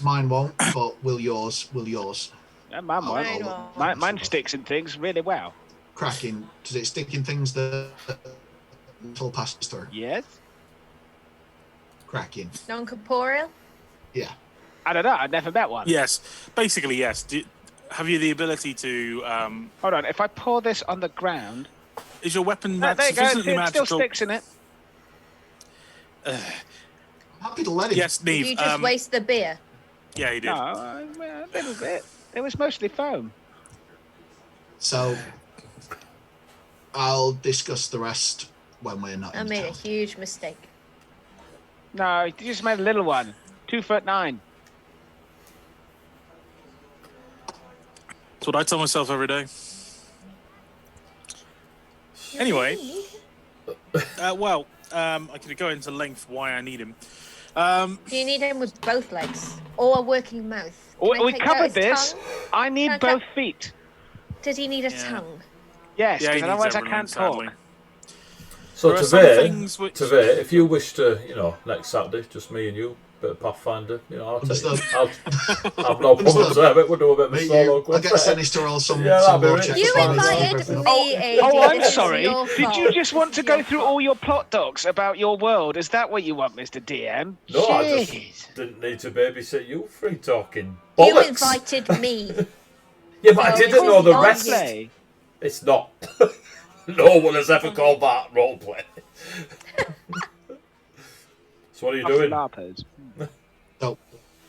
Mine won't, but will yours. Will yours. Mine Oh, won't. Mine Mine sticks in things really well. Cracking. Does it stick in things that will pass through? Yes. Cracking. Non-corporeal? Yeah. I don't know. I've never met one. yes, basically yes. Have you the ability to? Hold on. If I pour this on the ground, Is your weapon there you go. sufficiently It still magical? sticks in it. I'm happy to let him. Yes, Did Neve. you just waste the beer? Yeah, he did. No, a little bit. It was mostly foam. So I'll discuss the rest when we're not I in made a town. huge mistake. No, you just made a little one. 2'9". That's what I tell myself every day. Anyway, I could go into length why I need him. Do you need him with both legs or a working mouth? Can I We take out covered his this. tongue? I need Okay. both feet. Does he need a Yeah. tongue? Yes, Yeah, he because needs otherwise I everything, can't sadly. talk. So There are some things which- Teve, if you wish to, next Saturday, just me and you, bit of Pathfinder, I'll Understood. I've no problems Understood. there, but we'll do a bit of a Meet solo you. I'll quest. get Sinister to roll some Yeah, that'd be more really checks. You Fine. invited me, AJ. Oh, I'm This is sorry. your Did you fault. just want to It's go your through fault. all your plot docs about your world? Is that what you want, Mr. DM? No, I just Jeez. didn't need to babysit you, free talking. You Bollocks! invited me. Yeah, but I So didn't it's know the your rest. Play. It's not. No one has ever called that roleplay. So what are you doing? LARPers. So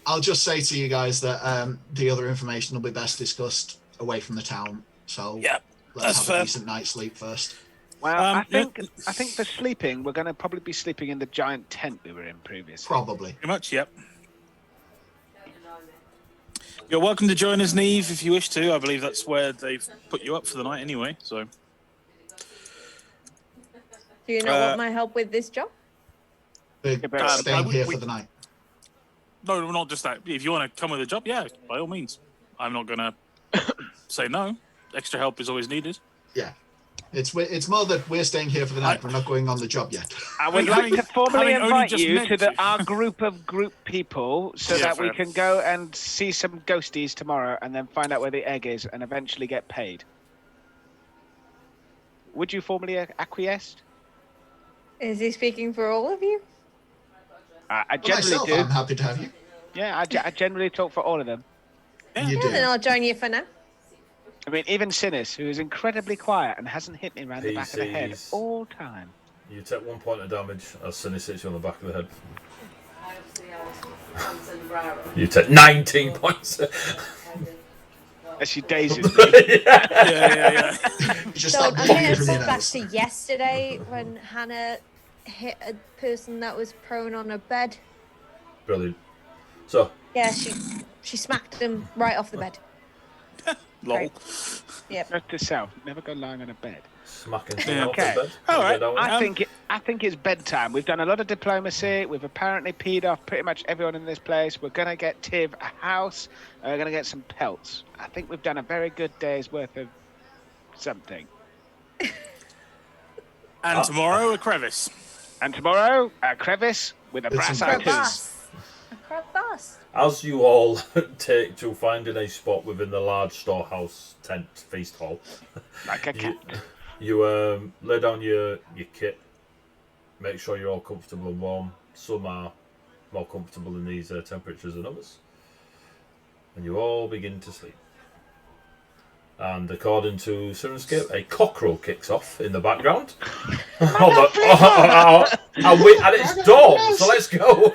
I'll just say to you guys that the other information will be best discussed away from the town. So Yeah, let's that's have fair. a decent night's sleep first. Well, I yeah. think for sleeping, we're going to probably be sleeping in the giant tent we were in previously. Probably. Pretty much, yep. You're welcome to join us, Neve, if you wish to. I believe that's where they've put you up for the night anyway, so... Do you not want my help with this job? We're but, staying here we- for the night. No, not just that. If you want to come with a job, yeah, by all means. I'm not going to say no. Extra help is always needed. Yeah. It's more that we're staying here for the night. We're not going on the job yet. I would Having- like to formally having only invite just you met to you. our group people so Yeah, that we fair. can go and see some ghosties tomorrow and then find out where the egg is and eventually get paid. Would you formally acquiesce? Is he speaking for all of you? I For generally myself, do. I'm happy to have you. Yeah, I generally talk for all of them. Yeah. You Yeah, do. then I'll join you for now. I mean, even Sinis, who is incredibly quiet and hasn't hit me around the back of the head PCs. all time. You take 1 point of damage as Sunny hits you on the back of the head. You take 19 points. As she dazes me. Yeah. You just So start I'm bleeding going to from your think back nose. to yesterday when Hannah hit a person that was prone on a bed. Brilliant. So, Yeah, she smacked him right off the bed. Lol. Great. Yep. Note to self, never go lying on a bed. smacking someone off Okay. the bed. All right. Get that one. I think it's bedtime. We've done a lot of diplomacy. We've apparently peed off pretty much everyone in this place. We're gonna get Tiv a house. And we're gonna get some pelts. I think we've done a very good day's worth of something. And tomorrow, a crevice. And tomorrow, a crevice with a With brass some eye tooth. Crevasse. A crevasse. As you all take to finding a spot within the large storehouse tent feast hall, Like a cat. you lay down your kit, make sure you're all comfortable and warm. Some are more comfortable in these temperatures than others. And you all begin to sleep. And according to Sirenscape, a cockerel kicks off in the background. And it's dawn, so let's go.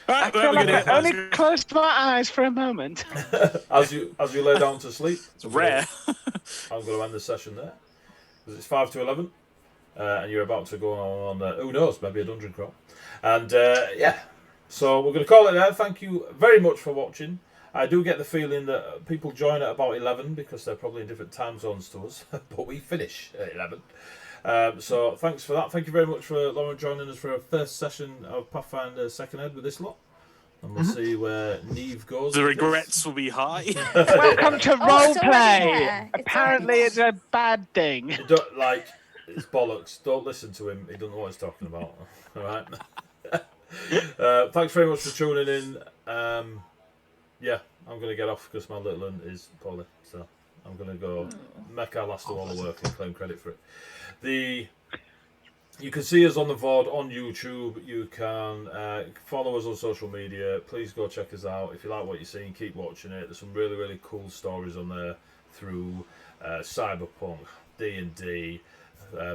I feel like I only closed my eyes for a moment. As you lay down to sleep, It's rare. I'm going to end the session there because it's 5 to 11, and you're about to go on. Who knows? Maybe a dungeon crawl. And yeah, so we're going to call it there. Thank you very much for watching. I do get the feeling that people join at about 11 because they're probably in different time zones to us, but we finish at 11. So thanks for that. Thank you very much for Lauren joining us for our first session of Pathfinder Second Ed with this lot. And we'll see where Neve goes. The regrets will be high. Welcome to Oh, it's already roleplay. there. It's Apparently, already it's a bad thing. It's bollocks. Don't listen to him. He doesn't know what he's talking about. All right. Thanks very much for tuning in. Yeah, I'm going to get off because my little one is poorly. So I'm going to go make our last of all the work and claim credit for it. You can see us on the VOD on YouTube. You can follow us on social media. Please go check us out. If you like what you're seeing, keep watching it. There's some really, really cool stories on there through Cyberpunk, D&D,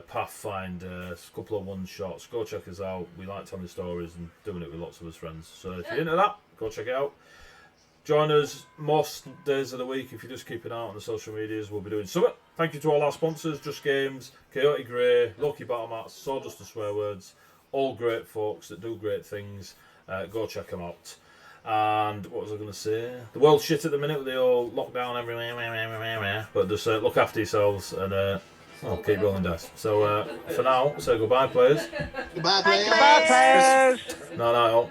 Pathfinder, a couple of one-shots. Go check us out. We like telling stories and doing it with lots of us friends. So if you're into that, go check it out. Join us most days of the week if you just keep an eye on the social medias. We'll be doing something. Thank you to all our sponsors, Just Games, Chaotic Grey, Loke Battle Mats, Sawdustandswearwords, all great folks that do great things. Go check them out. And what was I going to say? The world's shit at the minute with the old lockdown everywhere. But just look after yourselves and keep rolling dice. So for now, say goodbye, players. Goodbye, players. Bye, players. No.